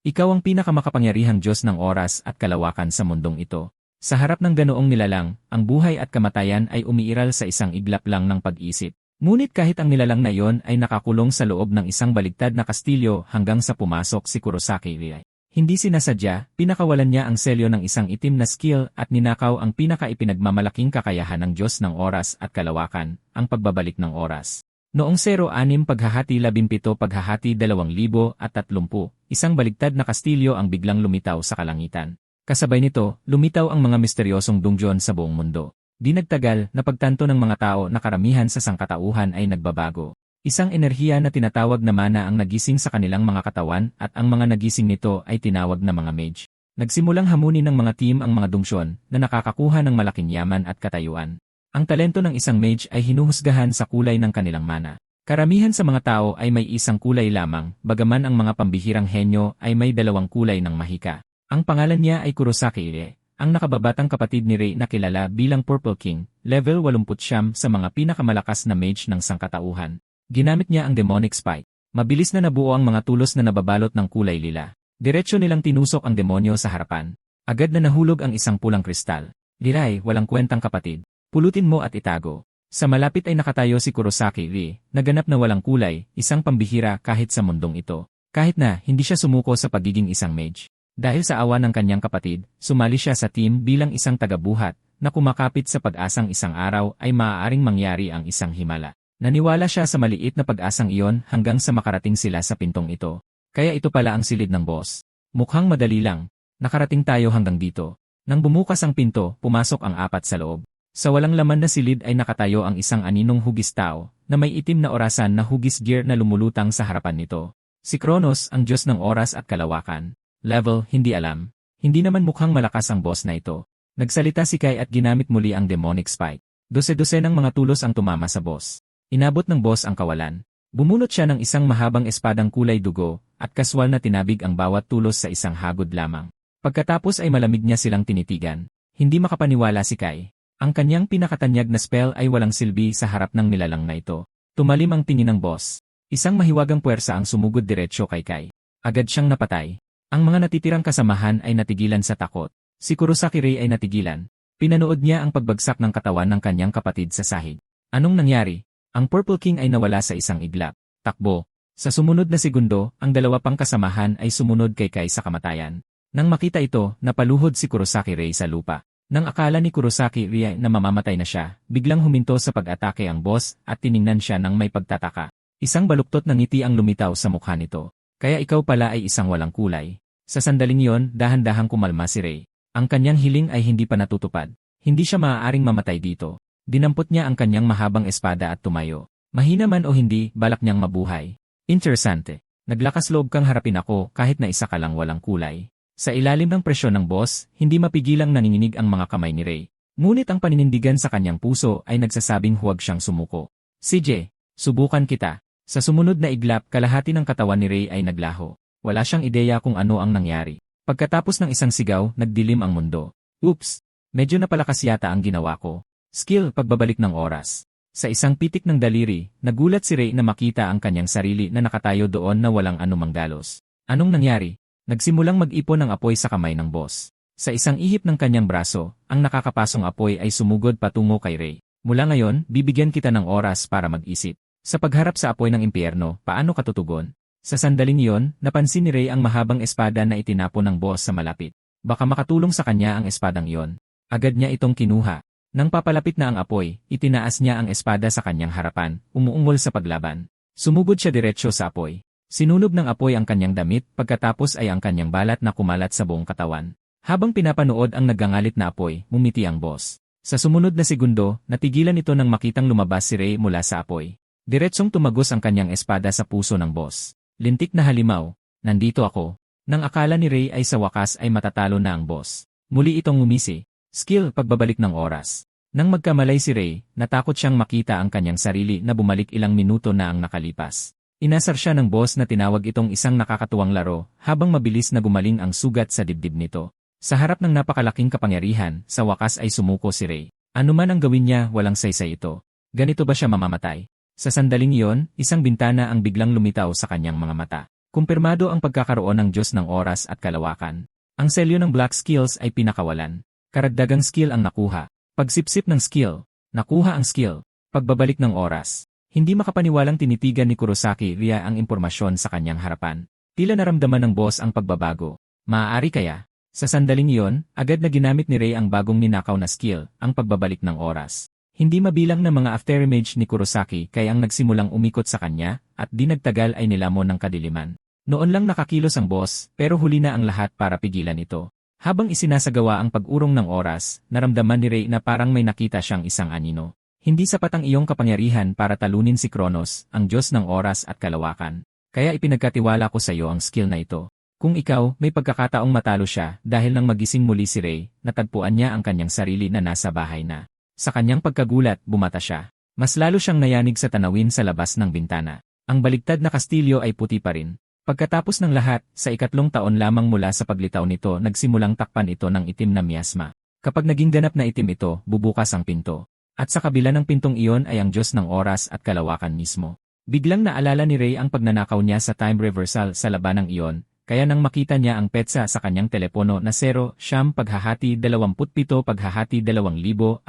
Ikaw ang pinakamakapangyarihang Diyos ng oras at kalawakan sa mundong ito. Sa harap ng ganoong nilalang, ang buhay at kamatayan ay umiiral sa isang iglap lang ng pag-isip. Ngunit kahit ang nilalang na iyon ay nakakulong sa loob ng isang baligtad na kastilyo hanggang sa pumasok si Kurosaki Rie. Hindi sinasadya, pinakawalan niya ang selyo ng isang itim na skill at ninakaw ang pinakaipinagmamalaking kakayahan ng Diyos ng oras at kalawakan, ang pagbabalik ng oras. Noong 06 paghahati 17 paghahati 2030, isang baligtad na kastilyo ang biglang lumitaw sa kalangitan. Kasabay nito, lumitaw ang mga misteryosong dungjon sa buong mundo. Di nagtagal, napagtanto ng mga tao na karamihan sa sangkatauhan ay nagbabago. Isang enerhiya na tinatawag na mana ang nagising sa kanilang mga katawan at ang mga nagising nito ay tinawag na mga mage. Nagsimulang hamunin ng mga team ang mga dungsyon na nakakakuha ng malaking yaman at katayuan. Ang talento ng isang mage ay hinuhusgahan sa kulay ng kanilang mana. Karamihan sa mga tao ay may isang kulay lamang, bagaman ang mga pambihirang henyo ay may dalawang kulay ng mahika. Ang pangalan niya ay Kurosaki Rie, ang nakababatang kapatid ni Rei na kilala bilang Purple King, level 89 sa mga pinakamalakas na mage ng sangkatauhan. Ginamit niya ang demonic spike. Mabilis na nabuo ang mga tulos na nababalot ng kulay lila. Diretso nilang tinusok ang demonyo sa harapan. Agad na nahulog ang isang pulang kristal. Liray, walang kwentang kapatid. Pulutin mo at itago. Sa malapit ay nakatayo si Kurosaki Rie, naganap na walang kulay, isang pambihira kahit sa mundong ito. Kahit na hindi siya sumuko sa pagiging isang mage. Dahil sa awa ng kanyang kapatid, sumali siya sa team bilang isang tagabuhat na kumakapit sa pag-asang isang araw ay maaaring mangyari ang isang himala. Naniwala siya sa maliit na pag-asang iyon hanggang sa makarating sila sa pintong ito. Kaya ito pala ang silid ng boss. Mukhang madali lang. Nakarating tayo hanggang dito. Nang bumukas ang pinto, pumasok ang apat sa loob. Sa walang laman na silid ay nakatayo ang isang aninong hugis tao na may itim na orasan na hugis gear na lumulutang sa harapan nito. Si Kronos, ang Diyos ng oras at kalawakan. Level, hindi alam. Hindi naman mukhang malakas ang boss na ito. Nagsalita si Kai at ginamit muli ang demonic spike. Dose-dose ng mga tulos ang tumama sa boss. Inabot ng boss ang kawalan. Bumunot siya ng isang mahabang espadang kulay dugo, at kaswal na tinabig ang bawat tulos sa isang hagod lamang. Pagkatapos ay malamig niya silang tinitigan. Hindi makapaniwala si Kai. Ang kanyang pinakatanyag na spell ay walang silbi sa harap ng nilalang na ito. Tumalim ang tingin ng boss. Isang mahiwagang puwersa ang sumugod diretsyo kay Kai. Agad siyang napatay. Ang mga natitirang kasamahan ay natigilan sa takot. Si Kurosaki Rie ay natigilan. Pinanood niya ang pagbagsak ng katawan ng kanyang kapatid sa sahig. Anong nangyari? Ang Purple King ay nawala sa isang iglap. Takbo. Sa sumunod na segundo, ang dalawa pang kasamahan ay sumunod kay Kai sa kamatayan. Nang makita ito, napaluhod si Kurosaki Rie sa lupa. Nang akala ni Kurosaki Rie na mamamatay na siya, biglang huminto sa pag-atake ang boss at tiningnan siya ng may pagtataka. Isang baluktot na ngiti ang lumitaw sa mukha nito. Kaya ikaw pala ay isang walang kulay. Sa sandaling yon, dahan-dahang kumalma si Rie. Ang kanyang hiling ay hindi pa natutupad. Hindi siya maaaring mamatay dito. Dinampot niya ang kanyang mahabang espada at tumayo. Mahina man o hindi, balak niyang mabuhay. Interesante. Naglakas loob kang harapin ako kahit na isa ka lang walang kulay. Sa ilalim ng presyon ng boss, hindi mapigilang nanginginig ang mga kamay ni Rie. Ngunit ang paninindigan sa kanyang puso ay nagsasabing huwag siyang sumuko. CJ, subukan kita. Sa sumunod na iglap, kalahati ng katawan ni Rie ay naglaho. Wala siyang ideya kung ano ang nangyari. Pagkatapos ng isang sigaw, nagdilim ang mundo. Oops! Medyo napalakas yata ang ginawa ko. Skill, pagbabalik ng oras. Sa isang pitik ng daliri, nagulat si Rie na makita ang kanyang sarili na nakatayo doon na walang anumang galos. Anong nangyari? Nagsimulang mag-ipon ng apoy sa kamay ng boss. Sa isang ihip ng kanyang braso, ang nakakapasong apoy ay sumugod patungo kay Rie. Mula ngayon, bibigyan kita ng oras para mag-isip. Sa pagharap sa apoy ng impyerno, paano ka tutugon? Sa sandaling iyon, napansin ni Rie ang mahabang espada na itinapon ng boss sa malapit. Baka makatulong sa kanya ang espadang iyon. Agad niya itong kinuha. Nang papalapit na ang apoy, itinaas niya ang espada sa kanyang harapan, umuungol sa paglaban. Sumugod siya diretsyo sa apoy. Sinunog ng apoy ang kanyang damit, pagkatapos ay ang kanyang balat na kumalat sa buong katawan. Habang pinapanood ang naggangalit na apoy, mumiti ang boss. Sa sumunod na segundo, natigilan ito nang makitang lumabas si Rie mula sa apoy. Diretsong tumagos ang kanyang espada sa puso ng boss. Lintik na halimaw, nandito ako. Nang akala ni Rie ay sa wakas ay matatalo na ang boss. Muli itong ngumisi. Skill, pagbabalik ng oras. Nang magkamalay si Rie, natakot siyang makita ang kanyang sarili na bumalik ilang minuto na ang nakalipas. Inasar siya ng boss na tinawag itong isang nakakatuwang laro, habang mabilis na gumaling ang sugat sa dibdib nito. Sa harap ng napakalaking kapangyarihan, sa wakas ay sumuko si Rie. Ano man ang gawin niya, walang saysay ito. Ganito ba siya mamamatay? Sa sandaling iyon, isang bintana ang biglang lumitaw sa kanyang mga mata. Kumpirmado ang pagkakaroon ng Diyos ng oras at kalawakan. Ang selyo ng Black Skills ay pinakawalan. Karagdagang skill ang nakuha. Pagsipsip ng skill. Nakuha ang skill. Pagbabalik ng oras. Hindi makapaniwalang tinitigan ni Kurosaki Ria ang impormasyon sa kanyang harapan. Tila naramdaman ng boss ang pagbabago. Maaari kaya? Sa sandaling iyon, agad na ginamit ni Ray ang bagong ninakaw na skill, ang pagbabalik ng oras. Hindi mabilang na mga afterimage ni Kurosaki kaya ang nagsimulang umikot sa kanya, at di nagtagal ay nilamon ng kadiliman. Noon lang nakakilos ang boss, pero huli na ang lahat para pigilan ito. Habang isinasagawa ang pag-urong ng oras, naramdaman ni Ray na parang may nakita siyang isang anino. Hindi sapat ang iyong kapangyarihan para talunin si Kronos, ang Diyos ng oras at kalawakan. Kaya ipinagkatiwala ko sa iyo ang skill na ito. Kung ikaw, may pagkakataong matalo siya dahil nang magising muli si Ray, natagpuan niya ang kanyang sarili na nasa bahay na. Sa kanyang pagkagulat, bumata siya. Mas lalo siyang nayanig sa tanawin sa labas ng bintana. Ang baligtad na kastilyo ay puti pa rin. Pagkatapos ng lahat, sa 3 taon lamang mula sa paglitaw nito nagsimulang takpan ito ng itim na miasma. Kapag naging ganap na itim ito, bubukas ang pinto. At sa kabila ng pintong iyon ay ang Diyos ng oras at kalawakan mismo. Biglang naalala ni Ray ang pagnanakaw niya sa time reversal sa labanang iyon, kaya nang makita niya ang petsa sa kanyang telepono na 0, siyam paghahati 27 paghahati 2024,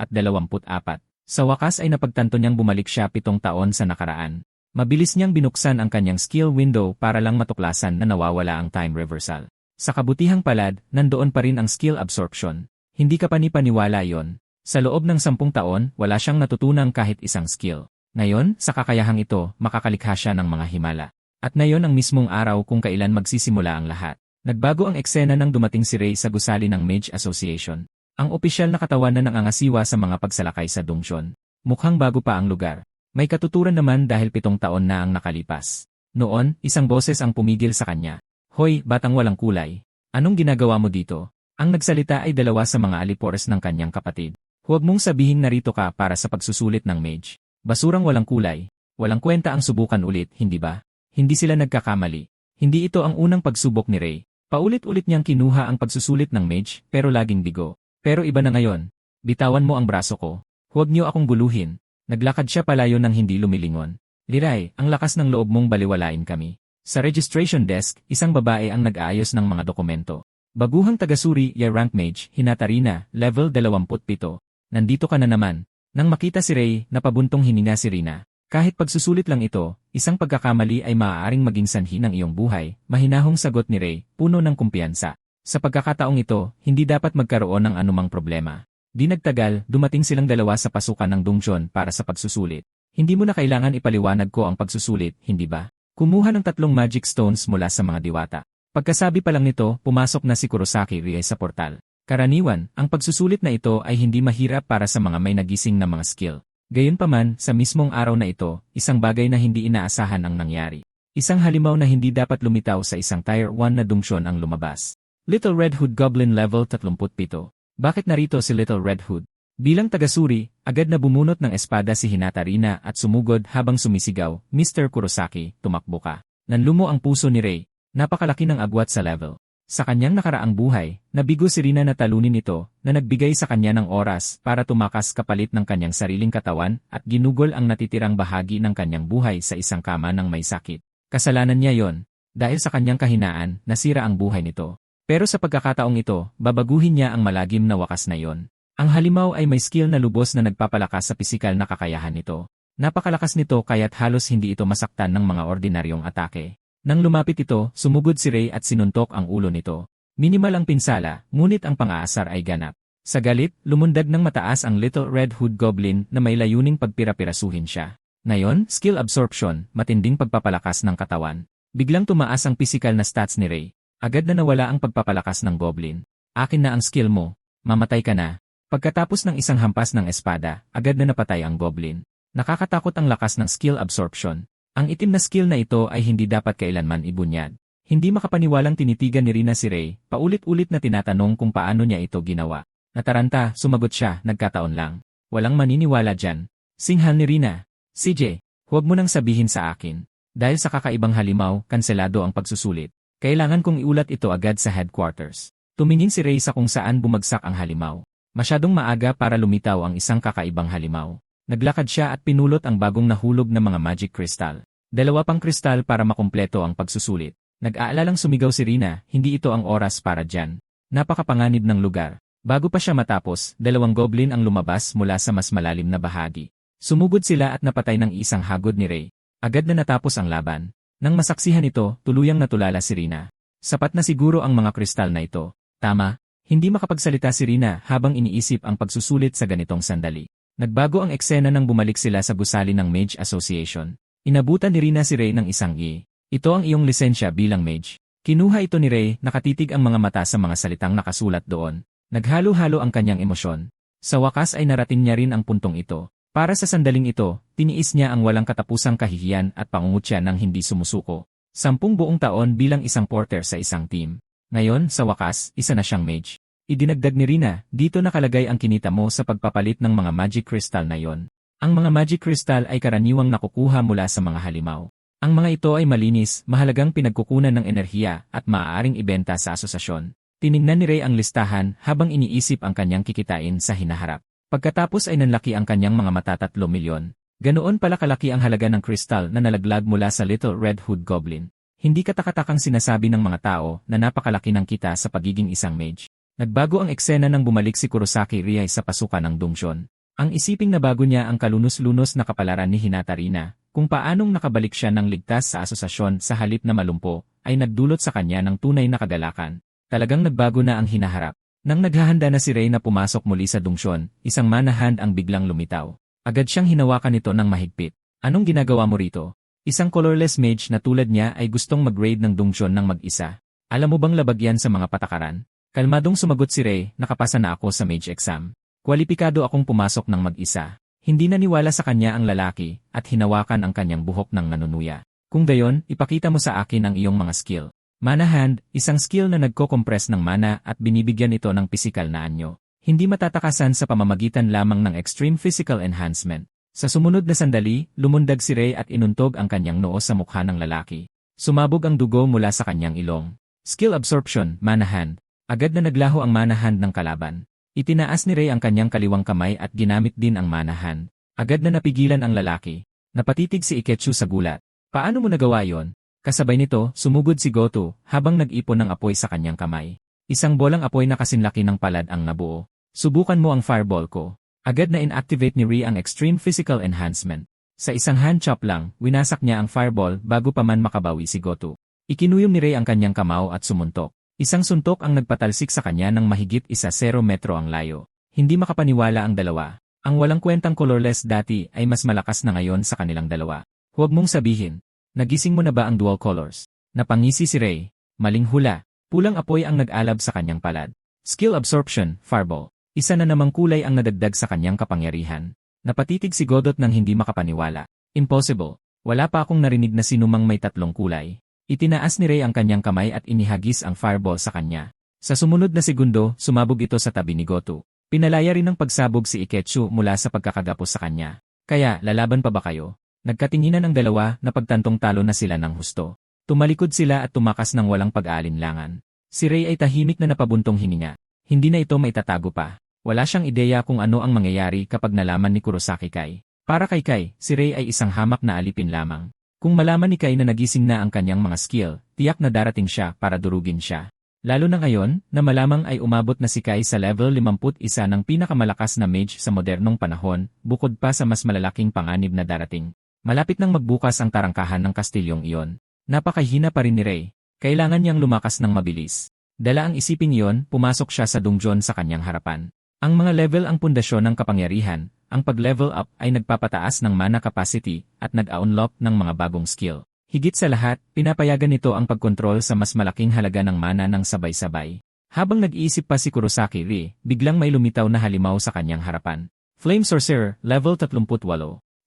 sa wakas ay napagtanto niyang bumalik siya 7 taon sa nakaraan. Mabilis niyang binuksan ang kanyang skill window para lang matuklasan na nawawala ang time reversal. Sa kabutihang palad, nandoon pa rin ang skill absorption. Hindi ka panipaniwala yon. Sa loob ng 10 taon, wala siyang natutunang kahit isang skill. Ngayon, sa kakayahang ito, makakalikha siya ng mga himala. At ngayon ang mismong araw kung kailan magsisimula ang lahat. Nagbago ang eksena nang dumating si Ray sa gusali ng Mage Association. Ang opisyal na katawan na nangangasiwa sa mga pagsalakay sa dungsyon. Mukhang bago pa ang lugar. May katuturan naman dahil 7 taon na ang nakalipas. Noon, isang boses ang pumigil sa kanya. Hoy, batang walang kulay. Anong ginagawa mo dito? Ang nagsalita ay 2 sa mga alipores ng kanyang kapatid. Huwag mong sabihin narito ka para sa pagsusulit ng mage. Basurang walang kulay. Walang kwenta ang subukan ulit, hindi ba? Hindi sila nagkakamali. Hindi ito ang unang pagsubok ni Ray. Paulit-ulit niyang kinuha ang pagsusulit ng mage, pero laging bigo. Pero iba na ngayon. Bitawan mo ang braso ko. Huwag niyo akong guluhin. Naglakad siya palayo nang hindi lumilingon. Liray, ang lakas ng loob mong baliwalain kami. Sa registration desk, isang babae ang nag-aayos ng mga dokumento. Baguhang tagasuri, rank mage, Hinatarina, level 27. Nandito ka na naman. Nang makita si Ray, napabuntong hininga si Rina. Kahit pagsusulit lang ito, isang pagkakamali ay maaaring maging sanhi ng iyong buhay, mahinahong sagot ni Ray, puno ng kumpiyansa. Sa pagkakataong ito, hindi dapat magkaroon ng anumang problema. Di nagtagal, dumating silang 2 sa pasukan ng dungsyon para sa pagsusulit. Hindi mo na kailangan ipaliwanag ko ang pagsusulit, hindi ba? Kumuha ng 3 magic stones mula sa mga diwata. Pagkasabi pa lang nito, pumasok na si Kurosaki Rie sa portal. Karaniwan, ang pagsusulit na ito ay hindi mahirap para sa mga may nagising na mga skill. Gayunpaman, sa mismong araw na ito, isang bagay na hindi inaasahan ang nangyari. Isang halimaw na hindi dapat lumitaw sa isang Tier 1 na dungsyon ang lumabas. Little Red Hood Goblin level 37. Bakit narito si Little Red Hood? Bilang tagasuri, agad na bumunot ng espada si Hinatarina at sumugod habang sumisigaw, Mr. Kurosaki, tumakbo ka. Nanlumo ang puso ni Ray. Napakalaki ng agwat sa level. Sa kanyang nakaraang buhay, nabigo si Rina na talunin ito na nagbigay sa kanya ng oras para tumakas kapalit ng kanyang sariling katawan at ginugol ang natitirang bahagi ng kanyang buhay sa isang kama ng may sakit. Kasalanan niya yon. Dahil sa kanyang kahinaan, nasira ang buhay nito. Pero sa pagkakataong ito, babaguhin niya ang malagim na wakas na iyon. Ang halimaw ay may skill na lubos na nagpapalakas sa pisikal na kakayahan nito. Napakalakas nito kaya't halos hindi ito masaktan ng mga ordinaryong atake. Nang lumapit ito, sumugod si Ray at sinuntok ang ulo nito. Minimal ang pinsala, ngunit ang pang-aasar ay ganap. Sa galit, lumundag ng mataas ang Little Red Hood Goblin na may layuning pagpira-pirasuhin siya. Ngayon, skill absorption, matinding pagpapalakas ng katawan. Biglang tumaas ang pisikal na stats ni Ray. Agad na nawala ang pagpapalakas ng goblin. Akin na ang skill mo. Mamatay ka na. Pagkatapos ng isang hampas ng espada, agad na napatay ang goblin. Nakakatakot ang lakas ng skill absorption. Ang itim na skill na ito ay hindi dapat kailanman ibunyad. Hindi makapaniwalang tinitigan ni Rina si Ray, paulit-ulit na tinatanong kung paano niya ito ginawa. Nataranta, sumagot siya, nagkataon lang. Walang maniniwala dyan. Singhal ni Rina. CJ, huwag mo nang sabihin sa akin. Dahil sa kakaibang halimaw, kanselado ang pagsusulit. Kailangan kong iulat ito agad sa headquarters. Tumingin si Ray sa kung saan bumagsak ang halimaw. Masyadong maaga para lumitaw ang isang kakaibang halimaw. Naglakad siya at pinulot ang bagong nahulog na mga magic crystal. 2 pang kristal para makumpleto ang pagsusulit. Nag-aalalang sumigaw si Rina, hindi ito ang oras para dyan. Napakapanganib ng lugar. Bago pa siya matapos, 2 goblin ang lumabas mula sa mas malalim na bahagi. Sumugod sila at napatay ng isang hagod ni Ray. Agad na natapos ang laban. Nang masaksihan ito, tuluyang natulala si Rina. Sapat na siguro ang mga kristal na ito. Tama, hindi makapagsalita si Rina habang iniisip ang pagsusulit sa ganitong sandali. Nagbago ang eksena nang bumalik sila sa gusali ng Mage Association. Inabutan ni Rina si Ray ng isang Ito ang iyong lisensya bilang mage. Kinuha ito ni Ray, nakatitig ang mga mata sa mga salitang nakasulat doon. Naghalo-halo ang kanyang emosyon. Sa wakas ay narating niya rin ang puntong ito. Para sa sandaling ito, tiniis niya ang walang katapusang kahihiyan at pangungutya ng hindi sumusuko. 10 buong taon bilang isang porter sa isang team. Ngayon, sa wakas, isa na siyang mage. Idinagdag ni Rina, dito nakalagay ang kinita mo sa pagpapalit ng mga magic crystal na yon. Ang mga magic crystal ay karaniwang nakukuha mula sa mga halimaw. Ang mga ito ay malinis, mahalagang pinagkukunan ng enerhiya at maaaring ibenta sa asosasyon. Tiningnan ni Ray ang listahan habang iniisip ang kanyang kikitain sa hinaharap. Pagkatapos ay nanlaki ang kanyang mga mata 3 milyon. Ganoon pala kalaki ang halaga ng kristal na nalaglag mula sa Little Red Hood Goblin. Hindi katakatakang sinasabi ng mga tao na napakalaki ng kita sa pagiging isang mage. Nagbago ang eksena nang bumalik si Kurosaki Riai sa pasukan ng Dungsyon. Ang isiping na bago niya ang kalunos-lunos na kapalaran ni Hinata Rina, kung paanong nakabalik siya ng ligtas sa asosasyon sa halip na malumpo, ay nagdulot sa kanya ng tunay na kagalakan. Talagang nagbago na ang hinaharap. Nang naghahanda na si Ray na pumasok muli sa Dungsyon, isang mana hand ang biglang lumitaw. Agad siyang hinawakan ito ng mahigpit. Anong ginagawa mo rito? Isang colorless mage na tulad niya ay gustong mag-raid ng Dungsyon ng mag-isa. Alam mo bang labag yan sa mga patakaran? Kalmadong sumagot si Ray, nakapasa na ako sa mage exam. Kwalipikado akong pumasok ng mag-isa. Hindi naniwala sa kanya ang lalaki at hinawakan ang kanyang buhok ng nanunuya. Kung gayon, ipakita mo sa akin ang iyong mga skill. Mana hand, isang skill na nagko-compress ng mana at binibigyan ito ng pisikal na anyo. Hindi matatakasan sa pamamagitan lamang ng extreme physical enhancement. Sa sumunod na sandali, lumundag si Ray at inuntog ang kanyang noo sa mukha ng lalaki. Sumabog ang dugo mula sa kanyang ilong. Skill absorption, mana hand. Agad na naglaho ang mana hand ng kalaban. Itinaas ni Ray ang kanyang kaliwang kamay at ginamit din ang mana hand. Agad na napigilan ang lalaki. Napatitig si Ikechu sa gulat. Paano mo nagawa yon? Kasabay nito, sumugod si Goto habang nag-ipon ng apoy sa kanyang kamay. Isang bolang apoy na kasinlaki ng palad ang nabuo. Subukan mo ang fireball ko. Agad na inactivate ni Ray ang extreme physical enhancement. Sa isang hand chop lang, winasak niya ang fireball bago pa man makabawi si Goto. Ikinuyom ni Ray ang kanyang kamao at sumuntok. Isang suntok ang nagpatalsik sa kanya ng mahigit 0 metro ang layo. Hindi makapaniwala ang dalawa. Ang walang kwentang colorless dati ay mas malakas na ngayon sa kanilang dalawa. Huwag mong sabihin. Nagising mo na ba ang dual colors? Napangisi si Ray. Maling hula. Pulang apoy ang nag-alab sa kanyang palad. Skill absorption, fireball. Isa na namang kulay ang nadagdag sa kanyang kapangyarihan. Napatitig si Godot nang hindi makapaniwala. Impossible. Wala pa akong narinig na sinumang may 3 kulay. Itinaas ni Ray ang kanyang kamay at inihagis ang fireball sa kanya. Sa sumunod na segundo, sumabog ito sa tabi ni Goto. Pinalaya rin ng pagsabog si Ikechu mula sa pagkakagapos sa kanya. Kaya, lalaban pa ba kayo? Nagkatinginan ang dalawa na pagtantong talo na sila ng husto. Tumalikod sila at tumakas ng walang pag-aalinlangan. Si Ray ay tahimik na napabuntong hininga. Hindi na ito maitatago pa. Wala siyang ideya kung ano ang mangyayari kapag nalaman ni Kurosaki Kai. Para kay Kai, si Ray ay isang hamak na alipin lamang. Kung malaman ni Kai na nagising na ang kanyang mga skill, tiyak na darating siya para durugin siya. Lalo na ngayon, na malamang ay umabot na si Kai sa level 51 ng pinakamalakas na mage sa modernong panahon, bukod pa sa mas malalaking panganib na darating. Malapit nang magbukas ang tarangkahan ng kastilyong iyon. Napakahina pa rin ni Ray. Kailangan niyang lumakas ng mabilis. Dala ang isiping iyon, pumasok siya sa dungjon sa kanyang harapan. Ang mga level ang pundasyon ng kapangyarihan, ang pag-level up ay nagpapataas ng mana capacity at nag-unlock ng mga bagong skill. Higit sa lahat, pinapayagan nito ang pagkontrol sa mas malaking halaga ng mana ng sabay-sabay. Habang nag-iisip pa si Kurosaki Ray, biglang may lumitaw na halimaw sa kanyang harapan. Flame Sorcerer, level 38.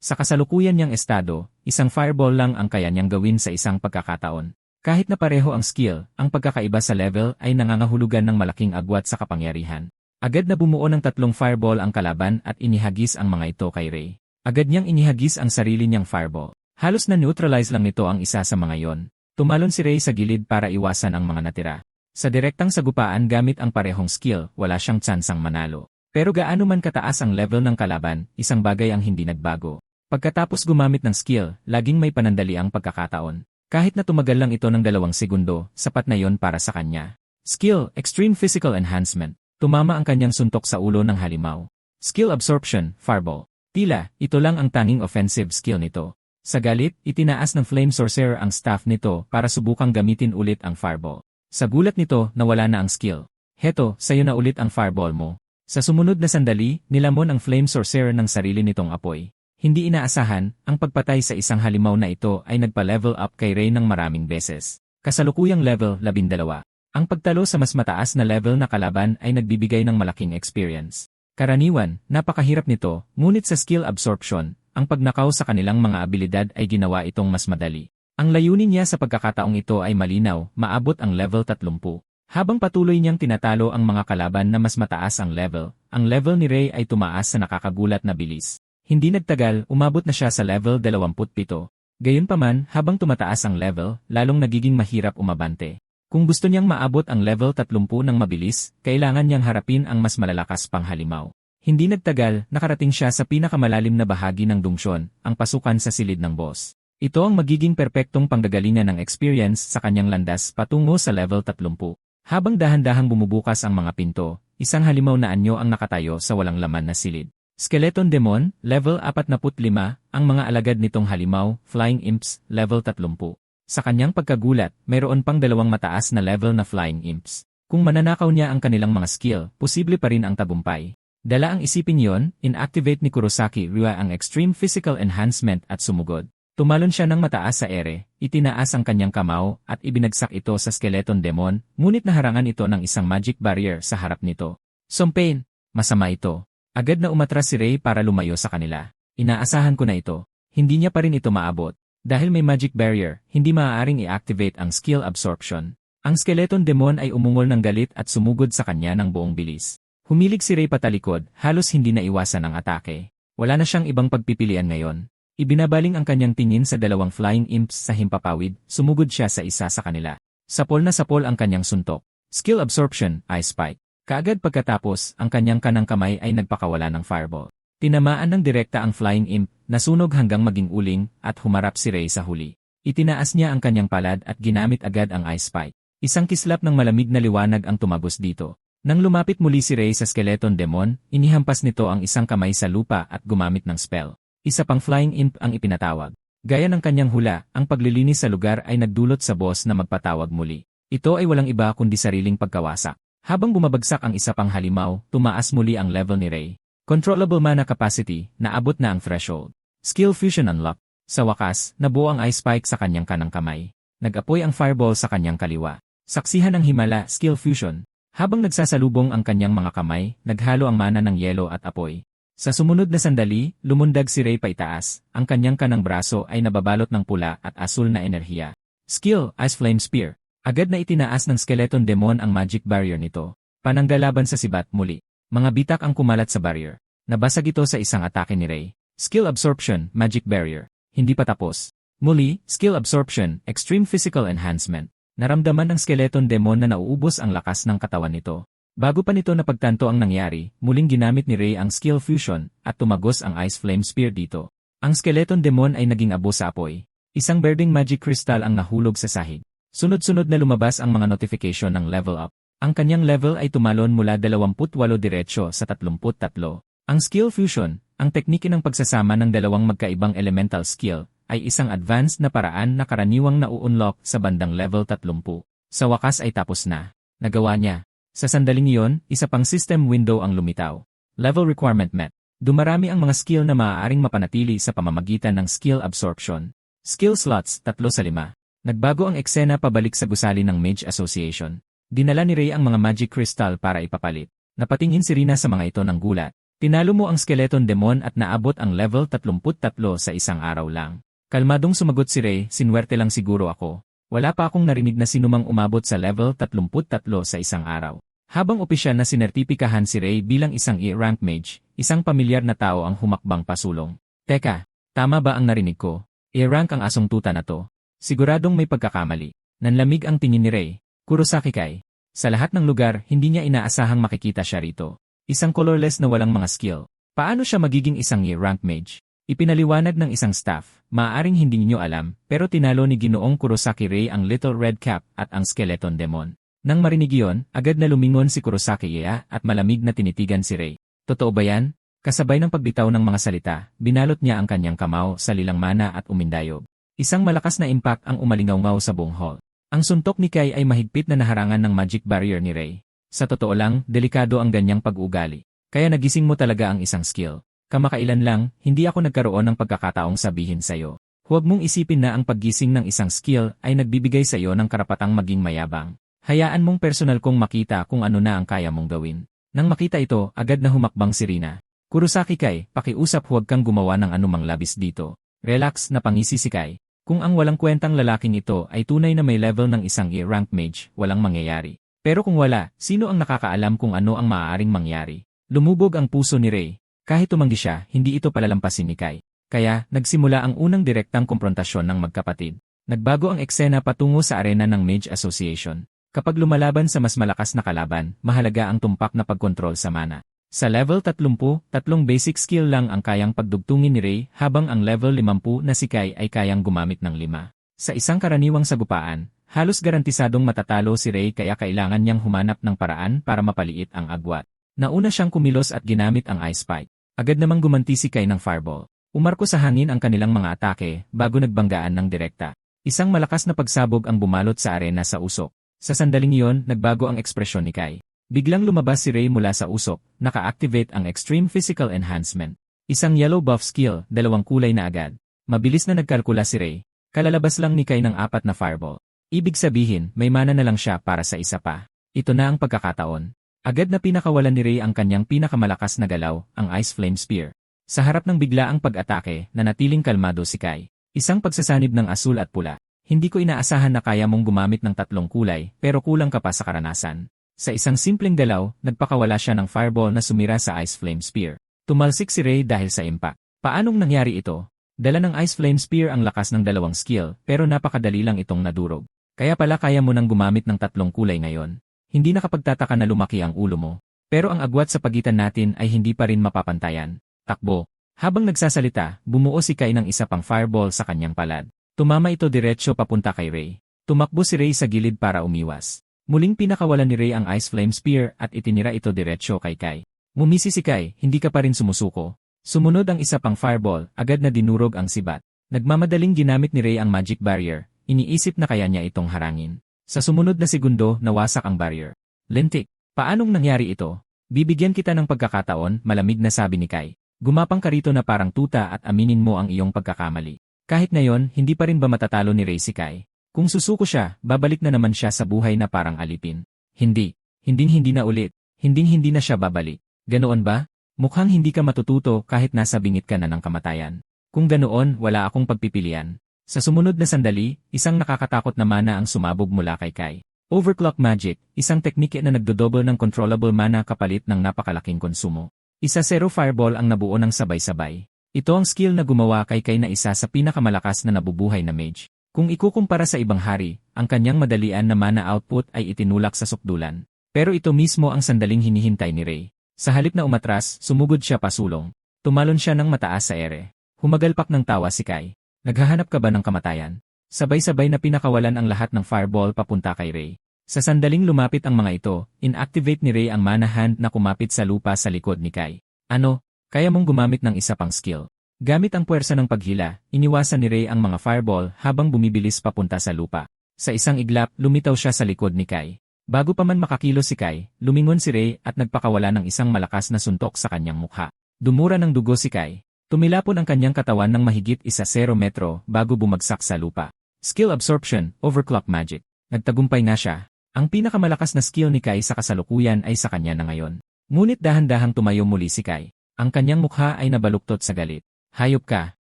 Sa kasalukuyan niyang estado, isang fireball lang ang kaya niyang gawin sa isang pagkakataon. Kahit na pareho ang skill, ang pagkakaiba sa level ay nangangahulugan ng malaking agwat sa kapangyarihan. Agad na bumuo ng 3 fireball ang kalaban at inihagis ang mga ito kay Ray. Agad niyang inihagis ang sarili niyang fireball. Halos na neutralize lang nito ang isa sa mga yon. Tumalon si Ray sa gilid para iwasan ang mga natira. Sa direktang sagupaan gamit ang parehong skill, wala siyang tsansang manalo. Pero gaano man kataas ang level ng kalaban, isang bagay ang hindi nagbago. Pagkatapos gumamit ng skill, laging may panandali ang pagkakataon. Kahit na tumagal lang ito ng 2 segundo, sapat na yon para sa kanya. Skill, Extreme Physical Enhancement. Tumama ang kanyang suntok sa ulo ng halimaw. Skill Absorption, Fireball. Tila, ito lang ang tanging offensive skill nito. Sa galit, itinaas ng Flame Sorcerer ang staff nito para subukang gamitin ulit ang Fireball. Sa gulat nito, nawala na ang skill. Heto, sayo na ulit ang Fireball mo. Sa sumunod na sandali, nilamon ang Flame Sorcerer ng sarili nitong apoy. Hindi inaasahan, ang pagpatay sa isang halimaw na ito ay nagpa-level up kay Ray ng maraming beses. Kasalukuyang level 12. Ang pagtalo sa mas mataas na level na kalaban ay nagbibigay ng malaking experience. Karaniwan, napakahirap nito, ngunit sa skill absorption, ang pagnakaw sa kanilang mga abilidad ay ginawa itong mas madali. Ang layunin niya sa pagkakataong ito ay malinaw, maabot ang level 30. Habang patuloy niyang tinatalo ang mga kalaban na mas mataas ang level ni Ray ay tumaas sa nakakagulat na bilis. Hindi nagtagal, umabot na siya sa level 27. Gayunpaman, habang tumataas ang level, lalong nagiging mahirap umabante. Kung gusto niyang maabot ang level 30 ng mabilis, kailangan niyang harapin ang mas malalakas pang halimaw. Hindi nagtagal, nakarating siya sa pinakamalalim na bahagi ng dungsyon, ang pasukan sa silid ng boss. Ito ang magiging perpektong panggagalingan ng experience sa kanyang landas patungo sa level 30. Habang dahan-dahang bumubukas ang mga pinto, isang halimaw na anyo ang nakatayo sa walang laman na silid. Skeleton Demon, level 45, ang mga alagad nitong halimaw, Flying Imps, level 30. Sa kanyang pagkagulat, mayroon pang 2 mataas na level na Flying Imps. Kung mananakaw niya ang kanilang mga skill, posible pa rin ang tagumpay. Dala ang isipin yon, inactivate ni Kurosaki Rua ang Extreme Physical Enhancement at sumugod. Tumalon siya ng mataas sa ere, itinaas ang kanyang kamao at ibinagsak ito sa Skeleton Demon, ngunit naharangan ito ng isang magic barrier sa harap nito. Sompain! Masama ito. Agad na umatras si Ray para lumayo sa kanila. Inaasahan ko na ito. Hindi niya pa rin ito maabot. Dahil may magic barrier, hindi maaaring i-activate ang skill absorption. Ang Skeleton Demon ay umungol ng galit at sumugod sa kanya ng buong bilis. Humilig si Ray patalikod, halos hindi naiwasan ang atake. Wala na siyang ibang pagpipilian ngayon. Ibinabaling ang kanyang tingin sa 2 Flying Imps sa himpapawid, sumugod siya sa isa sa kanila. Sapol na sapol ang kanyang suntok. Skill Absorption, Ice Spike. Kaagad pagkatapos, ang kanyang kanang kamay ay nagpakawala ng fireball. Tinamaan ng direkta ang Flying Imp, nasunog hanggang maging uling, at humarap si Ray sa huli. Itinaas niya ang kanyang palad at ginamit agad ang Ice Spike. Isang kislap ng malamig na liwanag ang tumagos dito. Nang lumapit muli si Ray sa Skeleton Demon, inihampas nito ang isang kamay sa lupa at gumamit ng spell. Isa pang Flying Imp ang ipinatawag. Gaya ng kanyang hula, ang paglilinis sa lugar ay nagdulot sa boss na magpatawag muli. Ito ay walang iba kundi sariling pagkawasak. Habang bumabagsak ang isa pang halimaw, tumaas muli ang level ni Ray. Controllable mana capacity, naabot na ang threshold. Skill Fusion Unlock. Sa wakas, nabuo ang Ice Spike sa kanyang kanang kamay. Nag-apoy ang Fireball sa kanyang kaliwa. Saksihan ng himala, Skill Fusion. Habang nagsasalubong ang kanyang mga kamay, naghalo ang mana ng yelo at apoy. Sa sumunod na sandali, lumundag si Ray paitaas. Ang kanyang kanang braso ay nababalot ng pula at asul na enerhiya. Skill, Ice Flame Spear. Agad na itinaas ng Skeleton Demon ang magic barrier nito. Pananggalaban sa sibat muli. Mga bitak ang kumalat sa barrier. Nabasag ito sa isang atake ni Ray. Skill Absorption, Magic Barrier. Hindi pa tapos. Muli, Skill Absorption, Extreme Physical Enhancement. Naramdaman ng Skeleton Demon na nauubos ang lakas ng katawan nito. Bago pa nito napagtanto ang nangyari, muling ginamit ni Ray ang Skill Fusion at tumagos ang Ice Flame Spear dito. Ang Skeleton Demon ay naging abo sa apoy. Isang berdeng magic crystal ang nahulog sa sahig. Sunod-sunod na lumabas ang mga notification ng level up. Ang kanyang level ay tumalon mula 28 diretsyo sa 33. Ang Skill Fusion, ang teknike ng pagsasama ng 2 magkaibang elemental skill, ay isang advanced na paraan na karaniwang nau-unlock sa bandang level 30. Sa wakas ay tapos na. Nagawa niya. Sa sandaling iyon, isa pang system window ang lumitaw. Level Requirement Met. Dumarami ang mga skill na maaaring mapanatili sa pamamagitan ng skill absorption. Skill slots, 3 sa 5. Nagbago ang eksena pabalik sa gusali ng Mage Association. Dinala ni Ray ang mga magic crystal para ipapalit. Napatingin si Rina sa mga ito ng gulat. Tinalo mo ang Skeleton Demon at naabot ang level 33 sa isang araw lang. Kalmadong sumagot si Ray, sinwerte lang siguro ako. Wala pa akong narinig na sinumang umabot sa level 33 sa isang araw. Habang opisyal na sinertipikahan si Ray bilang isang E-rank mage, isang pamilyar na tao ang humakbang pasulong. Teka, tama ba ang narinig ko? E-rank ang asong tuta na to. Siguradong may pagkakamali. Nanlamig ang tingin ni Ray. Kurosaki Kai. Sa lahat ng lugar, hindi niya inaasahang makikita siya rito. Isang colorless na walang mga skill. Paano siya magiging isang E-rank mage? Ipinaliwanag ng isang staff, maaaring hindi niyo alam, pero tinalo ni Ginoong Kurosaki Ray ang Little Red Cap at ang Skeleton Demon. Nang marinig iyon, agad na lumingon si Kurosaki at malamig na tinitigan si Ray. Totoo ba yan? Kasabay ng pagbitaw ng mga salita, binalot niya ang kanyang kamao sa lilang mana at umindayog. Isang malakas na impact ang umalingaw-ngaw sa buong hall. Ang suntok ni Kai ay mahigpit na naharangan ng magic barrier ni Ray. Sa totoo lang, delikado ang ganyang pag-ugali. Kaya nagising mo talaga ang isang skill. Kamakailan lang, hindi ako nagkaroon ng pagkakataong sabihin sa'yo. Huwag mong isipin na ang paggising ng isang skill ay nagbibigay sa'yo ng karapatang maging mayabang. Hayaan mong personal kong makita kung ano na ang kaya mong gawin. Nang makita ito, agad na humakbang si Rina. Kurosaki Kai, pakiusap huwag kang gumawa ng anumang labis dito. Relax na pangisi si Kai. Kung ang walang kwentang lalaking ito ay tunay na may level ng isang E-rank mage, walang mangyayari. Pero kung wala, sino ang nakakaalam kung ano ang maaaring mangyari? Lumubog ang puso ni Ray. Kahit tumanggi siya, hindi ito palalampasin ni Kai. Kaya, nagsimula ang unang direktang komprontasyon ng magkapatid. Nagbago ang eksena patungo sa arena ng Mage Association. Kapag lumalaban sa mas malakas na kalaban, mahalaga ang tumpak na pagkontrol sa mana. Sa level 30, tatlong basic skill lang ang kayang pagdugtungin ni Ray, habang ang level 50 na si Kai ay kayang gumamit ng 5. Sa isang karaniwang sagupaan, halos garantisadong matatalo si Ray kaya kailangan niyang humanap ng paraan para mapaliit ang agwat. Nauna siyang kumilos at ginamit ang Ice Spike. Agad namang gumanti si Kai ng Fireball. Umarko sa hangin ang kanilang mga atake bago nagbanggaan ng direkta. Isang malakas na pagsabog ang bumalot sa arena sa usok. Sa sandaling iyon, nagbago ang ekspresyon ni Kai. Biglang lumabas si Ray mula sa usok, naka-activate ang Extreme Physical Enhancement. Isang yellow buff skill, 2 kulay na agad. Mabilis na nagkalkula si Ray. Kalalabas lang ni Kai ng 4 na Fireball. Ibig sabihin, may mana na lang siya para sa isa pa. Ito na ang pagkakataon. Agad na pinakawalan ni Ray ang kanyang pinakamalakas na galaw, ang Ice Flame Spear. Sa harap ng biglaang pag-atake, nanatiling kalmado si Kai. Isang pagsasanib ng asul at pula. Hindi ko inaasahan na kaya mong gumamit ng 3 kulay, pero kulang ka pa sa karanasan. Sa isang simpleng galaw, nagpakawala siya ng fireball na sumira sa Ice Flame Spear. Tumalsik si Ray dahil sa impact. Paanong nangyari ito? Dala ng Ice Flame Spear ang lakas ng 2 skill, pero napakadali lang itong nadurog. Kaya pala kaya mo nang gumamit ng 3 kulay ngayon. Hindi nakapagtataka na lumaki ang ulo mo. Pero ang agwat sa pagitan natin ay hindi pa rin mapapantayan. Takbo. Habang nagsasalita, bumuo si Kai ng isa pang fireball sa kanyang palad. Tumama ito diretsyo papunta kay Ray. Tumakbo si Ray sa gilid para umiwas. Muling pinakawalan ni Ray ang Ice Flame Spear at itinira ito diretsyo kay Kai. Mumisi si Kai, hindi ka pa rin sumusuko. Sumunod ang isa pang fireball, agad na dinurog ang sibat. Nagmamadaling ginamit ni Ray ang magic barrier, iniisip na kaya niya itong harangin. Sa sumunod na segundo, nawasak ang barrier. Lintik, paanong nangyari ito? Bibigyan kita ng pagkakataon, malamig na sabi ni Kai. Gumapang ka rito na parang tuta at aminin mo ang iyong pagkakamali. Kahit ngayon, hindi pa rin ba matatalo ni Ray si Kai? Kung susuko siya, babalik na naman siya sa buhay na parang alipin. Hindi. Hinding-hindi na ulit. Hinding-hindi na siya babalik. Ganoon ba? Mukhang hindi ka matututo kahit nasa bingit ka na ng kamatayan. Kung ganoon, wala akong pagpipilian. Sa sumunod na sandali, isang nakakatakot na mana ang sumabog mula kay Kai. Overclock Magic, isang teknike na nagdodouble ng controllable mana kapalit ng napakalaking konsumo. Isa 0 fireball ang nabuo ng sabay-sabay. Ito ang skill na gumawa kay Kai na isa sa pinakamalakas na nabubuhay na mage. Kung ikukumpara sa ibang hari, ang kanyang madalian na mana output ay itinulak sa sukdulan. Pero ito mismo ang sandaling hinihintay ni Ray. Sa halip na umatras, sumugod siya pasulong. Tumalon siya ng mataas sa ere. Humagalpak ng tawa si Kai. Naghahanap ka ba ng kamatayan? Sabay-sabay na pinakawalan ang lahat ng fireball papunta kay Ray. Sa sandaling lumapit ang mga ito, inactivate ni Ray ang mana hand na kumapit sa lupa sa likod ni Kai. Ano? Kaya mong gumamit ng isa pang skill. Gamit ang puwersa ng paghila, iniwasan ni Ray ang mga fireball habang bumibilis papunta sa lupa. Sa isang iglap, lumitaw siya sa likod ni Kai. Bago pa man makakilos si Kai, lumingon si Ray at nagpakawala ng isang malakas na suntok sa kanyang mukha. Dumura ng dugo si Kai. Tumilapon ang kanyang katawan ng mahigit 1 metro bago bumagsak sa lupa. Skill Absorption, Overclock Magic. Nagtagumpay nga siya. Ang pinakamalakas na skill ni Kai sa kasalukuyan ay sa kanya na ngayon. Ngunit dahan-dahang tumayo muli si Kai. Ang kanyang mukha ay nabaluktot sa galit. Hayop ka,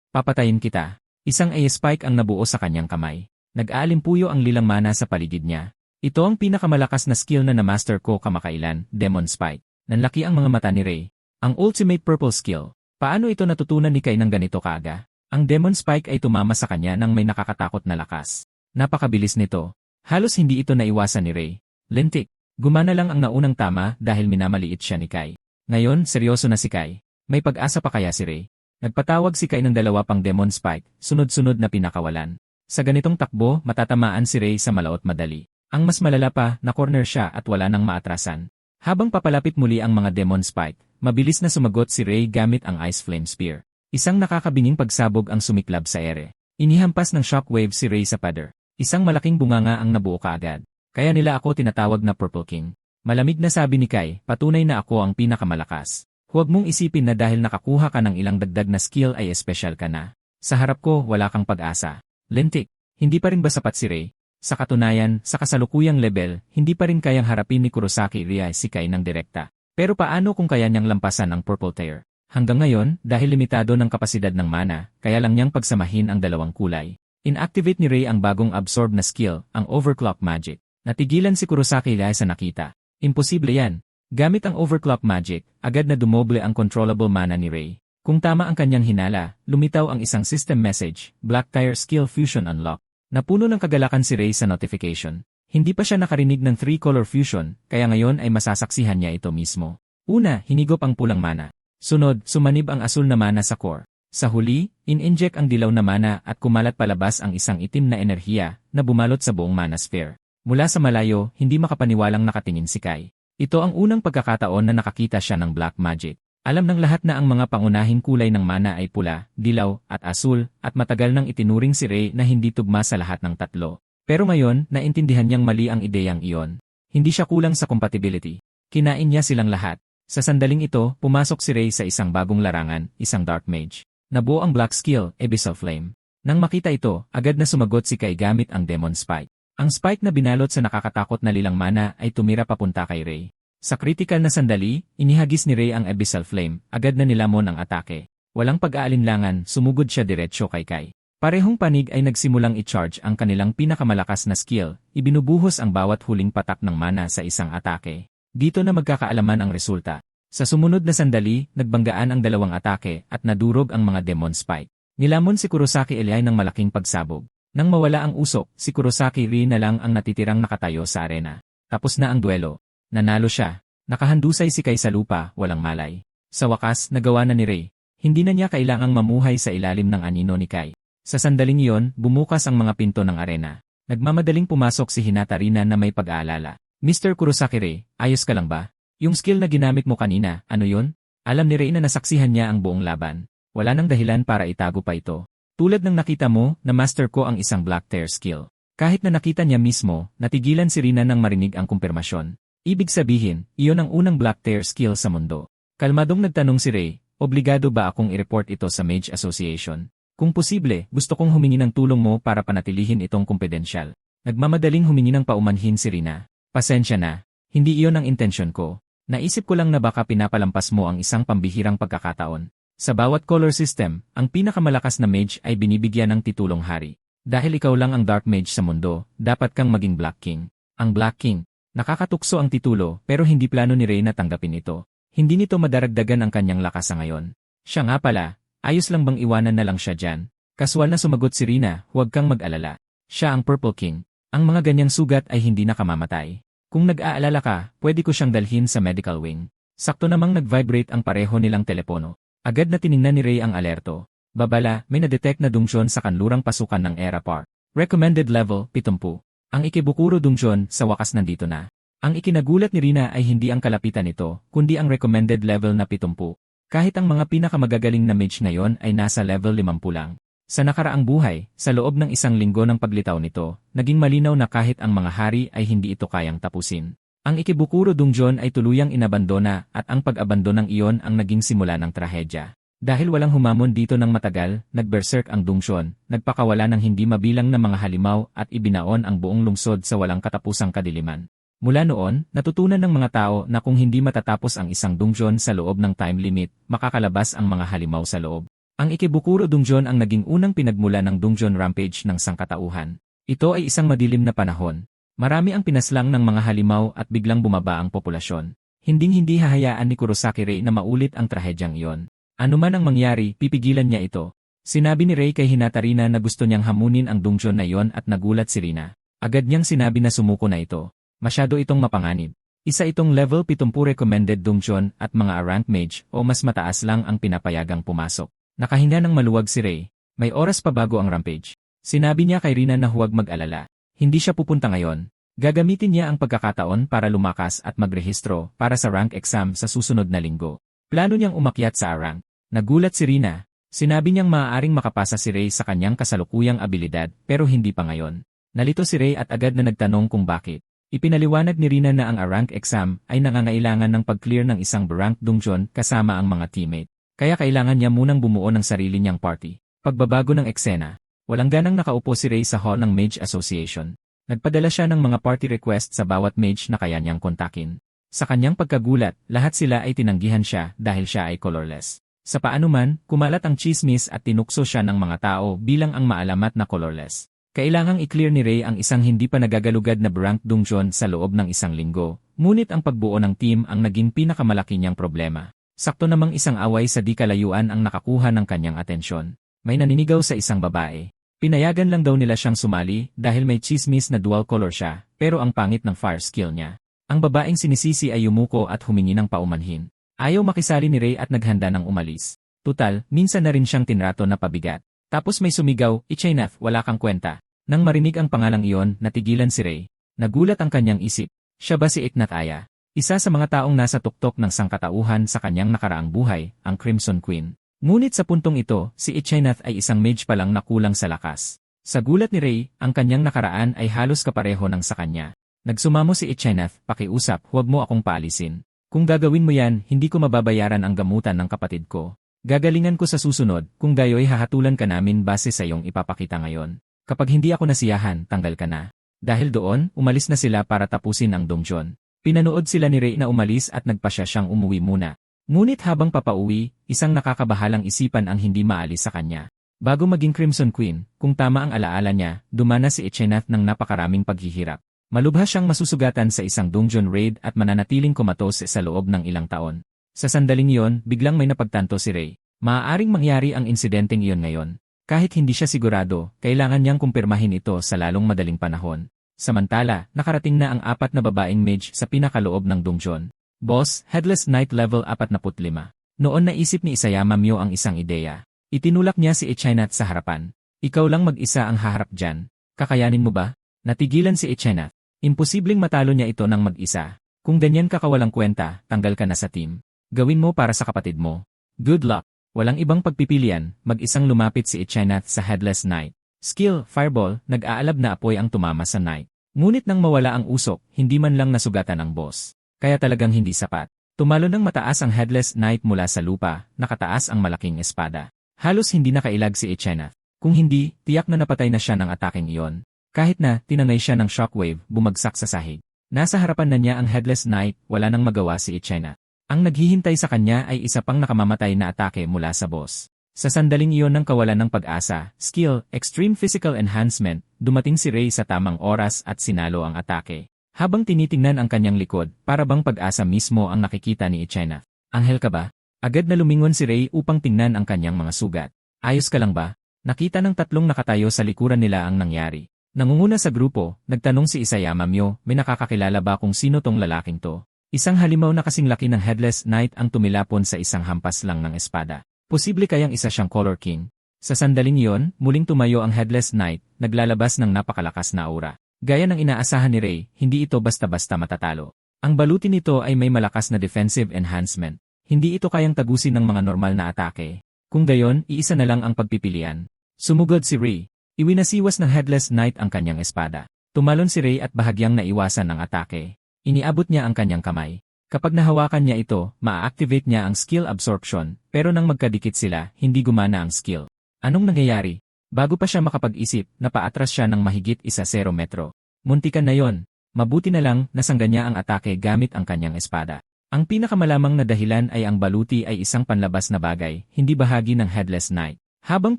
papatayin kita. Isang A-spike ang nabuo sa kanyang kamay. Nag-aalimpuyo ang lilang mana sa paligid niya. Ito ang pinakamalakas na skill na na-master ko kamakailan, Demon Spike. Nanlaki ang mga mata ni Ray. Ang Ultimate Purple Skill. Paano ito natutunan ni Kai ng ganito kaaga? Ang Demon Spike ay tumama sa kanya nang may nakakatakot na lakas. Napakabilis nito. Halos hindi ito naiwasan ni Ray. Lintik. Gumana lang ang naunang tama dahil minamaliit siya ni Kai. Ngayon, seryoso na si Kai. May pag-asa pa kaya si Ray? Nagpatawag si Kai ng dalawa pang Demon Spike, sunod-sunod na pinakawalan. Sa ganitong takbo, matatamaan si Ray sa malaot madali. Ang mas malala pa, na-corner siya at wala nang maatrasan. Habang papalapit muli ang mga Demon Spike, mabilis na sumagot si Ray gamit ang Ice Flame Spear. Isang nakakabinging pagsabog ang sumiklab sa ere. Inihampas ng shockwave si Ray sa pader. Isang malaking bunganga ang nabuo kaagad. Kaya nila ako tinatawag na Purple King. Malamig na sabi ni Kai, patunay na ako ang pinakamalakas. Huwag mong isipin na dahil nakakuha ka ng ilang dagdag na skill ay espesyal ka na. Sa harap ko, wala kang pag-asa. Lintik, hindi pa rin ba sapat si Ray? Sa katunayan, sa kasalukuyang level, hindi pa rin kayang harapin ni Kurosaki Ria si Kai ng direkta. Pero paano kung kaya niyang lampasan ang Purple Tear? Hanggang ngayon, dahil limitado ng kapasidad ng mana, kaya lang niyang pagsamahin ang dalawang kulay. Inactivate ni Ray ang bagong absorb na skill, ang Overclock Magic. Natigilan si Kurosaki Ria sa nakita. Imposible yan. Gamit ang Overclock Magic, agad na dumoble ang controllable mana ni Ray. Kung tama ang kanyang hinala, lumitaw ang isang system message, Black Tire Skill Fusion Unlock. Napuno ng kagalakan si Ray sa notification. Hindi pa siya nakarinig ng 3-color fusion, kaya ngayon ay masasaksihan niya ito mismo. Una, hinigop ang pulang mana. Sunod, sumanib ang asul na mana sa core. Sa huli, in-inject ang dilaw na mana at kumalat palabas ang isang itim na enerhiya na bumalot sa buong mana sphere. Mula sa malayo, hindi makapaniwalang nakatingin si Kai. Ito ang unang pagkakataon na nakakita siya ng black magic. Alam ng lahat na ang mga pangunahing kulay ng mana ay pula, dilaw, at asul, at matagal nang itinuring si Ray na hindi tugma sa lahat ng tatlo. Pero ngayon, naintindihan niyang mali ang ideyang iyon. Hindi siya kulang sa compatibility. Kinain niya silang lahat. Sa sandaling ito, pumasok si Ray sa isang bagong larangan, isang Dark Mage. Nabuo ang black skill, Abyssal Flame. Nang makita ito, agad na sumagot si Kai gamit ang Demon Spike. Ang spike na binalot sa nakakatakot na lilang mana ay tumira papunta kay Ray. Sa critical na sandali, inihagis ni Ray ang Abyssal Flame, agad na nilamon ang atake. Walang pag-aalinlangan, sumugod siya diretsyo kay Kai. Parehong panig ay nagsimulang i-charge ang kanilang pinakamalakas na skill, ibinubuhos ang bawat huling patak ng mana sa isang atake. Dito na magkakaalaman ang resulta. Sa sumunod na sandali, nagbanggaan ang dalawang atake at nadurog ang mga Demon Spike. Nilamon si Kurosaki Eliay ng malaking pagsabog. Nang mawala ang usok, si Kurosaki Ri na lang ang natitirang nakatayo sa arena. Tapos na ang duelo. Nanalo siya. Nakahandusay si Kai sa lupa, walang malay. Sa wakas, nagawa na ni Ray. Hindi na niya kailangang mamuhay sa ilalim ng anino ni Kai. Sa sandaling iyon, bumukas ang mga pinto ng arena. Nagmamadaling pumasok si Hinata Rina na may pag-aalala. Mr. Kurosaki Ray, ayos ka lang ba? Yung skill na ginamit mo kanina, ano yun? Alam ni Ray na nasaksihan niya ang buong laban. Wala nang dahilan para itago pa ito. Tulad ng nakita mo, na master ko ang isang Black Tear skill. Kahit na nakita niya mismo, natigilan si Rina nang marinig ang kumpirmasyon. Ibig sabihin, iyon ang unang Black Tear skill sa mundo. Kalmadong nagtanong si Ray, obligado ba akong i-report ito sa Mage Association? Kung posible, gusto kong humingi ng tulong mo para panatilihin itong kumpidensyal. Nagmamadaling humingi ng paumanhin si Rina. Pasensya na, hindi iyon ang intensyon ko. Naisip ko lang na baka pinapalampas mo ang isang pambihirang pagkakataon. Sa bawat color system, ang pinakamalakas na mage ay binibigyan ng titulong hari. Dahil ikaw lang ang Dark Mage sa mundo, dapat kang maging Black King. Ang Black King, nakakatukso ang titulo pero hindi plano ni Ray na tanggapin ito. Hindi nito madaragdagan ang kanyang lakas sa ngayon. Siya nga pala, ayos lang bang iwanan na lang siya dyan? Kaswal na sumagot si Rina, huwag kang mag-alala. Siya ang Purple King. Ang mga ganyang sugat ay hindi nakamamatay. Kung nag-aalala ka, pwede ko siyang dalhin sa medical wing. Sakto namang nag-vibrate ang pareho nilang telepono. Agad na tiningnan ni Ray ang alerto. Babala, may na-detect na dungsyon sa kanlurang pasukan ng Era Park. Recommended level, 70. Ang Ikebukuro dungsyon, sa wakas nandito na. Ang ikinagulat ni Rina ay hindi ang kalapitan nito, kundi ang recommended level na 70. Kahit ang mga pinakamagagaling na mage ngayon ay nasa level 50 lang. Sa nakaraang buhay, sa loob ng isang linggo ng paglitaw nito, naging malinaw na kahit ang mga hari ay hindi ito kayang tapusin. Ang Ikebukuro Dungeon ay tuluyang inabandona at ang pag-abandonang iyon ang naging simula ng trahedya. Dahil walang humamon dito ng matagal, nagberserk ang Dungeon, nagpakawala ng hindi mabilang na mga halimaw at ibinaon ang buong lungsod sa walang katapusang kadiliman. Mula noon, natutunan ng mga tao na kung hindi matatapos ang isang Dungeon sa loob ng time limit, makakalabas ang mga halimaw sa loob. Ang Ikebukuro Dungeon ang naging unang pinagmula ng Dungeon Rampage ng sangkatauhan. Ito ay isang madilim na panahon. Marami ang pinaslang ng mga halimaw at biglang bumaba ang populasyon. Hinding-hindi hahayaan ni Kurosaki Ray na maulit ang trahedyang iyon. Ano man ang mangyari, pipigilan niya ito. Sinabi ni Ray kay Hinata Rina na gusto niyang hamunin ang dungeon na iyon at nagulat si Rina. Agad niyang sinabi na sumuko na ito. Masyado itong mapanganib. Isa itong level 70 recommended dungeon at mga rank mage o mas mataas lang ang pinapayagang pumasok. Nakahinga ng maluwag si Ray. May oras pa bago ang rampage. Sinabi niya kay Rina na huwag mag-alala. Hindi siya pupunta ngayon. Gagamitin niya ang pagkakataon para lumakas at magrehistro para sa rank exam sa susunod na linggo. Plano niyang umakyat sa rank. Nagulat si Rina. Sinabi niyang maaaring makapasa si Ray sa kanyang kasalukuyang abilidad pero hindi pa ngayon. Nalito si Ray at agad na nagtanong kung bakit. Ipinaliwanag ni Rina na ang rank exam ay nangangailangan ng pag-clear ng isang rank dungeon kasama ang mga teammate. Kaya kailangan niya munang bumuo ng sarili niyang party. Pagbabago ng eksena. Walang ganang nakaupo si Ray sa hall ng Mage Association. Nagpadala siya ng mga party request sa bawat mage na kaya niyang kontakin. Sa kanyang pagkagulat, lahat sila ay tinanggihan siya dahil siya ay colorless. Sa paanuman, kumalat ang chismis at tinukso siya ng mga tao bilang ang maalamat na colorless. Kailangang i-clear ni Ray ang isang hindi pa nagagalugad na rank dungeon sa loob ng isang linggo, ngunit ang pagbuo ng team ang naging pinakamalaki niyang problema. Sakto namang isang away sa di kalayuan ang nakakuha ng kanyang atensyon. May naninigaw sa isang babae. Pinayagan lang daw nila siyang sumali dahil may chismis na dual color siya, pero ang pangit ng fire skill niya. Ang babaeng sinisisi ay yumuko at humingi ng paumanhin. Ayaw makisali ni Ray at naghanda ng umalis. Tutal, minsan na rin siyang tinrato na pabigat. Tapos may sumigaw, "Ichainaf, wala kang kwenta." Nang marinig ang pangalang iyon, natigilan si Ray. Nagulat ang kanyang isip. Siya ba si Iknat Aya? Isa sa mga taong nasa tuktok ng sangkatauhan sa kanyang nakaraang buhay, ang Crimson Queen. Ngunit sa puntong ito, si Ichainath ay isang mage pa lang na kulang sa lakas. Sa gulat ni Ray, ang kanyang nakaraan ay halos kapareho ng sa kanya. Nagsumamo si Ichainath, "Pakiusap, huwag mo akong paalisin. Kung gagawin mo yan, hindi ko mababayaran ang gamutan ng kapatid ko. Gagalingan ko sa susunod, kung gayo'y hahatulan ka namin base sa iyong ipapakita ngayon. Kapag hindi ako nasiyahan, tanggal ka na." Dahil doon, umalis na sila para tapusin ang dungeon. Pinanood sila ni Ray na umalis at nagpasya siyang umuwi muna. Ngunit habang papauwi, isang nakakabahalang isipan ang hindi maalis sa kanya. Bago maging Crimson Queen, kung tama ang alaala niya, dumanas si Ichainath ng napakaraming paghihirap. Malubha siyang masusugatan sa isang dungeon raid at mananatiling kumatos sa loob ng ilang taon. Sa sandaling iyon, biglang may napagtanto si Ray. Maaaring mangyari ang insidenteng iyon ngayon. Kahit hindi siya sigurado, kailangan niyang kumpirmahin ito sa lalong madaling panahon. Samantala, nakarating na ang 4 na babaeng mage sa pinakaloob ng dungeon. Boss, Headless Knight level 45. Noon naisip ni Isayama Myo ang isang ideya. Itinulak niya si Ichainath sa harapan. "Ikaw lang mag-isa ang haharap dyan. Kakayanin mo ba?" Natigilan si Ichainath. Imposibleng matalo niya ito ng mag-isa. Kung ganyan ka kawalang kwenta, tanggal ka na sa team. Gawin mo para sa kapatid mo. Good luck. Walang ibang pagpipilian, mag-isang lumapit si Ichainath sa Headless Knight. Skill, Fireball, nag-aalab na apoy ang tumama sa Knight. Ngunit nang mawala ang usok, hindi man lang nasugatan ang boss. Kaya talagang hindi sapat. Tumalo ng mataas ang Headless Knight mula sa lupa, nakataas ang malaking espada. Halos hindi nakailag si Ichainath. Kung hindi, tiyak na napatay na siya ng ataking iyon. Kahit na, tinangay siya ng shockwave, bumagsak sa sahig. Nasa harapan na niya ang Headless Knight, wala nang magawa si Ichainath. Ang naghihintay sa kanya ay isa pang nakamamatay na atake mula sa boss. Sa sandaling iyon ng kawalan ng pag-asa, skill, extreme physical enhancement, dumating si Ray sa tamang oras at sinalo ang atake. Habang tinitingnan ang kanyang likod, para bang pag-asa mismo ang nakikita ni Ichainath. "Anghel ka ba?" Agad na lumingon si Ray upang tingnan ang kanyang mga sugat. "Ayos ka lang ba?" Nakita ng tatlong nakatayo sa likuran nila ang nangyari. Nangunguna sa grupo, nagtanong si Isayama Myo, "May nakakakilala ba kung sino tong lalaking to?" Isang halimaw na kasing laki ng Headless Knight ang tumilapon sa isang hampas lang ng espada. Posible kayang isa siyang Color King. Sa sandaling iyon, muling tumayo ang Headless Knight, naglalabas ng napakalakas na aura. Gaya ng inaasahan ni Ray, hindi ito basta-basta matatalo. Ang baluti nito ay may malakas na defensive enhancement. Hindi ito kayang tagusin ng mga normal na atake. Kung gayon, iisa na lang ang pagpipilian. Sumugod si Ray. Iwinasiwas ng Headless Knight ang kanyang espada. Tumalon si Ray at bahagyang naiwasan ng atake. Iniabot niya ang kanyang kamay. Kapag nahawakan niya ito, maa-activate niya ang skill absorption, pero nang magkadikit sila, hindi gumana ang skill. Anong nangyayari? Bago pa siya makapag-isip, napaatras siya ng mahigit 1-0 metro. Muntikan na yon. Mabuti na lang, nasangga niya ang atake gamit ang kanyang espada. Ang pinakamalamang na dahilan ay ang baluti ay isang panlabas na bagay, hindi bahagi ng Headless Knight. Habang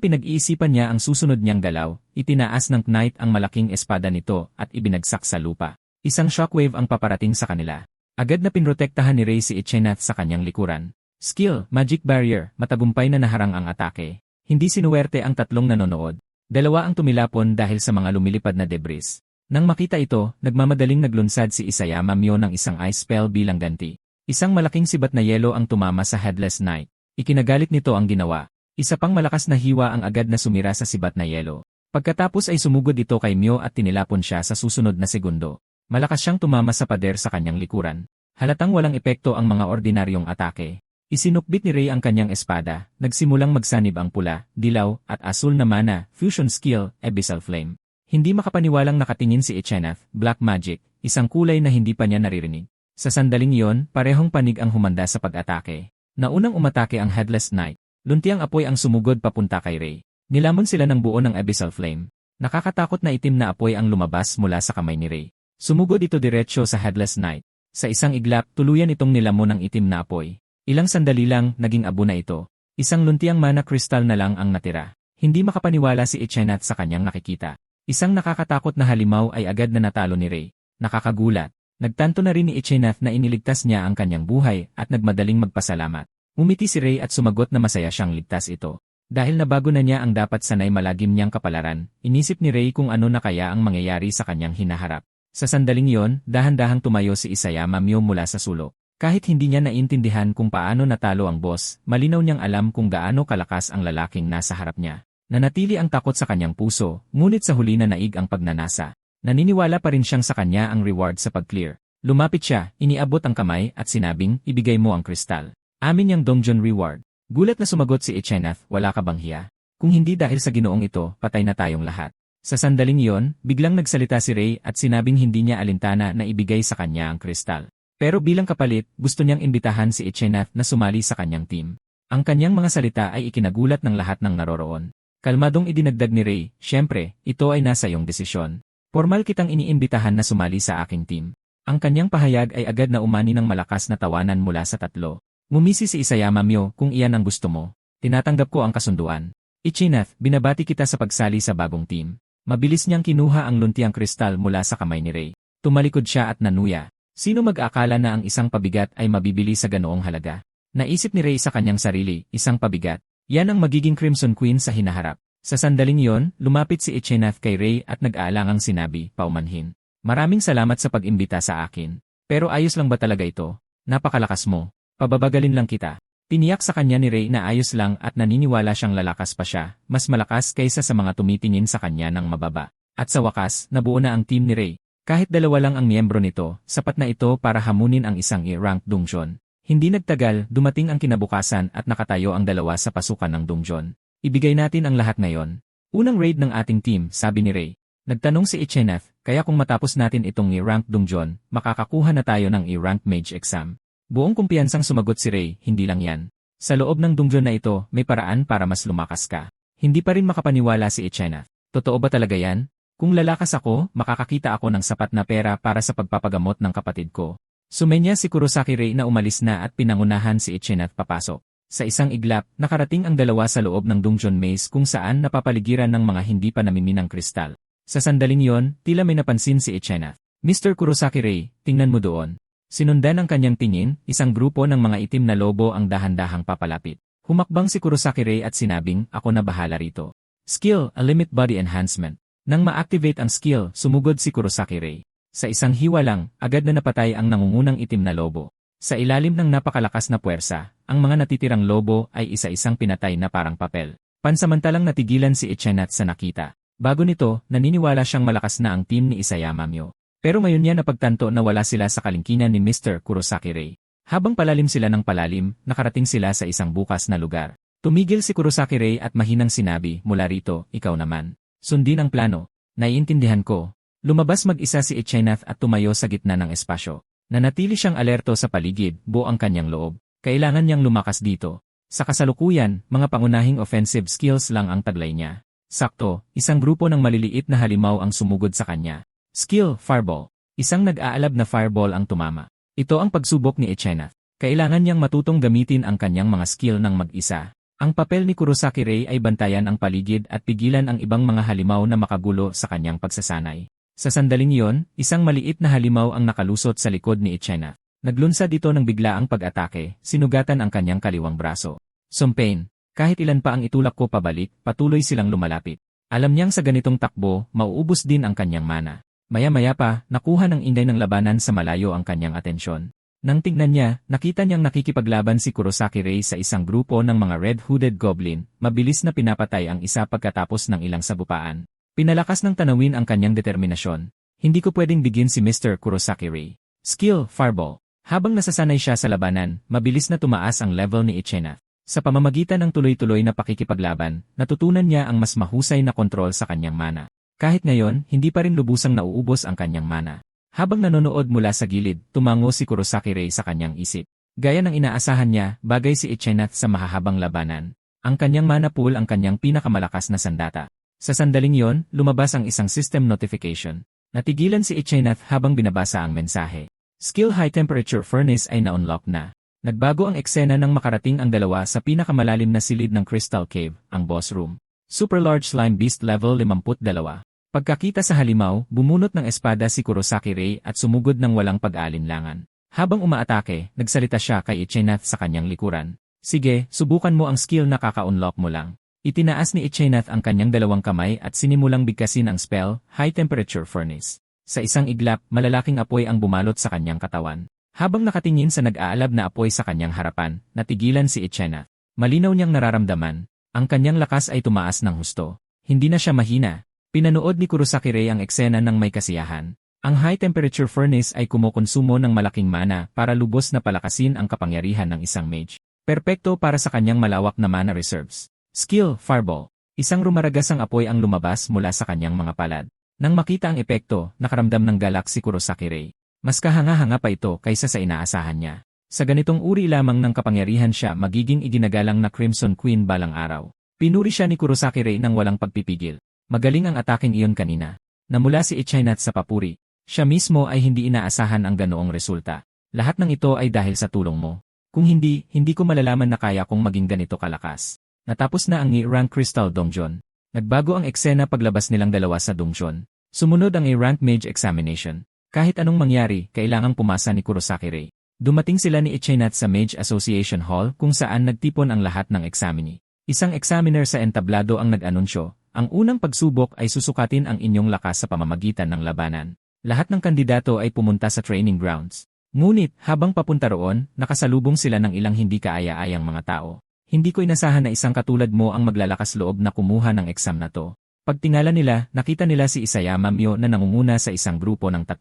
pinag-iisipan niya ang susunod niyang galaw, itinaas ng Knight ang malaking espada nito at ibinagsak sa lupa. Isang shockwave ang paparating sa kanila. Agad na pinrotektahan ni Ray si Ichainath sa kanyang likuran. Skill, Magic Barrier, matagumpay na naharang ang atake. Hindi sinuwerte ang tatlong nanonood. 2 ang tumilapon dahil sa mga lumilipad na debris. Nang makita ito, nagmamadaling naglunsad si Isayama Myo ng isang ice spell bilang ganti. Isang malaking sibat na yelo ang tumama sa Headless Knight. Ikinagalit nito ang ginawa. Isa pang malakas na hiwa ang agad na sumira sa sibat na yelo. Pagkatapos ay sumugod ito kay Myo at tinilapon siya sa susunod na segundo. Malakas siyang tumama sa pader sa kanyang likuran. Halatang walang epekto ang mga ordinaryong atake. Isinukbit ni Rey ang kanyang espada, nagsimulang magsanib ang pula, dilaw, at asul na mana, fusion skill, Abyssal Flame. Hindi makapaniwalang nakatingin si Echennath, Black Magic, isang kulay na hindi pa niya naririnig. Sa sandaling iyon, parehong panig ang humanda sa pag-atake. Naunang umatake ang Headless Knight. Luntiang apoy ang sumugod papunta kay Rey. Nilamon sila ng buo ng Abyssal Flame. Nakakatakot na itim na apoy ang lumabas mula sa kamay ni Rey. Sumugod ito diretsyo sa Headless Knight. Sa isang iglap, tuluyan itong nilamon ng itim na apoy. Ilang sandali lang, naging abo na ito. Isang luntiang mana crystal na lang ang natira. Hindi makapaniwala si Echennath sa kanyang nakikita. Isang nakakatakot na halimaw ay agad na natalo ni Rey. Nakakagulat. Nagtanto na rin ni Echennath na iniligtas niya ang kanyang buhay at nagmadaling magpasalamat. Umiti si Rey at sumagot na masaya siyang ligtas ito. Dahil nabago na niya ang dapat sanay malagim niyang kapalaran, inisip ni Rey kung ano na kaya ang mangyayari sa kanyang hinaharap. Sa sandaling iyon, dahan-dahang tumayo si Isayama Myo mula sa sulok. Kahit hindi niya naintindihan kung paano natalo ang boss, malinaw niyang alam kung gaano kalakas ang lalaking nasa harap niya. Nanatili ang takot sa kanyang puso, ngunit sa huli na naig ang pagnanasa. Naniniwala pa rin siyang sa kanya ang reward sa pag-clear. Lumapit siya, iniabot ang kamay at sinabing, ibigay mo ang kristal. Amin yung dungeon reward. Gulat na sumagot si Echennath, wala ka bang hiya? Kung hindi dahil sa ginoong ito, patay na tayong lahat. Sa sandaling iyon, biglang nagsalita si Rey at sinabing hindi niya alintana na ibigay sa kanya ang kristal. Pero bilang kapalit, gusto niyang imbitahan si Echennath na sumali sa kanyang team. Ang kanyang mga salita ay ikinagulat ng lahat ng naroroon. Kalmadong idinagdag ni Rey, syempre, ito ay nasa iyong desisyon. Formal kitang iniimbitahan na sumali sa aking team. Ang kanyang pahayag ay agad na umani ng malakas na tawanan mula sa tatlo. Ngumisi si Isayama Myo kung iyan ang gusto mo. Tinatanggap ko ang kasunduan. Echennath, binabati kita sa pagsali sa bagong team. Mabilis niyang kinuha ang luntiang kristal mula sa kamay ni Rey. Tumalikod siya at nanuya. Sino mag-aakala na ang isang pabigat ay mabibili sa ganoong halaga? Naisip ni Rey sa kanyang sarili, isang pabigat. Yan ang magiging Crimson Queen sa hinaharap. Sa sandaling iyon, lumapit si Echennath kay Rey at nag-aalangang sinabi, paumanhin. Maraming salamat sa pag-imbita sa akin. Pero ayos lang ba talaga ito? Napakalakas mo. Pababagalin lang kita. Tiniyak sa kanya ni Rey na ayos lang at naniniwala siyang lalakas pa siya, mas malakas kaysa sa mga tumitingin sa kanya ng mababa. At sa wakas, nabuo na ang team ni Rey. Kahit dalawa lang ang miyembro nito, sapat na ito para hamunin ang isang E-rank dungeon. Hindi nagtagal, dumating ang kinabukasan at nakatayo ang dalawa sa pasukan ng dungeon. Ibigay natin ang lahat ngayon. Unang raid ng ating team, sabi ni Rey. Nagtanong si Echennath, kaya kung matapos natin itong E-rank dungeon, makakakuha na tayo ng E-rank mage exam. Buong kumpiyansang sumagot si Rey, hindi lang yan. Sa loob ng dungeon na ito, may paraan para mas lumakas ka. Hindi pa rin makapaniwala si Echennath. Totoo ba talaga yan? Kung lalakas ako, makakakita ako ng sapat na pera para sa pagpapagamot ng kapatid ko. Sumenya si Kurosaki Rey na umalis na at pinangunahan si Echennath papasok. Sa isang iglap, nakarating ang dalawa sa loob ng dungeon maze kung saan napapaligiran ng mga hindi pa namiminang kristal. Sa sandaling yon, tila may napansin si Echennath. Mr. Kurosaki Rey, tingnan mo doon. Sinundan ng kanyang tingin, isang grupo ng mga itim na lobo ang dahan-dahang papalapit. Humakbang si Kurosaki Rey at sinabing, ako na bahala rito. Skill, a limit body enhancement. Nang ma-activate ang skill, sumugod si Kurosaki Rey. Sa isang hiwa lang, agad na napatay ang nangungunang itim na lobo. Sa ilalim ng napakalakas na puwersa, ang mga natitirang lobo ay isa-isang pinatay na parang papel. Pansamantalang natigilan si Echennath sa nakita. Bago nito, naniniwala siyang malakas na ang team ni Isayama Myo. Pero ngayon niya napagtanto na wala sila sa kalingkingan ni Mr. Kurosaki Rey. Habang palalim sila ng palalim, nakarating sila sa isang bukas na lugar. Tumigil si Kurosaki Rey at mahinang sinabi, mula rito, ikaw naman. Sundin ang plano. Naiintindihan ko. Lumabas mag-isa si Echennath at tumayo sa gitna ng espasyo. Nanatili siyang alerto sa paligid, buo ang kanyang loob. Kailangan niyang lumakas dito. Sa kasalukuyan, mga pangunahing offensive skills lang ang taglay niya. Sakto, isang grupo ng maliliit na halimaw ang sumugod sa kanya. Skill, Fireball. Isang nag-aalab na fireball ang tumama. Ito ang pagsubok ni Echennath. Kailangan niyang matutong gamitin ang kanyang mga skill ng mag-isa. Ang papel ni Kurosaki Rey ay bantayan ang paligid at pigilan ang ibang mga halimaw na makagulo sa kanyang pagsasanay. Sa sandaling iyon, isang maliit na halimaw ang nakalusot sa likod ni Echennath. Naglunsad dito ng biglaang pag-atake, sinugatan ang kanyang kaliwang braso. Sumpain. Kahit ilan pa ang itulak ko pabalik, patuloy silang lumalapit. Alam niyang sa ganitong takbo, mauubos din ang kanyang mana. Maya-maya pa, nakuha ng inday ng labanan sa malayo ang kanyang atensyon. Nang tignan niya, nakita niyang nakikipaglaban si Kurosaki Rei sa isang grupo ng mga red-hooded goblin, mabilis na pinapatay ang isa pagkatapos ng ilang sabupaan. Pinalakas ng tanawin ang kanyang determinasyon. Hindi ko pwedeng bigin si Mr. Kurosaki Rei. Skill, Fireball. Habang nasasanay siya sa labanan, mabilis na tumaas ang level ni Ichena. Sa pamamagitan ng tuloy-tuloy na pakikipaglaban, natutunan niya ang mas mahusay na kontrol sa kanyang mana. Kahit ngayon, hindi pa rin lubusang nauubos ang kanyang mana. Habang nanonood mula sa gilid, tumango si Kurosaki Rei sa kanyang isip. Gaya ng inaasahan niya, bagay si Ichena sa mahahabang labanan. Ang kanyang mana pool ang kanyang pinakamalakas na sandata. Sa sandaling yon, lumabas ang isang system notification. Natigilan si Ichena habang binabasa ang mensahe. Skill High Temperature Furnace ay na-unlock na. Nagbago ang eksena nang makarating ang dalawa sa pinakamalalim na silid ng Crystal Cave, ang Boss Room. Super Large Slime Beast Level 52. Pagkakita sa halimaw, bumunot ng espada si Kurosaki Rei at sumugod ng walang pag-aalinlangan. Habang umaatake, nagsalita siya kay Ichena sa kanyang likuran. Sige, subukan mo ang skill na kaka-unlock mo lang. Itinaas ni Ichena ang kanyang dalawang kamay at sinimulang bigkasin ang spell, High Temperature Furnace. Sa isang iglap, malalaking apoy ang bumalot sa kanyang katawan. Habang nakatingin sa nag-aalab na apoy sa kanyang harapan, natigilan si Ichena. Malinaw niyang nararamdaman. Ang kanyang lakas ay tumaas ng husto. Hindi na siya mahina. Pinanood ni Kurosaki Rei ang eksena ng may kasiyahan. Ang high temperature furnace ay kumukonsumo ng malaking mana para lubos na palakasin ang kapangyarihan ng isang mage. Perpekto para sa kanyang malawak na mana reserves. Skill, Fireball. Isang rumaragasang apoy ang lumabas mula sa kanyang mga palad. Nang makita ang epekto, nakaramdam ng galak si Kurosaki Rei. Mas kahanga-hanga pa ito kaysa sa inaasahan niya. Sa ganitong uri lamang ng kapangyarihan siya magiging iginagalang na Crimson Queen balang araw. Pinuri siya ni Kurosaki Rei nang walang pagpipigil. Magaling ang ataking iyon kanina. Namula si Ichena sa papuri. Siya mismo ay hindi inaasahan ang ganoong resulta. Lahat ng ito ay dahil sa tulong mo. Kung hindi ko malalaman na kaya kong maging ganito kalakas. Natapos na ang E-Rank Crystal Dungeon. Nagbago ang eksena paglabas nilang dalawa sa dungeon. Sumunod ang E-Rank Mage Examination. Kahit anong mangyari, kailangang pumasa ni Kurosaki Rei. Dumating sila ni Ichena sa Mage Association Hall kung saan nagtipon ang lahat ng examinee. Isang examiner sa entablado ang nag-anunsyo. Ang unang pagsubok ay susukatin ang inyong lakas sa pamamagitan ng labanan. Lahat ng kandidato ay pumunta sa training grounds. Ngunit, habang papunta roon, nakasalubong sila ng ilang hindi kaaya-ayang mga tao. Hindi ko inasahan na isang katulad mo ang maglalakas loob na kumuha ng exam na to. Pagtingala nila, nakita nila si Isayama Mio na nangunguna sa isang grupo ng 3.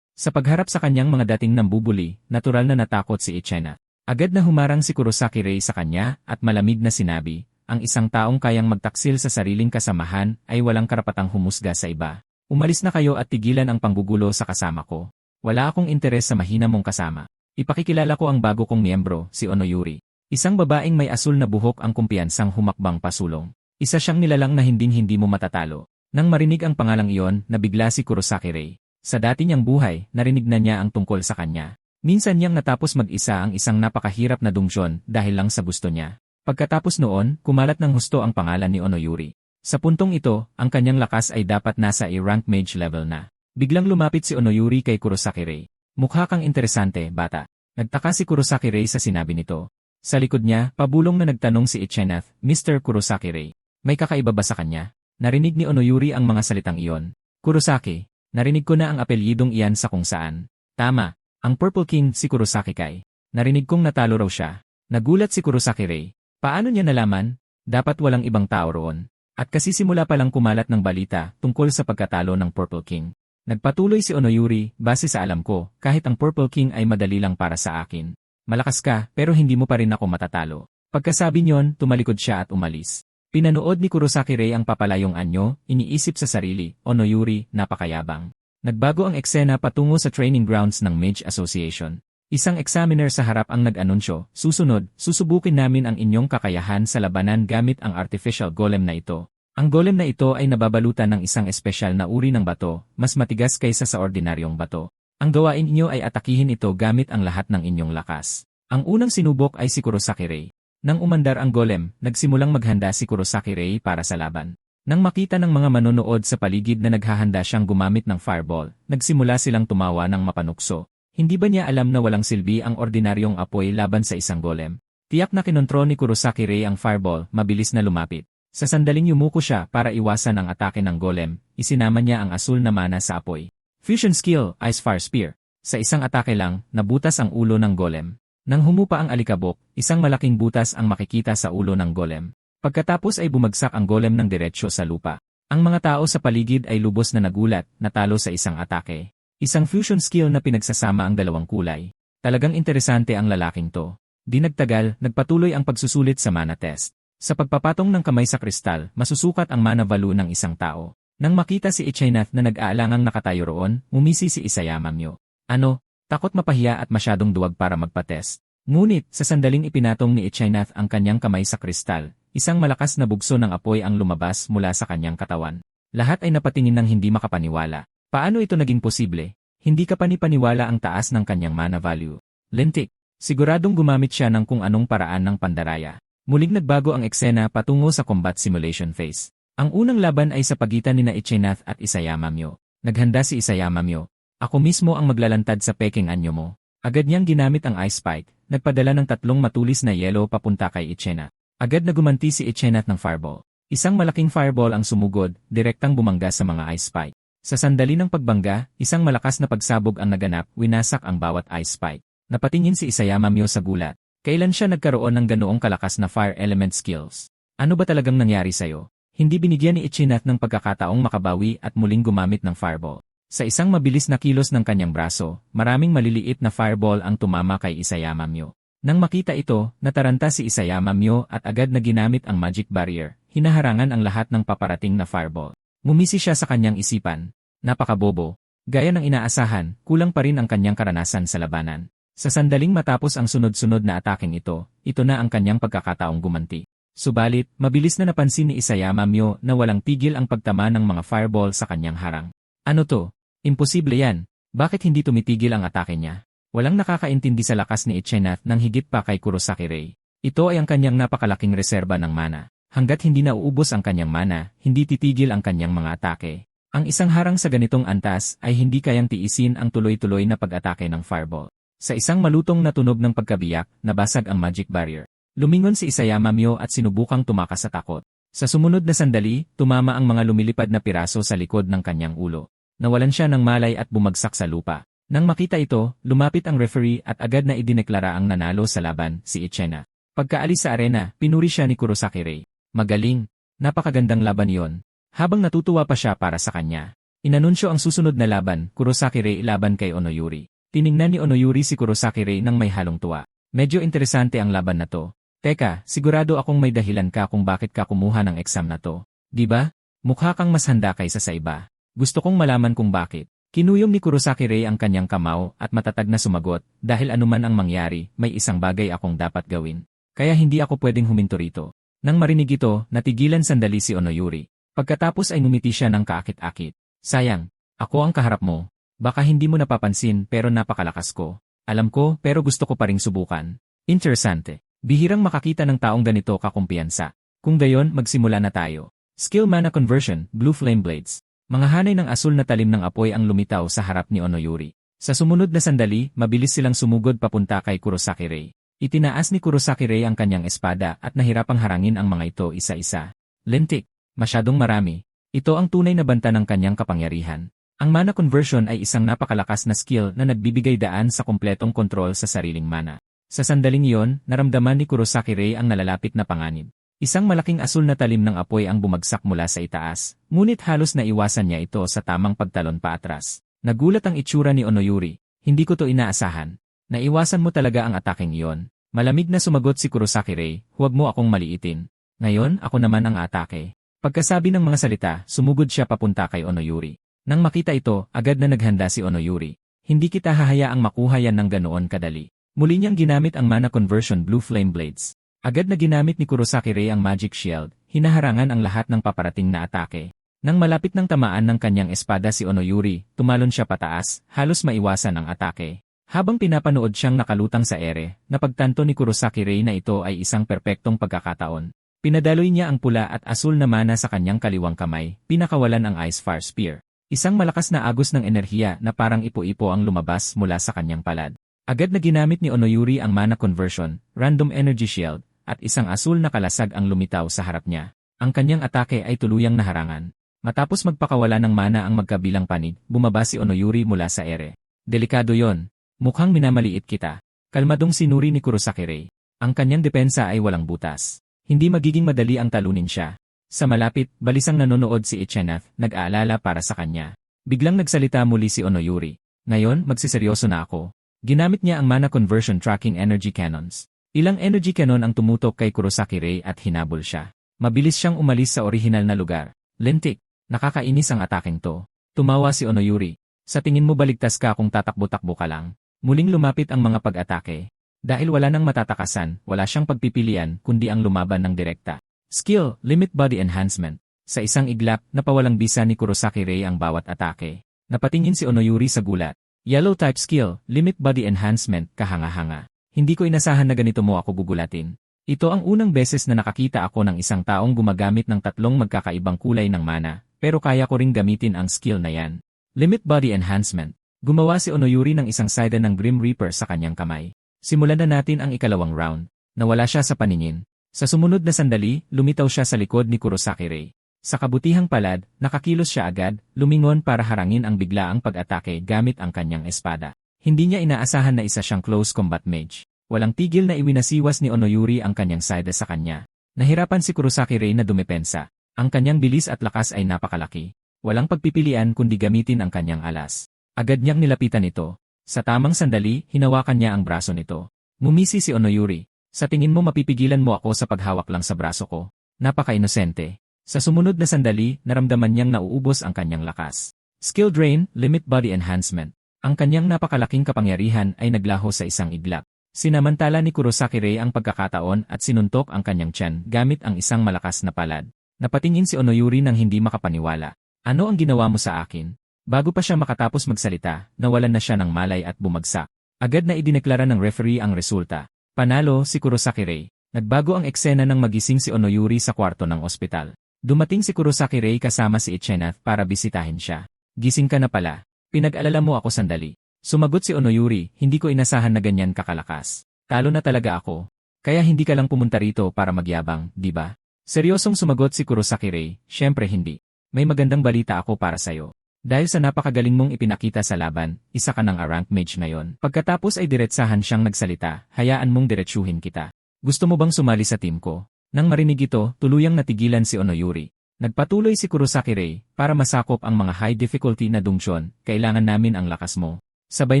Sa pagharap sa kanyang mga dating nambubuli, natural na natakot si Ichena. Agad na humarang si Kurosaki Rei sa kanya at malamig na sinabi, ang isang taong kayang magtaksil sa sariling kasamahan ay walang karapatang humusga sa iba. Umalis na kayo at tigilan ang panggugulo sa kasama ko. Wala akong interes sa mahina mong kasama. Ipakikilala ko ang bago kong miyembro, si Onoyuri. Isang babaeng may asul na buhok ang kumpiyansang humakbang pasulong. Isa siyang nilalang na hindi mo matatalo. Nang marinig ang pangalang iyon, nabigla si Kurosaki Rei. Sa dati niyang buhay, narinig na niya ang tungkol sa kanya. Minsan niyang natapos mag-isa ang isang napakahirap na dungeon dahil lang sa gusto niya. Pagkatapos noon, kumalat ng husto ang pangalan ni Onoyuri. Sa puntong ito, ang kanyang lakas ay dapat nasa A-rank mage level na. Biglang lumapit si Onoyuri kay Kurosaki Rei. Mukha kang interesante, bata. Nagtaka si Kurosaki Rei sa sinabi nito. Sa likod niya, pabulong na nagtanong si Ichena, Mr. Kurosaki Rei. May kakaiba ba sa kanya? Narinig ni Onoyuri ang mga salitang iyon. Kurosaki, narinig ko na ang apelyidong iyan sa kung saan. Tama, ang Purple King si Kurosaki Kai. Narinig kong natalo raw siya. Nagulat si Kurosaki Rei. Paano niya nalaman? Dapat walang ibang tao roon. At kasi simula pa lang kumalat ng balita tungkol sa pagkatalo ng Purple King. Nagpatuloy si Onoyuri, base sa alam ko, kahit ang Purple King ay madali lang para sa akin. Malakas ka, pero hindi mo pa rin ako matatalo. Pagkasabi niyon, tumalikod siya at umalis. Pinanood ni Kurosaki Rei ang papalayong anyo, iniisip sa sarili, Onoyuri, napakayabang. Nagbago ang eksena patungo sa training grounds ng Mage Association. Isang examiner sa harap ang nag-anunsyo, susunod, susubukin namin ang inyong kakayahan sa labanan gamit ang artificial golem na ito. Ang golem na ito ay nababalutan ng isang espesyal na uri ng bato, mas matigas kaysa sa ordinaryong bato. Ang gawain inyo ay atakihin ito gamit ang lahat ng inyong lakas. Ang unang sinubok ay si Kurosaki Rei. Nang umandar ang golem, nagsimulang maghanda si Kurosaki Rei para sa laban. Nang makita ng mga manonood sa paligid na naghahanda siyang gumamit ng fireball, nagsimula silang tumawa ng mapanukso. Hindi ba niya alam na walang silbi ang ordinaryong apoy laban sa isang golem? Tiyak na kinontrol ni Kurosaki Rei ang fireball, mabilis na lumapit. Sa sandaling yumuko siya para iwasan ang atake ng golem, isinama niya ang asul na mana sa apoy. Fusion Skill, Ice Fire Spear. Sa isang atake lang, nabutas ang ulo ng golem. Nang humupa ang alikabok, isang malaking butas ang makikita sa ulo ng golem. Pagkatapos ay bumagsak ang golem ng diretsyo sa lupa. Ang mga tao sa paligid ay lubos na nagulat, natalo sa isang atake. Isang fusion skill na pinagsasama ang dalawang kulay. Talagang interesante ang lalaking to. Di nagtagal, nagpatuloy ang pagsusulit sa mana test. Sa pagpapatong ng kamay sa kristal, masusukat ang mana value ng isang tao. Nang makita si Ichinath na nag-aalangang nakatayo roon, ngumisi si Isayama Myo. Ano? Takot mapahiya at masyadong duwag para magpatest. Ngunit, sa sandaling ipinatong ni Ichinath ang kanyang kamay sa kristal, isang malakas na bugso ng apoy ang lumabas mula sa kanyang katawan. Lahat ay napatingin ng hindi makapaniwala. Paano ito naging posible? Hindi ka panipaniwala ang taas ng kanyang mana value. Lintik. Siguradong gumamit siya ng kung anong paraan ng pandaraya. Muling nagbago ang eksena patungo sa combat simulation phase. Ang unang laban ay sa pagitan ni Ichinath at Isayama Myo. Naghanda si Isayama Myo. Ako mismo ang maglalantad sa peking anyo mo. Agad niyang ginamit ang ice spike, nagpadala ng 3 matulis na yelo papunta kay Ichinath. Agad na gumanti si Ichinath ng fireball. Isang malaking fireball ang sumugod, direktang bumangga sa mga ice spike. Sa sandali ng pagbangga, isang malakas na pagsabog ang naganap, winasak ang bawat ice spike. Napatingin si Isayama Myo sa gulat. Kailan siya nagkaroon ng ganoong kalakas na fire element skills? Ano ba talagang nangyari sa'yo? Hindi binigyan ni Ichinath ng pagkakataong makabawi at muling gumamit ng fireball. Sa isang mabilis na kilos ng kanyang braso, maraming maliliit na fireball ang tumama kay Isayama Myo. Nang makita ito, nataranta si Isayama Myo at agad na ginamit ang magic barrier, hinaharangan ang lahat ng paparating na fireball. Ngumisi siya sa kanyang isipan. Napakabobo. Gaya ng inaasahan, kulang pa rin ang kanyang karanasan sa labanan. Sa sandaling matapos ang sunod-sunod na ataking ito na ang kanyang pagkakataong gumanti. Subalit, mabilis na napansin ni Isayama Myo na walang tigil ang pagtama ng mga fireball sa kanyang harang. Ano to? Imposible yan. Bakit hindi tumitigil ang atake niya? Walang nakakaintindi sa lakas ni Ichinath nang higit pa kay Kurosaki Rei. Ito ay ang kanyang napakalaking reserba ng mana. Hanggat hindi nauubos ang kanyang mana, hindi titigil ang kanyang mga atake. Ang isang harang sa ganitong antas ay hindi kayang tiisin ang tuloy-tuloy na pag-atake ng fireball. Sa isang malutong na tunog ng pagkabiyak, nabasag ang magic barrier. Lumingon si Isayama Myo at sinubukang tumakas sa takot. Sa sumunod na sandali, tumama ang mga lumilipad na piraso sa likod ng kanyang ulo. Nawalan siya ng malay at bumagsak sa lupa. Nang makita ito, lumapit ang referee at agad na idineklara ang nanalo sa laban, si Ichinath. Pagkaalis sa arena, pinuri siya ni Kurosaki Rei. Magaling. Napakagandang laban yon. Habang natutuwa pa siya para sa kanya. Inanunsyo ang susunod na laban, Kurosaki Rei laban kay Onoyuri. Tiningnan ni Onoyuri si Kurosaki Rei nang may halong tuwa. Medyo interesante ang laban na to. Teka, sigurado akong may dahilan ka kung bakit ka kumuha ng exam na to. Di ba? Mukha kang mas handa kaysa sa iba. Gusto kong malaman kung bakit. Kinuyom ni Kurosaki Rei ang kanyang kamao at matatag na sumagot, dahil anuman ang mangyari, may isang bagay akong dapat gawin. Kaya hindi ako pwedeng huminto rito. Nang marinig ito, natigilan sandali si Onoyuri. Pagkatapos ay ngumiti siya ng kaakit-akit. Sayang, ako ang kaharap mo. Baka hindi mo napapansin pero napakalakas ko. Alam ko pero gusto ko pa ring subukan. Interesante. Bihirang makakita ng taong ganito kakumpiyansa. Kung gayon, magsimula na tayo. Skill mana conversion, Blue Flame Blades. Mga hanay ng asul na talim ng apoy ang lumitaw sa harap ni Onoyuri. Sa sumunod na sandali, mabilis silang sumugod papunta kay Kurosaki Rei. Itinaas ni Kurosaki Rei ang kanyang espada at nahirapang harangin ang mga ito isa-isa. Lintik. Masyadong marami. Ito ang tunay na banta ng kanyang kapangyarihan. Ang mana conversion ay isang napakalakas na skill na nagbibigay daan sa kumpletong kontrol sa sariling mana. Sa sandaling iyon, naramdaman ni Kurosaki Rei ang nalalapit na panganib. Isang malaking asul na talim ng apoy ang bumagsak mula sa itaas, ngunit halos naiwasan niya ito sa tamang pagtalon paatras. Nagulat ang itsura ni Onoyuri. Hindi ko to inaasahan. Naiwasan mo talaga ang ataking iyon. Malamig na sumagot si Kurosaki Rei, huwag mo akong maliitin. Ngayon, ako naman ang atake. Pagkasabi ng mga salita, sumugod siya papunta kay Onoyuri. Nang makita ito, agad na naghanda si Onoyuri. Hindi kita hahayaang makuha yan ng ganoon kadali. Muli niyang ginamit ang mana conversion Blue Flame Blades. Agad na ginamit ni Kurosaki Rei ang Magic Shield, hinaharangan ang lahat ng paparating na atake. Nang malapit ng tamaan ng kanyang espada si Onoyuri, tumalon siya pataas, halos maiwasan ang atake. Habang pinapanood siyang nakalutang sa ere, napagtanto ni Kurosaki Rei na ito ay isang perpektong pagkakataon. Pinadaloy niya ang pula at asul na mana sa kanyang kaliwang kamay, pinakawalan ang Ice Fire Spear. Isang malakas na agos ng enerhiya na parang ipo-ipo ang lumabas mula sa kanyang palad. Agad na ginamit ni Onoyuri ang mana conversion, Random Energy Shield, at isang asul na kalasag ang lumitaw sa harap niya. Ang kanyang atake ay tuluyang naharangan. Matapos magpakawala ng mana ang magkabilang panig, bumaba si Onoyuri mula sa ere. Delikado yon. Mukhang minamaliit kita. Kalmadong sinuri ni Kurosaki Rei. Ang kanyang depensa ay walang butas. Hindi magiging madali ang talunin siya. Sa malapit, balisang nanonood si Ichinath, nag-aalala para sa kanya. Biglang nagsalita muli si Onoyuri. Ngayon, magsiseryoso na ako. Ginamit niya ang mana conversion tracking energy cannons. Ilang energy cannon ang tumutok kay Kurosaki Rei at hinabol siya. Mabilis siyang umalis sa orihinal na lugar. Lintik, nakakainis ang ataking to. Tumawa si Onoyuri. Sa tingin mo baligtas ka kung tatakbo-takbo ka lang. Muling lumapit ang mga pag-atake. Dahil wala nang matatakasan, wala siyang pagpipilian kundi ang lumaban ng direkta. Skill, Limit Body Enhancement. Sa isang iglap, napawalang bisa ni Kurosaki Rei ang bawat atake. Napatingin si Onoyuri sa gulat. Yellow type skill, Limit Body Enhancement, kahanga-hanga. Hindi ko inasahan na ganito mo ako gugulatin. Ito ang unang beses na nakakita ako ng isang taong gumagamit ng tatlong magkakaibang kulay ng mana, pero kaya ko ring gamitin ang skill na yan. Limit Body Enhancement. Gumawa si Onoyuri ng isang sida ng Grim Reaper sa kanyang kamay. Simulan na natin ang ikalawang round. Nawala siya sa paningin. Sa sumunod na sandali, lumitaw siya sa likod ni Kurosaki Rei. Sa kabutihang palad, nakakilos siya agad, lumingon para harangin ang biglaang pag-atake gamit ang kanyang espada. Hindi niya inaasahan na isa siyang close combat mage. Walang tigil na iwinasiwas ni Onoyuri ang kanyang sida sa kanya. Nahirapan si Kurosaki Rei na dumepensa. Ang kanyang bilis at lakas ay napakalaki. Walang pagpipilian kundi gamitin ang kanyang alas. Agad niyang nilapitan ito. Sa tamang sandali, hinawakan niya ang braso nito. Ngumisi si Onoyuri. Sa tingin mo mapipigilan mo ako sa paghawak lang sa braso ko? Napaka-inosente. Sa sumunod na sandali, naramdaman niyang nauubos ang kanyang lakas. Skill Drain, Limit Body Enhancement. Ang kanyang napakalaking kapangyarihan ay naglaho sa isang iglap. Sinamantala ni Kurosaki Rei ang pagkakataon at sinuntok ang kanyang tiyan gamit ang isang malakas na palad. Napatingin si Onoyuri nang hindi makapaniwala. Ano ang ginawa mo sa akin? Bago pa siya makatapos magsalita, nawalan na siya ng malay at bumagsak. Agad na idineklara ng referee ang resulta. Panalo si Kurosaki Rei. Nagbago ang eksena nang magising si Onoyuri sa kwarto ng ospital. Dumating si Kurosaki Rei kasama si Ichinath para bisitahin siya. Gising ka na pala. Pinag-alala mo ako sandali. Sumagot si Onoyuri, hindi ko inasahan na ganyan kakalakas. Talo na talaga ako. Kaya hindi ka lang pumunta rito para magyabang, di ba? Seryosong sumagot si Kurosaki Rei, syempre hindi. May magandang balita ako para sayo. Dahil sa napakagaling mong ipinakita sa laban, isa ka ng rank mage ngayon. Pagkatapos ay diretsahan siyang nagsalita, hayaan mong diretsuhin kita. Gusto mo bang sumali sa team ko? Nang marinig ito, tuluyang natigilan si Onoyuri. Nagpatuloy si Kurosaki Rei, para masakop ang mga high difficulty na dungeon, kailangan namin ang lakas mo. Sabay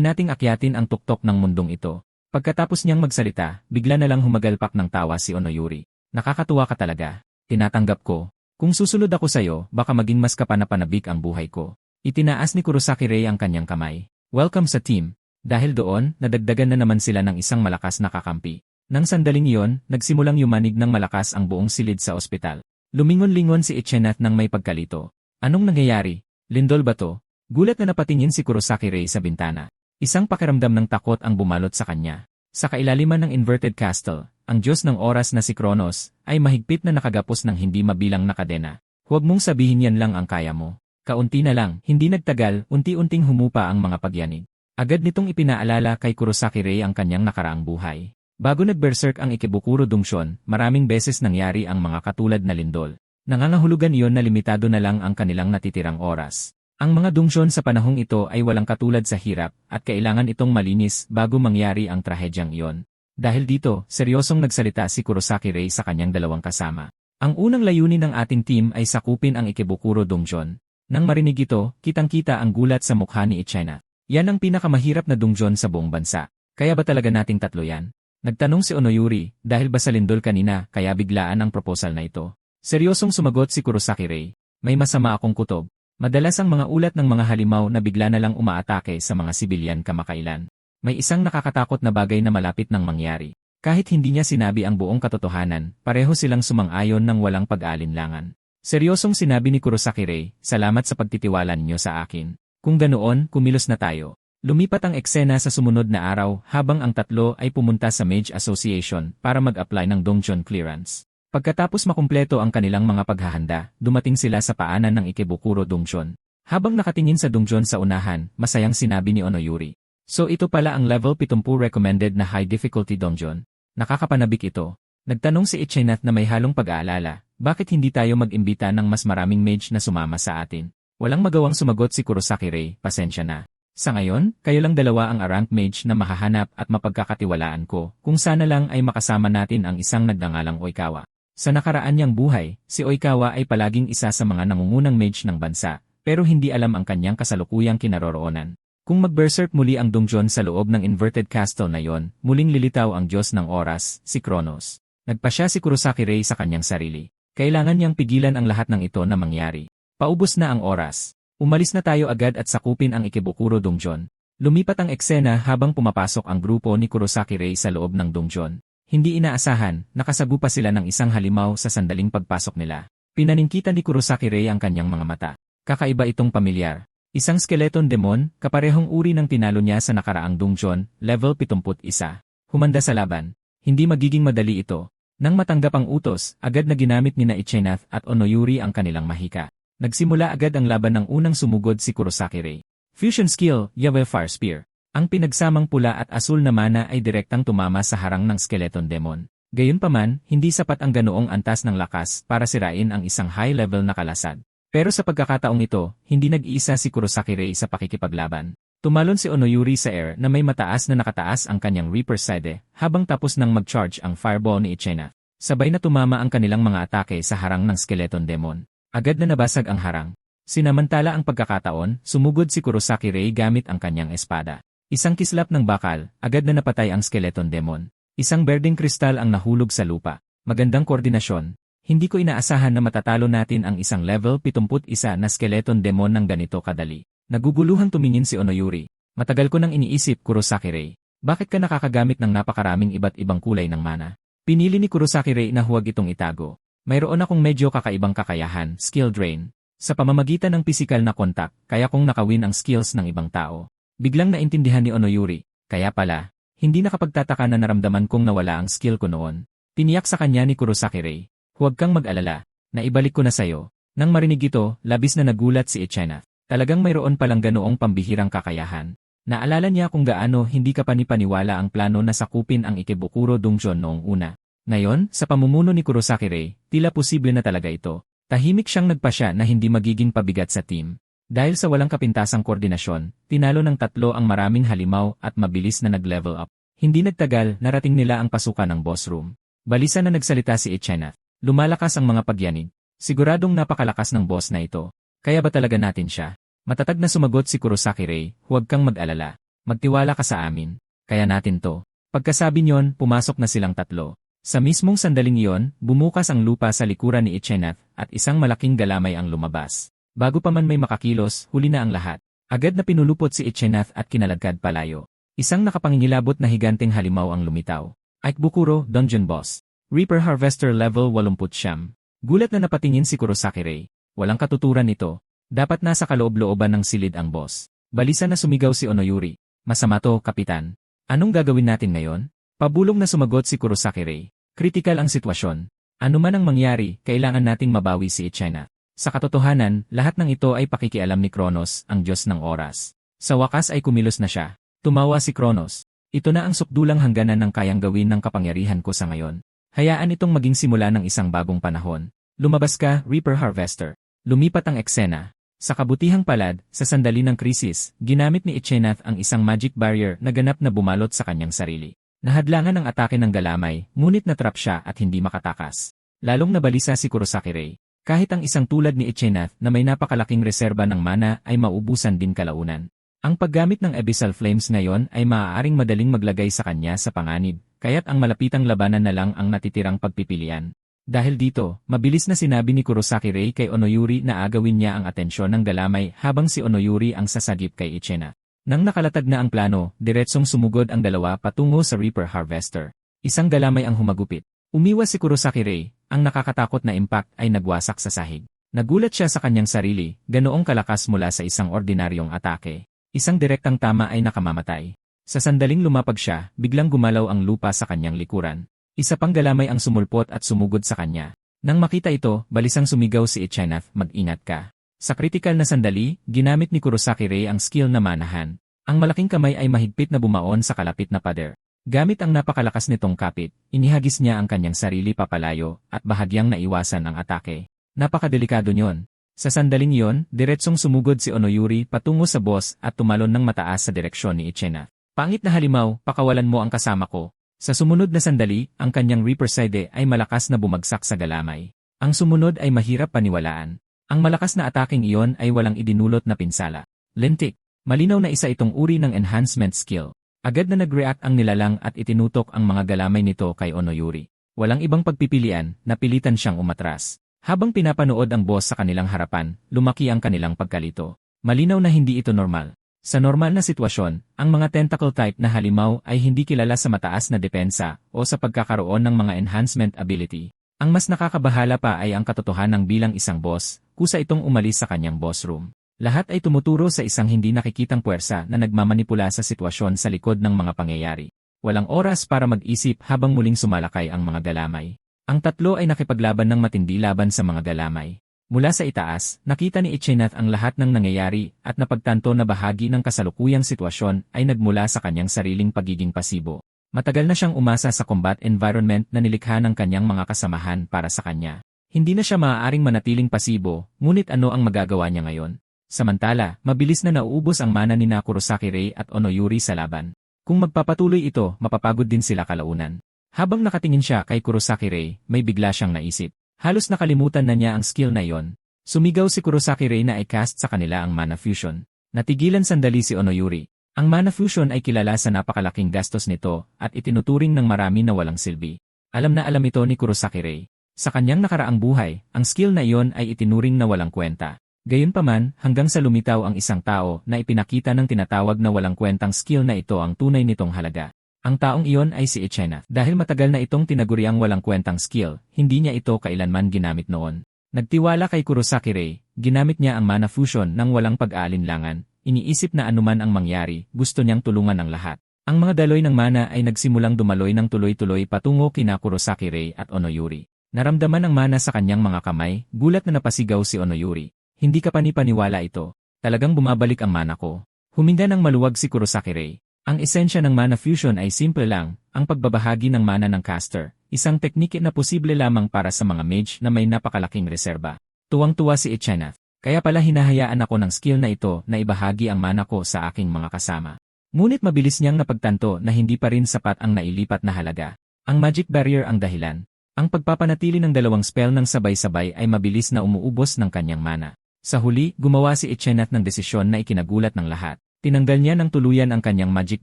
nating akyatin ang tuktok ng mundong ito. Pagkatapos niyang magsalita, bigla na lang humagalpak ng tawa si Onoyuri. Nakakatuwa ka talaga. Tinatanggap ko. Kung susunod ako sayo, baka maging mas kapanapanabik ang buhay ko. Itinaas ni Kurosaki Rei ang kanyang kamay. Welcome sa team. Dahil doon, nadagdagan na naman sila ng isang malakas na kakampi. Nang sandaling iyon, nagsimulang yumanig ng malakas ang buong silid sa ospital. Lumingon-lingon si Ichinath nang may pagkalito. Anong nangyayari? Lindol ba to? Gulat na napatingin si Kurosaki Rei sa bintana. Isang pakiramdam ng takot ang bumalot sa kanya. Sa kailaliman ng Inverted Castle, ang Diyos ng oras na si Kronos, ay mahigpit na nakagapos ng hindi mabilang na kadena. Huwag mong sabihin yan lang ang kaya mo. Kaunti na lang, hindi nagtagal, unti-unting humupa ang mga pagyanig. Agad nitong ipinaalala kay Kurosaki Rei ang kanyang nakaraang buhay. Bago nag-berserk ang Ikebukuro Dungsyon, maraming beses nangyari ang mga katulad na lindol. Nangangahulugan iyon na limitado na lang ang kanilang natitirang oras. Ang mga dungsyon sa panahong ito ay walang katulad sa hirap, at kailangan itong malinis bago mangyari ang trahedyang iyon. Dahil dito, seryosong nagsalita si Kurosaki Rei sa kanyang dalawang kasama. Ang unang layunin ng ating team ay sakupin ang Ikebukuro Dungsyon. Nang marinig ito, kitang-kita ang gulat sa mukha ni Ichinath. Yan ang pinakamahirap na dungsyon sa buong bansa. Kaya ba talaga nating tatlo yan? Nagtanong si Onoyuri, dahil ba sa lindol kanina kaya biglaan ang proposal na ito? Seryosong sumagot si Kurosaki Rei. May masama akong kutob. Madalas ang mga ulat ng mga halimaw na bigla na lang umaatake sa mga sibilyan kamakailan. May isang nakakatakot na bagay na malapit nang mangyari. Kahit hindi niya sinabi ang buong katotohanan, pareho silang sumang-ayon ng walang pag-aalinlangan. Seryosong sinabi ni Kurosaki Rei, salamat sa pagtitiwala ninyo sa akin. Kung ganoon, kumilos na tayo. Lumipat ang eksena sa sumunod na araw habang ang tatlo ay pumunta sa Mage Association para mag-apply ng dungeon clearance. Pagkatapos makumpleto ang kanilang mga paghahanda, dumating sila sa paanan ng Ikebukuro Dungsyon. Habang nakatingin sa dungsyon sa unahan, masayang sinabi ni Onoyuri. So ito pala ang level 70 recommended na high difficulty dungeon. Nakakapanabik ito. Nagtanong si Ichinath na may halong pag-aalala, bakit hindi tayo mag-imbita ng mas maraming mage na sumama sa atin? Walang magawang sumagot si Kurosaki Rei, pasensya na. Sa ngayon, kayo lang dalawa ang rank mage na mahahanap at mapagkakatiwalaan ko, kung sana lang ay makasama natin ang isang nagngangalang Oikawa. Sa nakaraan niyang buhay, si Oikawa ay palaging isa sa mga nangungunang mage ng bansa, pero hindi alam ang kanyang kasalukuyang kinaroroonan. Kung mag-berserk muli ang Dongjun sa loob ng inverted castle na yon, muling lilitaw ang Diyos ng Oras, si Kronos. Nagpa siya si Kurosaki Rei sa kanyang sarili. Kailangan niyang pigilan ang lahat ng ito na mangyari. Paubos na ang oras. Umalis na tayo agad at sakupin ang Ikebukuro Dongjun. Lumipat ang eksena habang pumapasok ang grupo ni Kurosaki Rei sa loob ng Dongjun. Hindi inaasahan, nakasagupa sila ng isang halimaw sa sandaling pagpasok nila. Pinaningkitan ni Kurosaki Rei ang kanyang mga mata. Kakaiba itong pamilyar. Isang skeleton demon, kaparehong uri ng tinalo niya sa nakaraang Dongjun, level 71. Humanda sa laban. Hindi magiging madali ito. Nang matanggap ang utos, agad na ginamit nina Ichenath at Onoyuri ang kanilang mahika. Nagsimula agad ang laban ng unang sumugod si Kurosaki Rei. Fusion skill, Yahweh Fire Spear. Ang pinagsamang pula at asul na mana ay direktang tumama sa harang ng skeleton demon. Gayunpaman, hindi sapat ang ganoong antas ng lakas para sirain ang isang high-level na kalasad. Pero sa pagkakataong ito, hindi nag-iisa si Kurosaki Rei sa pakikipaglaban. Tumalon si Onoyuri sa air na may mataas na nakataas ang kanyang Reaper Side habang tapos nang mag-charge ang fireball ni Ichenath. Sabay na tumama ang kanilang mga atake sa harang ng skeleton demon. Agad na nabasag ang harang. Sinamantala ang pagkakataon, sumugod si Kurosaki Rei gamit ang kanyang espada. Isang kislap ng bakal, agad na napatay ang skeleton demon. Isang berdeng kristal ang nahulog sa lupa. Magandang koordinasyon. Hindi ko inaasahan na matatalo natin ang isang level 71 na skeleton demon ng ganito kadali. Naguguluhang tumingin si Onoyuri. Matagal ko nang iniisip, Kurosaki Rei. Bakit ka nakakagamit ng napakaraming iba't ibang kulay ng mana? Pinili ni Kurosaki Rei na huwag itong itago. Mayroon akong medyo kakaibang kakayahan, skill drain. Sa pamamagitan ng pisikal na kontak, kaya kong nakawin ang skills ng ibang tao. Biglang naintindihan ni Onoyuri, kaya pala, hindi nakapagtataka na naramdaman kong nawala ang skill ko noon. Tiniyak sa kanya ni Kurosaki Rei, huwag kang mag-alala, naibalik ko na sayo. Nang marinig ito, labis na nagulat si Ichenath. Talagang mayroon palang ganoong pambihirang kakayahan. Naalala niya kung gaano hindi kapanipaniwala ang plano na sakupin ang Ikebukuro Dongjun noong una. Ngayon, sa pamumuno ni Kurosaki Rei, tila posible na talaga ito. Tahimik siyang nagpasya na hindi magiging pabigat sa team. Dahil sa walang kapintasang koordinasyon, tinalo ng tatlo ang maraming halimaw at mabilis na nag-level up. Hindi nagtagal, narating nila ang pasukan ng boss room. Balisa na nagsalita si Ichenath. Lumalakas ang mga pagyanig. Siguradong napakalakas ng boss na ito. Kaya ba talaga natin siya? Matatag na sumagot si Kurosaki Rei, huwag kang mag-alala. Magtiwala ka sa amin. Kaya natin to. Pagkasabi niyon, pumasok na silang tatlo. Sa mismong sandaling iyon, bumukas ang lupa sa likuran ni Ichenath at isang malaking galamay ang lumabas. Bago pa man may makakilos, huli na ang lahat. Agad na pinulupot si Ichenath at kinalagkad palayo. Isang nakapangingilabot na higanteng halimaw ang lumitaw. Ikebukuro, Dungeon Boss. Reaper Harvester level 89. Gulat na napatingin si Kurosaki Rei. Walang katuturan ito. Dapat nasa kaloob-looban ng silid ang boss. Balisa na sumigaw si Onoyuri. Masama to, Kapitan. Anong gagawin natin ngayon? Pabulong na sumagot si Kurosaki Rei. Kritikal ang sitwasyon. Ano man ang mangyari, kailangan nating mabawi si Ichenath. Sa katotohanan, lahat ng ito ay pakikialam ni Kronos, ang Diyos ng Oras. Sa wakas ay kumilos na siya. Tumawa si Kronos. Ito na ang sukdulang hangganan ng kayang gawin ng kapangyarihan ko sa ngayon. Hayaan itong maging simula ng isang bagong panahon. Lumabas ka, Reaper Harvester. Lumipat ang eksena. Sa kabutihang palad, sa sandali ng krisis, ginamit ni Ichenath ang isang magic barrier na ganap na bumalot sa kanyang sarili. Nahadlangan ang atake ng galamay, ngunit natrap siya at hindi makatakas. Lalong nabalisa si Kurosaki Rei. Kahit ang isang tulad ni Ichenath na may napakalaking reserba ng mana ay maubusan din kalaunan. Ang paggamit ng Abyssal Flames ngayon ay maaaring madaling maglagay sa kanya sa panganib, kaya't ang malapitang labanan na lang ang natitirang pagpipilian. Dahil dito, mabilis na sinabi ni Kurosaki Rei kay Onoyuri na agawin niya ang atensyon ng galamay habang si Onoyuri ang sasagip kay Ichenath. Nang nakalatag na ang plano, diretsong sumugod ang dalawa patungo sa Reaper Harvester. Isang galamay ang humagupit. Umiwas si Kurosaki Rei, ang nakakatakot na impact ay nagwasak sa sahig. Nagulat siya sa kanyang sarili, ganoong kalakas mula sa isang ordinaryong atake. Isang direktang tama ay nakamamatay. Sa sandaling lumapag siya, biglang gumalaw ang lupa sa kanyang likuran. Isa pang galamay ang sumulpot at sumugod sa kanya. Nang makita ito, balisang sumigaw si Ichenath, mag-ingat ka. Sa kritikal na sandali, ginamit ni Kurosaki Rei ang skill na manahan. Ang malaking kamay ay mahigpit na bumaon sa kalapit na pader. Gamit ang napakalakas nitong kapit, inihagis niya ang kanyang sarili papalayo at bahagyang naiwasan ang atake. Napakadelikado niyon. Sa sandaling iyon, diretsong sumugod si Onoyuri patungo sa boss at tumalon ng mataas sa direksyon ni Ichena. Pangit na halimaw, pakawalan mo ang kasama ko. Sa sumunod na sandali, ang kanyang Reaper Side ay malakas na bumagsak sa galamay. Ang sumunod ay mahirap paniwalaan. Ang malakas na ataking iyon ay walang idinulot na pinsala. Lintik, malinaw na isa itong uri ng enhancement skill. Agad na nag-react ang nilalang at itinutok ang mga galamay nito kay Onoyuri. Walang ibang pagpipilian, napilitan siyang umatras. Habang pinapanood ang boss sa kanilang harapan, lumaki ang kanilang pagkalito. Malinaw na hindi ito normal. Sa normal na sitwasyon, ang mga tentacle type na halimaw ay hindi kilala sa mataas na depensa o sa pagkakaroon ng mga enhancement ability. Ang mas nakakabahala pa ay ang katotohanan bilang isang boss, kusa itong umalis sa kanyang boss room. Lahat ay tumuturo sa isang hindi nakikitang puwersa na nagmamanipula sa sitwasyon sa likod ng mga pangyayari. Walang oras para mag-isip habang muling sumalakay ang mga galamay. Ang tatlo ay nakipaglaban ng matindi laban sa mga galamay. Mula sa itaas, nakita ni Ichena ang lahat ng nangyayari at napagtanto na bahagi ng kasalukuyang sitwasyon ay nagmula sa kanyang sariling pagiging pasibo. Matagal na siyang umasa sa combat environment na nilikha ng kanyang mga kasamahan para sa kanya. Hindi na siya maaaring manatiling pasibo, ngunit ano ang magagawa niya ngayon? Samantala, mabilis na nauubos ang mana ni Kurosaki Rei at Onoyuri sa laban. Kung magpapatuloy ito, mapapagod din sila kalaunan. Habang nakatingin siya kay Kurosaki Rei, may bigla siyang naisip. Halos nakalimutan na niya ang skill na iyon. Sumigaw si Kurosaki Rei na i-cast sa kanila ang Mana Fusion. Natigilan sandali si Onoyuri. Ang Mana Fusion ay kilala sa napakalaking gastos nito at itinuturing ng marami na walang silbi. Alam na alam ito ni Kurosaki Rei. Sa kanyang nakaraang buhay, ang skill na iyon ay itinuring na walang kwenta. Gayunpaman, hanggang sa lumitaw ang isang tao na ipinakita ng tinatawag na walang kwentang skill na ito ang tunay nitong halaga. Ang taong iyon ay si Ichena. Dahil matagal na itong tinaguriang walang kwentang skill, hindi niya ito kailanman ginamit noon. Nagtiwala kay Kurosaki Rei, ginamit niya ang Mana Fusion nang walang pag-aalinlangan. Iniisip na anuman ang mangyari, gusto niyang tulungan ang lahat. Ang mga daloy ng mana ay nagsimulang dumaloy ng tuloy-tuloy patungo kina Kurosaki Rei at Onoyuri. Naramdaman ang mana sa kanyang mga kamay, gulat na napasigaw si Onoyuri. Hindi ka panipaniwala ito. Talagang bumabalik ang mana ko. Huminga ng maluwag si Kurosaki Rei. Ang esensya ng Mana Fusion ay simple lang, ang pagbabahagi ng mana ng caster, isang teknike na posible lamang para sa mga mage na may napakalaking reserba. Tuwang-tuwa si Ichena. Kaya pala hinahayaan ako ng skill na ito na ibahagi ang mana ko sa aking mga kasama. Ngunit mabilis niyang napagtanto na hindi pa rin sapat ang nailipat na halaga. Ang Magic Barrier ang dahilan. Ang pagpapanatili ng dalawang spell ng sabay-sabay ay mabilis na umuubos ng kanyang mana. Sa huli, gumawa si Ichena ng desisyon na ikinagulat ng lahat. Tinanggal niya ng tuluyan ang kanyang Magic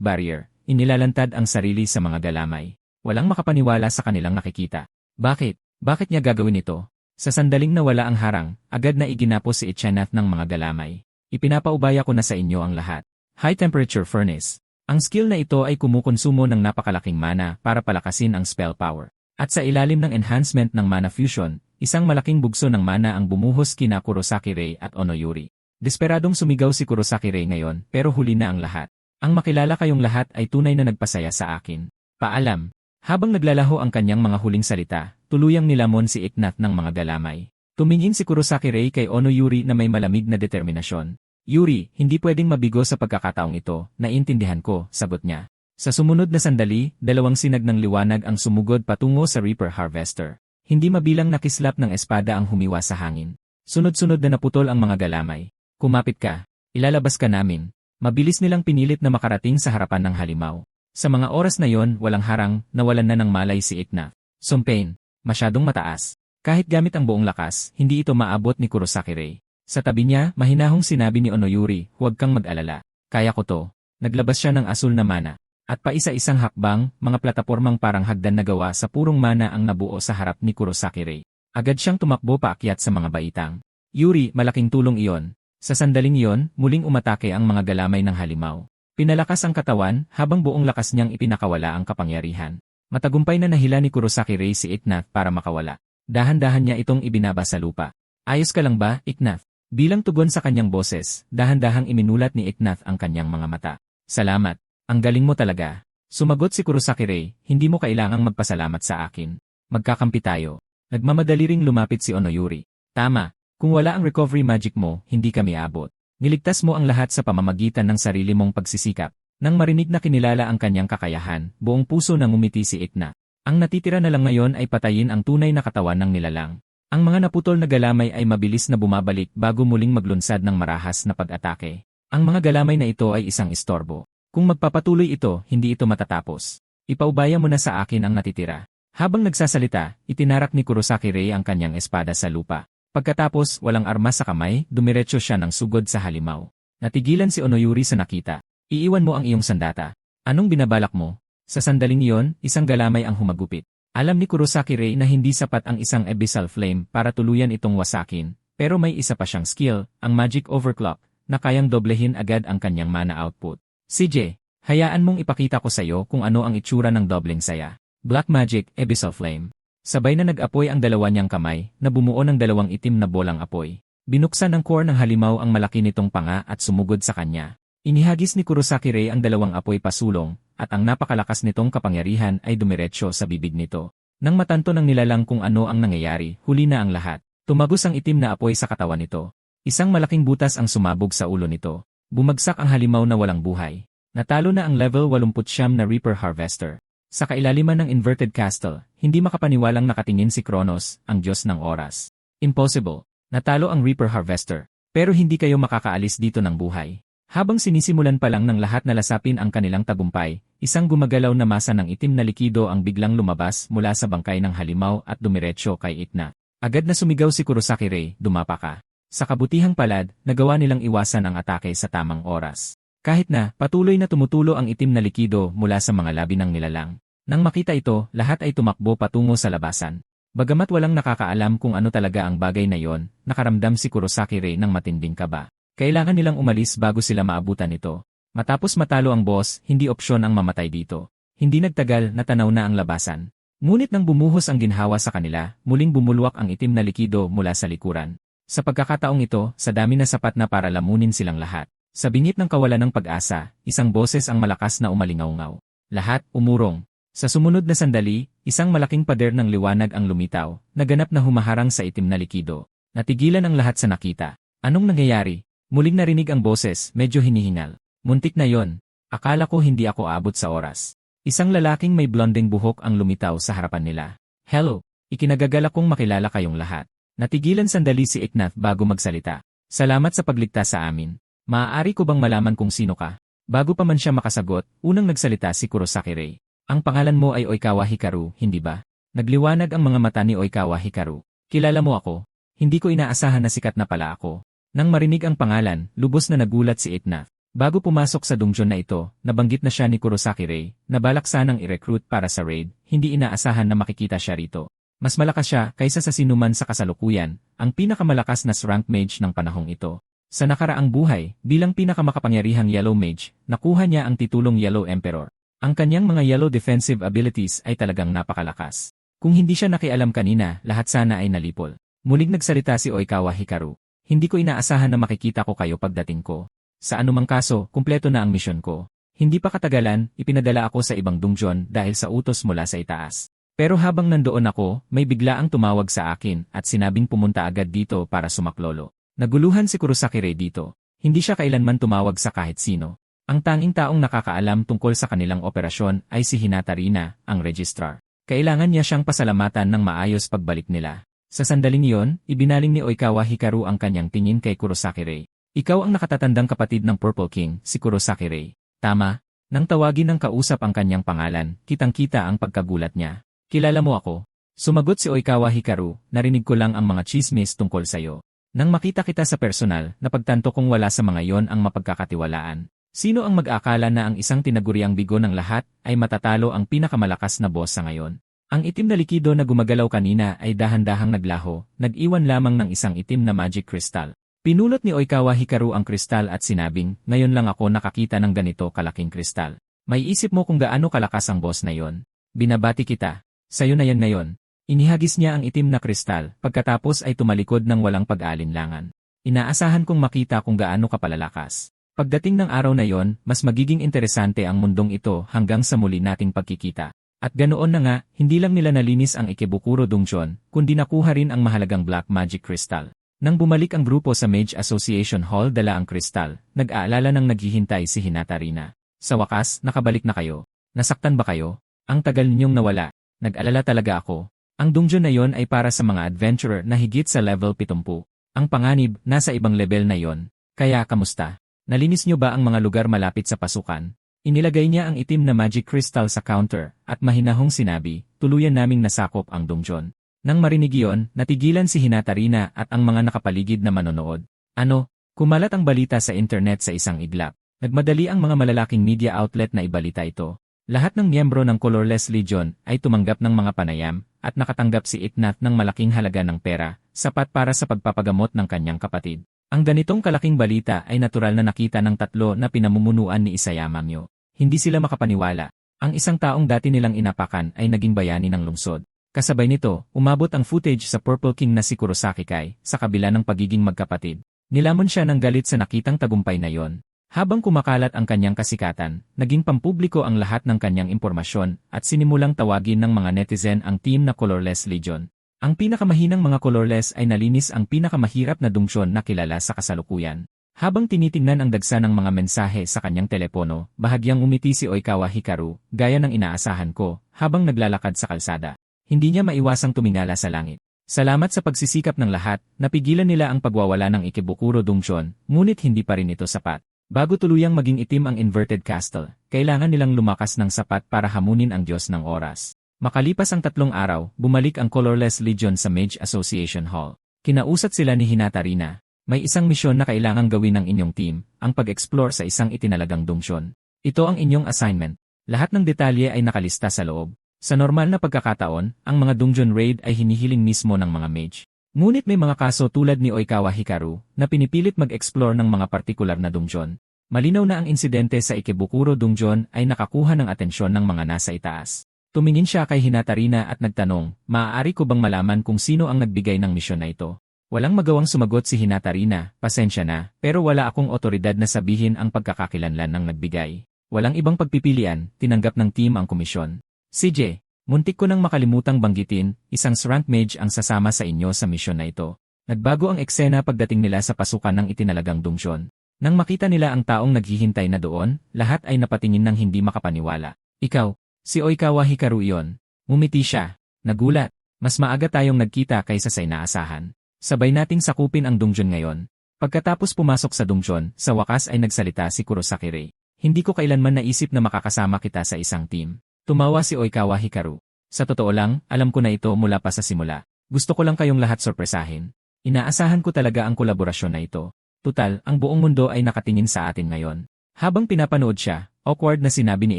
Barrier, inilalantad ang sarili sa mga galamay. Walang makapaniwala sa kanilang nakikita. Bakit? Bakit niya gagawin ito? Sa sandaling nawala ang harang, agad na iginapos si Ichena ng mga galamay. Ipinapaubaya ko na sa inyo ang lahat. High Temperature Furnace. Ang skill na ito ay kumukonsumo ng napakalaking mana para palakasin ang spell power. At sa ilalim ng enhancement ng Mana Fusion, isang malaking bugso ng mana ang bumuhos kina Kurosaki Rei at Onoyuri. Desperadong sumigaw si Kurosaki Rei ngayon pero huli na ang lahat. Ang makilala kayong lahat ay tunay na nagpasaya sa akin. Paalam. Habang naglalaho ang kanyang mga huling salita, tuluyang nilamon si Ichena ng mga galamay. Tumingin si Kurosaki Rei kay Onoyuri na may malamig na determinasyon. Yuri, hindi pwedeng mabigo sa pagkakataong ito, naiintindihan ko, sagot niya. Sa sumunod na sandali, dalawang sinag ng liwanag ang sumugod patungo sa Reaper Harvester. Hindi mabilang nakislap ng espada ang humiwa sa hangin. Sunod-sunod na naputol ang mga galamay. Kumapit ka. Ilalabas ka namin. Mabilis nilang pinilit na makarating sa harapan ng halimaw. Sa mga oras na yon, walang harang, nawalan na ng malay si Ichena. Sumpain. Masyadong mataas. Kahit gamit ang buong lakas, hindi ito maabot ni Kurosaki Rei. Sa tabi niya, mahinahong sinabi ni Onoyuri, huwag kang mag-alala. Kaya ko to. Naglabas siya ng asul na mana. At paisa-isang hakbang, mga platapormang parang hagdan na gawa sa purong mana ang nabuo sa harap ni Kurosaki Rei. Agad siyang tumakbo paakyat sa mga baitang. Yuri, malaking tulong iyon. Sa sandaling iyon, muling umatake ang mga galamay ng halimaw. Pinalakas ang katawan habang buong lakas niyang ipinakawala ang kapangyarihan. Matagumpay na nahila ni Kurosaki Rei si Ichena para makawala. Dahan-dahan niya itong ibinaba sa lupa. Ayos ka lang ba, Ichena? Bilang tugon sa kanyang boses, dahan-dahang iminulat ni Ichena ang kanyang mga mata. Salamat. Ang galing mo talaga. Sumagot si Kurosaki Rei, hindi mo kailangang magpasalamat sa akin. Magkakampi tayo. Nagmamadali ring lumapit si Onoyuri. Tama. Kung wala ang recovery magic mo, hindi kami abot. Niligtas mo ang lahat sa pamamagitan ng sarili mong pagsisikap. Nang marinig na kinilala ang kanyang kakayahan, buong puso nang umiti si Ichena. Ang natitira na lang ngayon ay patayin ang tunay na katawan ng nilalang. Ang mga naputol na galamay ay mabilis na bumabalik bago muling maglunsad ng marahas na pag-atake. Ang mga galamay na ito ay isang istorbo. Kung magpapatuloy ito, hindi ito matatapos. Ipaubaya mo na sa akin ang natitira. Habang nagsasalita, itinarak ni Kurosaki Rei ang kanyang espada sa lupa. Pagkatapos, walang armas sa kamay, dumiretso siya ng sugod sa halimaw. Natigilan si Onoyuri sa nakita. Iiwan mo ang iyong sandata. Anong binabalak mo? Sa sandaling iyon, isang galamay ang humagupit. Alam ni Kurosaki Rei na hindi sapat ang isang Abyssal Flame para tuluyan itong wasakin, pero may isa pa siyang skill, ang Magic Overclock, na kayang doblehin agad ang kanyang mana output. CJ, hayaan mong ipakita ko sa iyo kung ano ang itsura ng doubling saya. Black Magic, Abyssal Flame. Sabay na nag-apoy ang dalawa niyang kamay, na bumuo ng dalawang itim na bolang apoy. Binuksan ng core ng halimaw ang malaki nitong panga at sumugod sa kanya. Inihagis ni Kurosaki Rei ang dalawang apoy pasulong, at ang napakalakas nitong kapangyarihan ay dumiretso sa bibig nito. Nang matanto ng nilalang kung ano ang nangyayari, huli na ang lahat. Tumagos ang itim na apoy sa katawan nito. Isang malaking butas ang sumabog sa ulo nito. Bumagsak ang halimaw na walang buhay. Natalo na ang level 89 na Reaper Harvester. Sa kailaliman ng Inverted Castle, hindi makapaniwalang nakatingin si Kronos, ang Diyos ng Oras. Impossible. Natalo ang Reaper Harvester. Pero hindi kayo makakaalis dito ng buhay. Habang sinisimulan pa lang ng lahat na lasapin ang kanilang tagumpay, isang gumagalaw na masa ng itim na likido ang biglang lumabas mula sa bangkay ng halimaw at dumiretso kay Itna. Agad na sumigaw si Kurosaki Rei, dumapa ka. Sa kabutihang palad, nagawa nilang iwasan ang atake sa tamang oras. Kahit na, patuloy na tumutulo ang itim na likido mula sa mga labi ng nilalang. Nang makita ito, lahat ay tumakbo patungo sa labasan. Bagamat walang nakakaalam kung ano talaga ang bagay na yon, nakaramdam si Kurosaki Rei ng matinding kaba. Kailangan nilang umalis bago sila maabutan ito. Matapos matalo ang boss, hindi opsyon ang mamatay dito. Hindi nagtagal, natanaw na ang labasan. Ngunit nang bumuhos ang ginhawa sa kanila, muling bumulwak ang itim na likido mula sa likuran. Sa pagkakataong ito, sa dami na sapat na para lamunin silang lahat. Sa bingit ng kawalan ng pag-asa, isang boses ang malakas na umalingaw-ngaw. Lahat, umurong. Sa sumunod na sandali, isang malaking pader ng liwanag ang lumitaw, naganap na humaharang sa itim na likido. Natigilan ang lahat sa nakita. Anong nangyayari? Muling narinig ang boses, medyo hinihingal. Muntik na yon. Akala ko hindi ako abot sa oras. Isang lalaking may blonding buhok ang lumitaw sa harapan nila. Hello, ikinagagalak kong makilala kayong lahat. Natigilan sandali si Iknath bago magsalita. Salamat sa pagligtas sa amin. Maaari ko bang malaman kung sino ka? Bago pa man siya makasagot, unang nagsalita si Kurosaki Rei. Ang pangalan mo ay Oikawa Hikaru, hindi ba? Nagliwanag ang mga mata ni Oikawa Hikaru. Kilala mo ako? Hindi ko inaasahan na sikat na pala ako. Nang marinig ang pangalan, lubos na nagulat si Iknath. Bago pumasok sa dungeon na ito, nabanggit na siya ni Kurosaki Rei, na balak sanang i-recruit para sa raid, hindi inaasahan na makikita siya rito. Mas malakas siya kaysa sa sinuman sa kasalukuyan, ang pinakamalakas na rank mage ng panahong ito. Sa nakaraang buhay, bilang pinakamakapangyarihang Yellow Mage, nakuha niya ang titulong Yellow Emperor. Ang kanyang mga yellow defensive abilities ay talagang napakalakas. Kung hindi siya nakialam kanina, lahat sana ay nalipol. Muling nagsalita si Oikawa Hikaru. Hindi ko inaasahan na makikita ko kayo pagdating ko. Sa anumang kaso, kumpleto na ang misyon ko. Hindi pa katagalan, ipinadala ako sa ibang dungeon dahil sa utos mula sa itaas. Pero habang nandoon ako, may biglaang tumawag sa akin at sinabing pumunta agad dito para sumaklolo. Naguluhan si Kurosaki Rei dito. Hindi siya kailanman tumawag sa kahit sino. Ang tanging taong nakakaalam tungkol sa kanilang operasyon ay si Hinata Rina, ang registrar. Kailangan niya siyang pasalamatan ng maayos pagbalik nila. Sa sandaling iyon, ibinaling ni Oikawa Hikaru ang kanyang tingin kay Kurosaki Rei. Ikaw ang nakatatandang kapatid ng Purple King, si Kurosaki Rei. Tama. Nang tawagin ng kausap ang kanyang pangalan, kitang-kita ang pagkagulat niya. Kilala mo ako? Sumagot si Oikawa Hikaru, narinig ko lang ang mga chismis tungkol sayo. Nang makita kita sa personal, napagtanto kong wala sa mga yon ang mapagkakatiwalaan. Sino ang mag-akala na ang isang tinaguriang bigo ng lahat ay matatalo ang pinakamalakas na boss sa ngayon? Ang itim na likido na gumagalaw kanina ay dahan-dahang naglaho, nag-iwan lamang ng isang itim na magic crystal. Pinulot ni Oikawa Hikaru ang kristal at sinabing, ngayon lang ako nakakita ng ganito kalaking kristal. May isip mo kung gaano kalakas ang boss na yon. Binabati kita. Sayo na yan ngayon. Inihagis niya ang itim na kristal, pagkatapos ay tumalikod ng walang pag-alinlangan. Inaasahan kong makita kung gaano kapalalakas. Pagdating ng araw na yon, mas magiging interesante ang mundong ito hanggang sa muli nating pagkikita. At ganoon na nga, hindi lang nila nalinis ang Ikebukuro Dungeon, kundi nakuha rin ang mahalagang Black Magic Crystal. Nang bumalik ang grupo sa Mage Association Hall dala ang kristal, nag-aalala ng naghihintay si Hinata Rina. Sa wakas, nakabalik na kayo. Nasaktan ba kayo? Ang tagal ninyong nawala. Nag-alala talaga ako. Ang dungeon na yon ay para sa mga adventurer na higit sa level 70. Ang panganib, nasa ibang level na yon. Kaya kamusta? Nalinis nyo ba ang mga lugar malapit sa pasukan? Inilagay niya ang itim na magic crystal sa counter at mahinahong sinabi, tuluyan naming nasakop ang dungeon. Nang marinig iyon, natigilan si Hinata Rina at ang mga nakapaligid na manonood. Ano? Kumalat ang balita sa internet sa isang iglap. Nagmadali ang mga malalaking media outlet na ibalita ito. Lahat ng miyembro ng Colorless Legion ay tumanggap ng mga panayam at nakatanggap si Iknath ng malaking halaga ng pera, sapat para sa pagpapagamot ng kanyang kapatid. Ang ganitong kalaking balita ay natural na nakita ng tatlo na pinamumunuan ni Isayama Myo. Hindi sila makapaniwala. Ang isang taong dati nilang inapakan ay naging bayani ng lungsod. Kasabay nito, umabot ang footage sa Purple King na si Kurosaki Kai sa kabila ng pagiging magkapatid. Nilamon siya ng galit sa nakitang tagumpay na yon. Habang kumakalat ang kanyang kasikatan, naging pampubliko ang lahat ng kanyang impormasyon at sinimulang tawagin ng mga netizen ang team na Colorless Legion. Ang pinakamahinang mga Colorless ay nalinis ang pinakamahirap na dungeon na kilala sa kasalukuyan. Habang tinitingnan ang dagsa ng mga mensahe sa kanyang telepono, bahagyang umiti si Oikawa Hikaru, gaya ng inaasahan ko, habang naglalakad sa kalsada. Hindi niya maiwasang tumingala sa langit. Salamat sa pagsisikap ng lahat, napigilan nila ang pagwawala ng Ikebukuro Dungeon, ngunit hindi pa rin ito sapat. Bago tuluyang maging itim ang Inverted Castle, kailangan nilang lumakas ng sapat para hamunin ang Diyos ng Oras. Makalipas ang 3 araw, bumalik ang Colorless Legion sa Mage Association Hall. Kinausap sila ni Hinata Rina. May isang misyon na kailangang gawin ng inyong team, ang pag-explore sa isang itinalagang dungeon. Ito ang inyong assignment. Lahat ng detalye ay nakalista sa loob. Sa normal na pagkakataon, ang mga dungeon raid ay hinihiling mismo ng mga mage. Ngunit may mga kaso tulad ni Oikawa Hikaru na pinipilit mag-explore ng mga partikular na dungeon. Malinaw na ang insidente sa Ikebukuro Dungeon ay nakakuha ng atensyon ng mga nasa itaas. Tumingin siya kay Hinata Rina at nagtanong, maaari ko bang malaman kung sino ang nagbigay ng misyon na ito? Walang magawang sumagot si Hinata Rina, pasensya na, pero wala akong otoridad na sabihin ang pagkakakilanlan ng nagbigay. Walang ibang pagpipilian, tinanggap ng team ang komisyon. CJ, muntik ko nang makalimutang banggitin, isang rank mage ang sasama sa inyo sa misyon na ito. Nagbago ang eksena pagdating nila sa pasukan ng itinalagang dungeon. Nang makita nila ang taong naghihintay na doon, lahat ay napatingin ng hindi makapaniwala. Ikaw, si Oikawa Hikaru iyon. Ngumiti siya. Nagulat. Mas maaga tayong nagkita kaysa sa inaasahan. Sabay nating sakupin ang dungeon ngayon. Pagkatapos pumasok sa dungeon, sa wakas ay nagsalita si Kurosaki Rei. Hindi ko kailanman naisip na makakasama kita sa isang team. Tumawa si Oikawa Hikaru. Sa totoo lang, alam ko na ito mula pa sa simula. Gusto ko lang kayong lahat sorpresahin. Inaasahan ko talaga ang kolaborasyon na ito. Tutal, ang buong mundo ay nakatingin sa atin ngayon. Habang pinapanood siya, awkward na sinabi ni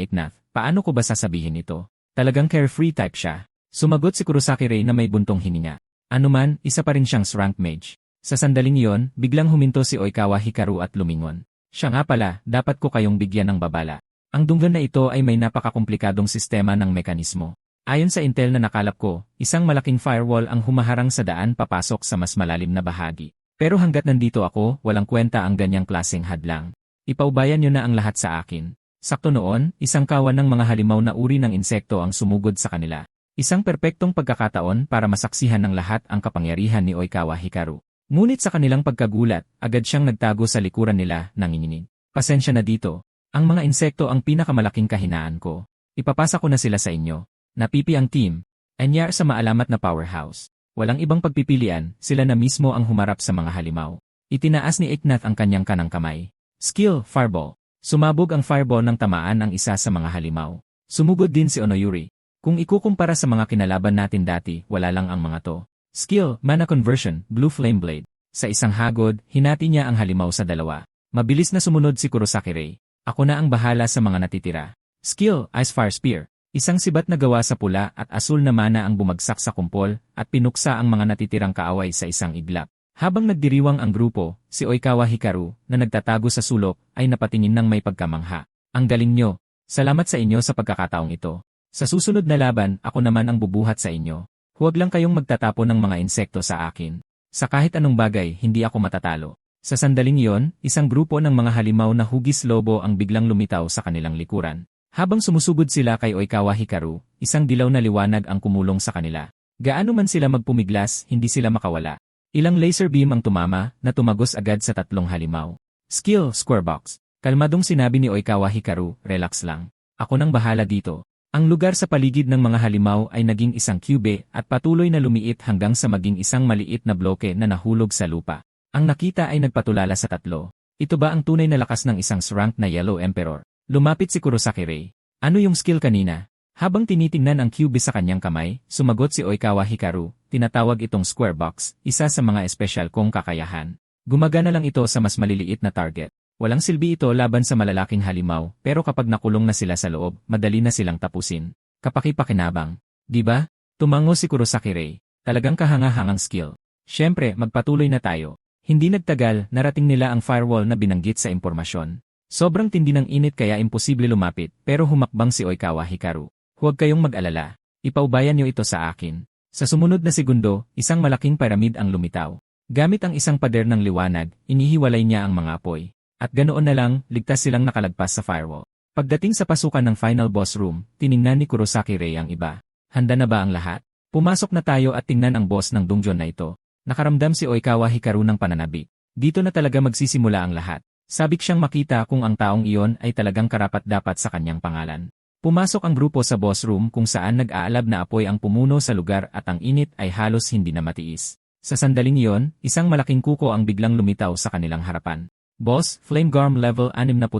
Iknath, paano ko ba sasabihin ito? Talagang carefree type siya. Sumagot si Kurosaki Rei na may buntong hininga. Anuman, isa pa rin siyang rank mage. Sa sandaling iyon, biglang huminto si Oikawa Hikaru at lumingon. Siya nga pala, dapat ko kayong bigyan ng babala. Ang dungeon na ito ay may napakakomplikadong sistema ng mekanismo. Ayon sa intel na nakalap ko, isang malaking firewall ang humaharang sa daan papasok sa mas malalim na bahagi. Pero hanggat nandito ako, walang kwenta ang ganyang klaseng hadlang. Ipaubayan niyo na ang lahat sa akin. Sakto noon, isang kawan ng mga halimaw na uri ng insekto ang sumugod sa kanila. Isang perpektong pagkakataon para masaksihan ng lahat ang kapangyarihan ni Oikawa Hikaru. Ngunit sa kanilang pagkagulat, agad siyang nagtago sa likuran nila, nanginginig. Pasensya na dito. Ang mga insekto ang pinakamalaking kahinaan ko. Ipapasa ko na sila sa inyo. Napipi ang team. Anyar sa maalamat na powerhouse. Walang ibang pagpipilian, sila na mismo ang humarap sa mga halimaw. Itinaas ni Iknath ang kanyang kanang kamay. Skill, Fireball. Sumabog ang fireball ng tamaan ang isa sa mga halimaw. Sumugod din si Onoyuri. Kung ikukumpara sa mga kinalaban natin dati, wala lang ang mga to. Skill, Mana Conversion, Blue Flame Blade. Sa isang hagod, hinati niya ang halimaw sa dalawa. Mabilis na sumunod si Kurosaki Rei. Ako na ang bahala sa mga natitira. Skill, Ice Fire Spear. Isang sibat na gawa sa pula at asul na mana ang bumagsak sa kumpol at pinuksa ang mga natitirang kaaway sa isang iglap. Habang nagdiriwang ang grupo, si Oikawa Hikaru, na nagtatago sa sulok, ay napatingin ng may pagkamangha. Ang galing nyo. Salamat sa inyo sa pagkakataong ito. Sa susunod na laban, ako naman ang bubuhat sa inyo. Huwag lang kayong magtatapon ng mga insekto sa akin. Sa kahit anong bagay, hindi ako matatalo. Sa sandaling iyon, isang grupo ng mga halimaw na hugis lobo ang biglang lumitaw sa kanilang likuran. Habang sumusugod sila kay Oikawa Hikaru, isang dilaw na liwanag ang kumulong sa kanila. Gaano man sila magpumiglas, hindi sila makawala. Ilang laser beam ang tumama na tumagos agad sa 3 halimaw. Skill, Square Box. Kalmadong sinabi ni Oikawa Hikaru, relax lang. Ako nang bahala dito. Ang lugar sa paligid ng mga halimaw ay naging isang cube at patuloy na lumiit hanggang sa maging isang maliit na bloke na nahulog sa lupa. Ang nakita ay nagpatulala sa tatlo. Ito ba ang tunay na lakas ng isang shrunk na Yellow Emperor? Lumapit si Kurosaki Rei. Ano yung skill kanina? Habang tinitingnan ang cube sa kanyang kamay, sumagot si Oikawa Hikaru, tinatawag itong square box, isa sa mga espesyal kong kakayahan. Gumagana lang ito sa mas maliliit na target. Walang silbi ito laban sa malalaking halimaw, pero kapag nakulong na sila sa loob, madali na silang tapusin. Kapaki-pakinabang. Di ba? Tumango si Kurosaki Rei. Talagang kahanga-hangang skill. Siyempre, magpatuloy na tayo. Hindi nagtagal, narating nila ang firewall na binanggit sa impormasyon. Sobrang tindi ng init kaya imposible lumapit, pero humakbang si Oikawa Hikaru. Huwag kayong mag-alala. Ipaubayan niyo ito sa akin. Sa sumunod na segundo, isang malaking piramid ang lumitaw. Gamit ang isang pader ng liwanag, inihiwalay niya ang mga apoy. At ganoon na lang, ligtas silang nakalagpas sa firewall. Pagdating sa pasukan ng final boss room, tiningnan ni Kurosaki Rei ang iba. Handa na ba ang lahat? Pumasok na tayo at tingnan ang boss ng dungeon na ito. Nakaramdam si Oikawa Hikaru ng pananabik. Dito na talaga magsisimula ang lahat. Sabik siyang makita kung ang taong iyon ay talagang karapat-dapat sa kanyang pangalan. Pumasok ang grupo sa boss room kung saan nag-aalab na apoy ang pumuno sa lugar at ang init ay halos hindi na matiis. Sa sandaling iyon, isang malaking kuko ang biglang lumitaw sa kanilang harapan. Boss, Flame Garm level 68.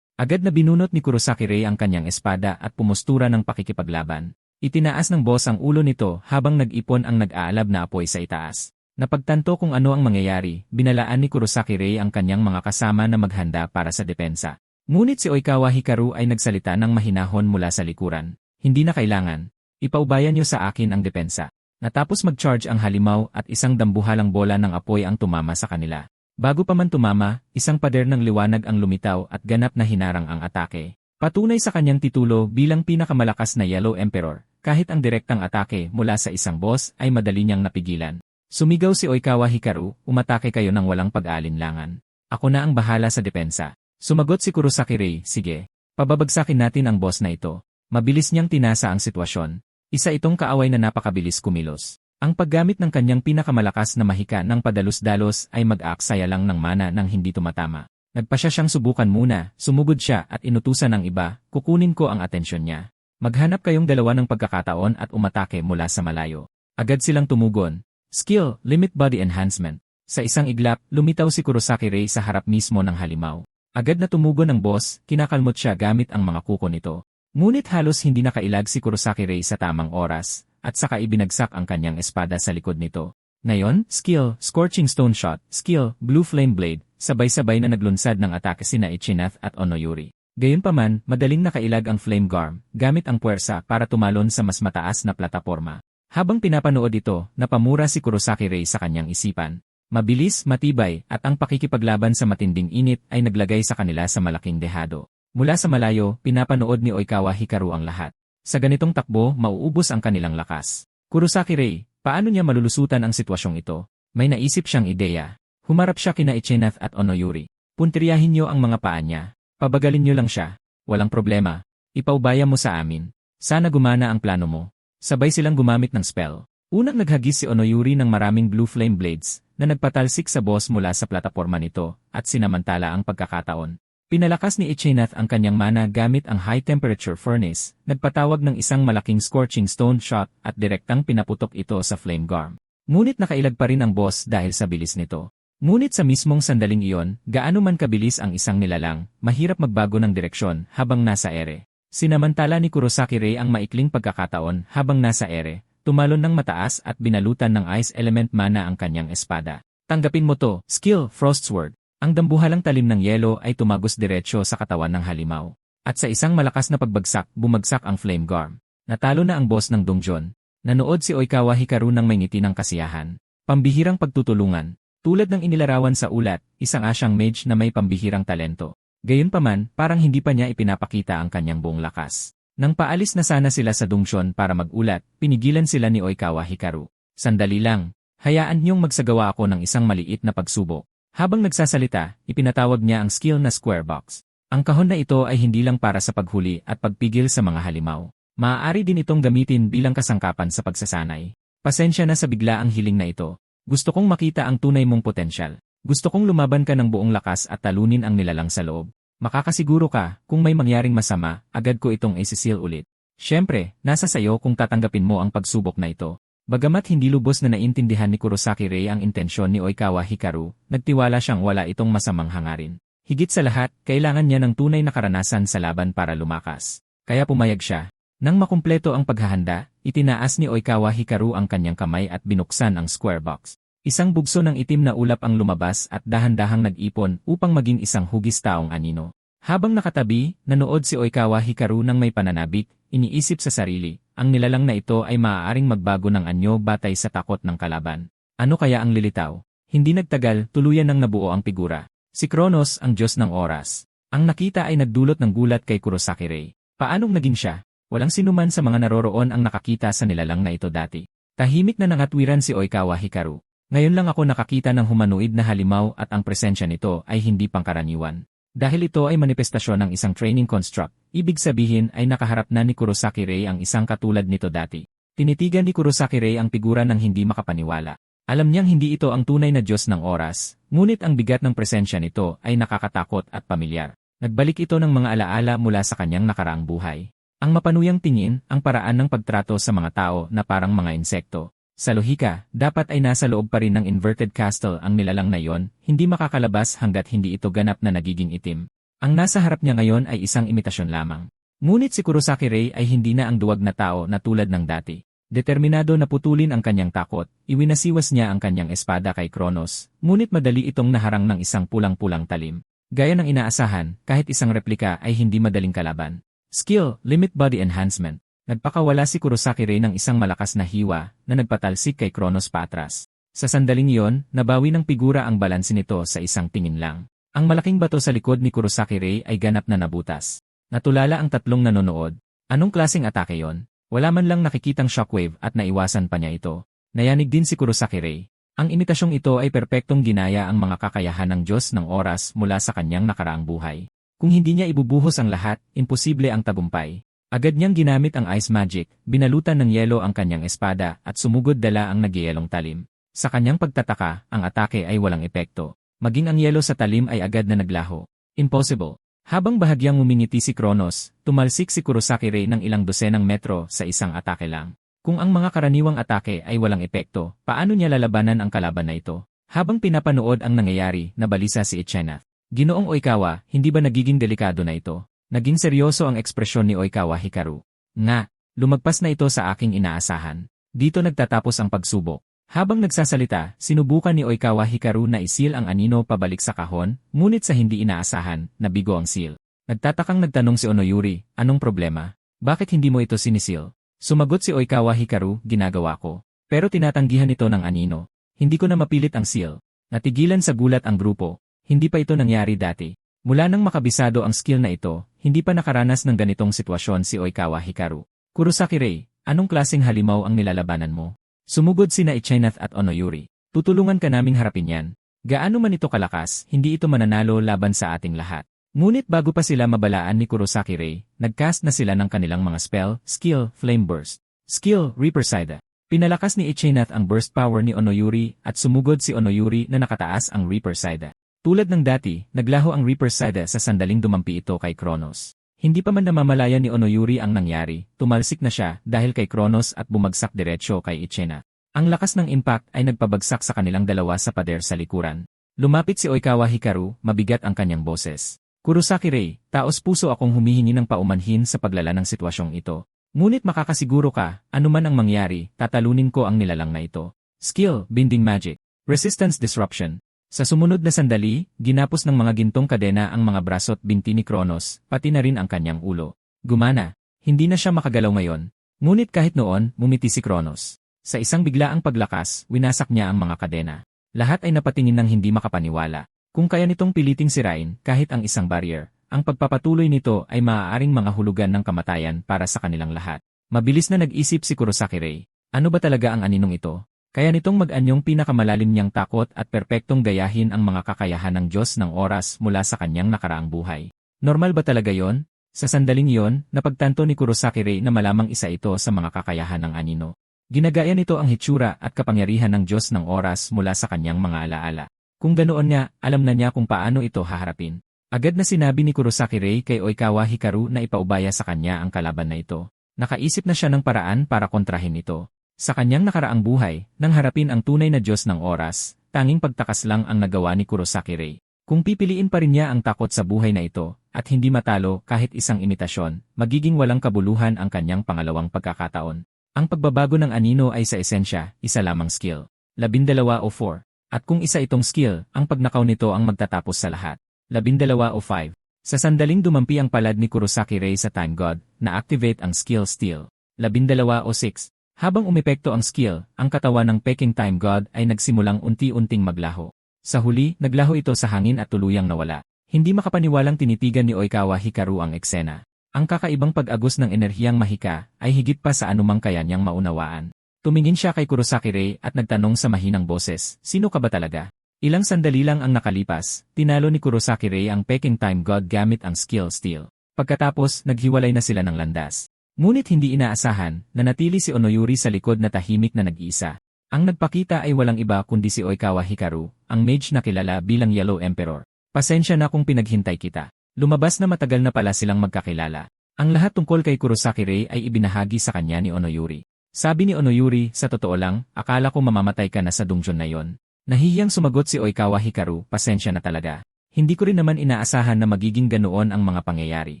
Agad na binunot ni Kurosaki Rei ang kanyang espada at pumustura ng pakikipaglaban. Itinaas ng boss ang ulo nito habang nag-ipon ang nag-aalab na apoy sa itaas. Napagtanto kung ano ang mangyayari, binalaan ni Kurosaki Rei ang kanyang mga kasama na maghanda para sa depensa. Ngunit si Oikawa Hikaru ay nagsalita ng mahinahon mula sa likuran. Hindi na kailangan. Ipaubayan niyo sa akin ang depensa. Natapos mag-charge ang halimaw at isang dambuhalang bola ng apoy ang tumama sa kanila. Bago pa man tumama, isang pader ng liwanag ang lumitaw at ganap na hinarang ang atake. Patunay sa kanyang titulo bilang pinakamalakas na Yellow Emperor, kahit ang direktang atake mula sa isang boss ay madali niyang napigilan. Sumigaw si Oikawa Hikaru, umatake kayo ng walang pag-aalinlangan. Ako na ang bahala sa depensa. Sumagot si Kurosaki Rei, sige. Pababagsakin natin ang boss na ito. Mabilis niyang tinasa ang sitwasyon. Isa itong kaaway na napakabilis kumilos. Ang paggamit ng kanyang pinakamalakas na mahika ng padalos-dalos ay mag-aaksaya lang ng mana nang hindi tumatama. Nagpasya siyang subukan muna, sumugod siya at inutusan ng iba, kukunin ko ang atensyon niya. Maghanap kayong dalawa ng pagkakataon at umatake mula sa malayo. Agad silang tumugon. Skill, Limit Body Enhancement. Sa isang iglap, lumitaw si Kurosaki Rei sa harap mismo ng halimaw. Agad na tumugon ang boss, kinakalmot siya gamit ang mga kuko nito. Ngunit halos hindi nakailag si Kurosaki Rei sa tamang oras, at saka ibinagsak ang kanyang espada sa likod nito. Ngayon, skill, Scorching Stone Shot, skill, Blue Flame Blade, sabay-sabay na naglunsad ng atake sina Ichinath at Onoyuri. Gayunpaman, madaling nakailag ang Flame Garm, gamit ang puwersa para tumalon sa mas mataas na plataporma. Habang pinapanood ito, napamura si Kurosaki Rei sa kanyang isipan. Mabilis, matibay, at ang pakikipaglaban sa matinding init ay naglagay sa kanila sa malaking dehado. Mula sa malayo, pinapanood ni Oikawa Hikaru ang lahat. Sa ganitong takbo, mauubos ang kanilang lakas. Kurosaki Rei, paano niya malulusutan ang sitwasyong ito? May naisip siyang ideya. Humarap siya kina Ichinath at Onoyuri. Puntiryahin niyo ang mga paa niya. Pabagalin niyo lang siya. Walang problema. Ipaubaya mo sa amin. Sana gumana ang plano mo. Sabay silang gumamit ng spell. Unang naghagis si Onoyuri ng maraming blue flame blades na nagpatalsik sa boss mula sa plataporma nito at sinamantala ang pagkakataon. Pinalakas ni Ichinath ang kanyang mana gamit ang high temperature furnace, nagpatawag ng isang malaking scorching stone shot at direktang pinaputok ito sa flame garm. Ngunit nakailag pa rin ang boss dahil sa bilis nito. Ngunit sa mismong sandaling iyon, gaano man kabilis ang isang nilalang, mahirap magbago ng direksyon habang nasa ere. Sinamantala ni Kurosaki Rei ang maikling pagkakataon habang nasa ere. Tumalon ng mataas at binalutan ng ice element mana ang kanyang espada. Tanggapin mo to, skill, Frostsword. Ang dambuhalang talim ng yelo ay tumagos diretsyo sa katawan ng halimaw. At sa isang malakas na pagbagsak, bumagsak ang flame garm. Natalo na ang boss ng dungeon. Nanood si Oikawa Hikaru ng may ngiti ng kasiyahan. Pambihirang pagtutulungan. Tulad ng inilarawan sa ulat, isang asyang mage na may pambihirang talento. Gayunpaman, parang hindi pa niya ipinapakita ang kanyang buong lakas. Nang paalis na sana sila sa dungeon para mag-ulat, pinigilan sila ni Oikawa Hikaru. Sandali lang, hayaan niyong magsagawa ako ng isang maliit na pagsubok. Habang nagsasalita, ipinatawag niya ang skill na square box. Ang kahon na ito ay hindi lang para sa paghuli at pagpigil sa mga halimaw. Maaari din itong gamitin bilang kasangkapan sa pagsasanay. Pasensya na sa bigla ang hiling na ito. Gusto kong makita ang tunay mong potensyal. Gusto kong lumaban ka ng buong lakas at talunin ang nilalang sa loob. Makakasiguro ka, kung may mangyaring masama, agad ko itong isisil ulit. Siyempre, nasa sayo kung tatanggapin mo ang pagsubok na ito. Bagamat hindi lubos na naintindihan ni Kurosaki Rei ang intensyon ni Oikawa Hikaru, nagtiwala siyang wala itong masamang hangarin. Higit sa lahat, kailangan niya ng tunay na karanasan sa laban para lumakas. Kaya pumayag siya. Nang makumpleto ang paghahanda, itinaas ni Oikawa Hikaru ang kanyang kamay at binuksan ang square box. Isang bugso ng itim na ulap ang lumabas at dahan-dahang nag-ipon upang maging isang hugis taong anino. Habang nakatabi, nanood si Oikawa Hikaru ng may pananabik, iniisip sa sarili, ang nilalang na ito ay maaaring magbago ng anyo batay sa takot ng kalaban. Ano kaya ang lilitaw? Hindi nagtagal, tuluyan nang nabuo ang figura. Si Kronos, ang Diyos ng Oras. Ang nakita ay nagdulot ng gulat kay Kurosaki Rei. Paanong naging siya? Walang sinuman sa mga naroroon ang nakakita sa nilalang na ito dati. Tahimik na nangatwiran si Oikawa Hikaru. Ngayon lang ako nakakita ng humanoid na halimaw at ang presensya nito ay hindi pangkaraniwan. Dahil ito ay manifestasyon ng isang training construct, ibig sabihin ay nakaharap na ni Kurosaki Rei ang isang katulad nito dati. Tinitigan ni Kurosaki Rei ang figura ng hindi makapaniwala. Alam niyang hindi ito ang tunay na Diyos ng Oras, ngunit ang bigat ng presensya nito ay nakakatakot at pamilyar. Nagbalik ito ng mga alaala mula sa kanyang nakaraang buhay. Ang mapanuyang tingin, ang paraan ng pagtrato sa mga tao na parang mga insekto. Sa lohika, dapat ay nasa loob pa rin ng inverted castle ang nilalang na yon, hindi makakalabas hanggat hindi ito ganap na nagiging itim. Ang nasa harap niya ngayon ay isang imitasyon lamang. Ngunit si Kurosaki Rei ay hindi na ang duwag na tao na tulad ng dati. Determinado na putulin ang kanyang takot, iwinasiwas niya ang kanyang espada kay Kronos, ngunit madali itong naharang ng isang pulang-pulang talim. Gaya ng inaasahan, kahit isang replika ay hindi madaling kalaban. Skill, Limit Body Enhancement. Nagpakawala si Kurosaki Rei ng isang malakas na hiwa na nagpatalsik kay Kronos patras. Sa sandaling iyon, nabawi ng figura ang balanse nito sa isang tingin lang. Ang malaking bato sa likod ni Kurosaki Rei ay ganap na nabutas. Natulala ang tatlong nanonood. Anong klaseng atake yon? Wala man lang nakikitang shockwave at naiwasan pa niya ito. Nayanig din si Kurosaki Rei. Ang imitasyong ito ay perpektong ginaya ang mga kakayahan ng Diyos ng Oras mula sa kanyang nakaraang buhay. Kung hindi niya ibubuhos ang lahat, imposible ang tagumpay. Agad niyang ginamit ang ice magic, binalutan ng yelo ang kanyang espada at sumugod dala ang nagyayelong talim. Sa kanyang pagtataka, ang atake ay walang epekto. Maging ang yelo sa talim ay agad na naglaho. Impossible. Habang bahagyang umingiti si Kronos, tumalsik si Kurosaki Rei ng ilang dosenang metro sa isang atake lang. Kung ang mga karaniwang atake ay walang epekto, paano niya lalabanan ang kalaban na ito? Habang pinapanood ang nangyayari, nabalisa si Ichena. Ginoong Oikawa, hindi ba nagiging delikado na ito? Naging seryoso ang ekspresyon ni Oikawa Hikaru. Nga, lumagpas na ito sa aking inaasahan. Dito nagtatapos ang pagsubok. Habang nagsasalita, sinubukan ni Oikawa Hikaru na isil ang anino pabalik sa kahon, ngunit sa hindi inaasahan, nabigo ang seal. Nagtatakang nagtanong si Onoyuri, anong problema? Bakit hindi mo ito sinisil? Sumagot si Oikawa Hikaru, ginagawa ko. Pero tinatanggihan ito ng anino. Hindi ko na mapilit ang seal. Natigilan sa gulat ang grupo. Hindi pa ito nangyari dati. Mula nang makabisado ang skill na ito, hindi pa nakaranas ng ganitong sitwasyon si Oikawa Hikaru. Kurosaki Rei, anong klaseng halimaw ang nilalabanan mo? Sumugod sina Ichenath at Onoyuri. Tutulungan ka naming harapin yan. Gaano man ito kalakas, hindi ito mananalo laban sa ating lahat. Ngunit bago pa sila mabalaan ni Kurosaki Rei, nagcast na sila ng kanilang mga spell, skill, Flame Burst. Skill, Reaper Sida. Pinalakas ni Ichenath ang burst power ni Onoyuri at sumugod si Onoyuri na nakataas ang Reaper Sida. Tulad ng dati, naglaho ang Reaper Sida sa sandaling dumampi ito kay Kronos. Hindi pa man namamalayan ni Onoyuri ang nangyari, tumalsik na siya dahil kay Kronos at bumagsak diretsyo kay Ichena. Ang lakas ng impact ay nagpabagsak sa kanilang dalawa sa pader sa likuran. Lumapit si Oikawa Hikaru, mabigat ang kanyang boses. Kurosaki Rei, taos puso akong humihingi ng paumanhin sa paglala ng sitwasyong ito. Ngunit makakasiguro ka, anuman ang mangyari, tatalunin ko ang nilalang na ito. Skill, Binding Magic. Resistance Disruption. Sa sumunod na sandali, ginapos ng mga gintong kadena ang mga braso't binti ni Kronos, pati na rin ang kanyang ulo. Gumana. Hindi na siya makagalaw ngayon. Ngunit kahit noon, mumiti si Kronos. Sa isang biglaang paglakas, winasak niya ang mga kadena. Lahat ay napatingin ng hindi makapaniwala. Kung kaya nitong piliting sirain kahit ang isang barrier, ang pagpapatuloy nito ay maaaring mga hulugan ng kamatayan para sa kanilang lahat. Mabilis na nag-isip si Kurosaki Rei. Ano ba talaga ang aninong ito? Kaya nitong mag-anyong pinakamalalim niyang takot at perpektong gayahin ang mga kakayahan ng Diyos ng Oras mula sa kanyang nakaraang buhay. Normal ba talaga yon? Sa sandaling yon, napagtanto ni Kurosaki Rei na malamang isa ito sa mga kakayahan ng anino. Ginagaya nito ang hitsura at kapangyarihan ng Diyos ng Oras mula sa kanyang mga alaala. Kung ganoon nga, alam na niya kung paano ito haharapin. Agad na sinabi ni Kurosaki Rei kay Oikawa Hikaru na ipaubaya sa kanya ang kalaban na ito. Nakaisip na siya ng paraan para kontrahin ito. Sa kanyang nakaraang buhay, nang harapin ang tunay na Diyos ng oras, tanging pagtakas lang ang nagawa ni Kurosaki Rei. Kung pipiliin pa rin niya ang takot sa buhay na ito, at hindi matalo kahit isang imitasyon, magiging walang kabuluhan ang kanyang pangalawang pagkakataon. Ang pagbabago ng anino ay sa esensya, isa lamang skill. 12 o 4. At kung isa itong skill, ang pagnakaw nito ang magtatapos sa lahat. 12 o 5. Sa sandaling dumampi ang palad ni Kurosaki Rei sa Time God, na-activate ang skill Steel. 12 o 6. Habang umepekto ang skill, ang katawan ng Peking Time God ay nagsimulang unti-unting maglaho. Sa huli, naglaho ito sa hangin at tuluyang nawala. Hindi makapaniwalang tinitigan ni Oikawa Hikaru ang eksena. Ang kakaibang pag-agos ng enerhiyang mahika ay higit pa sa anumang kaya niyang maunawaan. Tumingin siya kay Kurosaki Rei at nagtanong sa mahinang boses, "Sino ka ba talaga?" Ilang sandali lang ang nakalipas, tinalo ni Kurosaki Rei ang Peking Time God gamit ang skill Steel. Pagkatapos, naghiwalay na sila ng landas. Ngunit hindi inaasahan, nanatili si Onoyuri sa likod na tahimik na nag-iisa. Ang nagpakita ay walang iba kundi si Oikawa Hikaru, ang mage na kilala bilang Yellow Emperor. "Pasensya na kung pinaghintay kita." Lumabas na matagal na pala silang magkakilala. Ang lahat tungkol kay Kurosaki Rei ay ibinahagi sa kanya ni Onoyuri. Sabi ni Onoyuri, "Sa totoo lang, akala ko mamamatay ka na sa dungeon na yon." Nahihiyang sumagot si Oikawa Hikaru, "Pasensya na talaga. Hindi ko rin naman inaasahan na magiging ganoon ang mga pangyayari."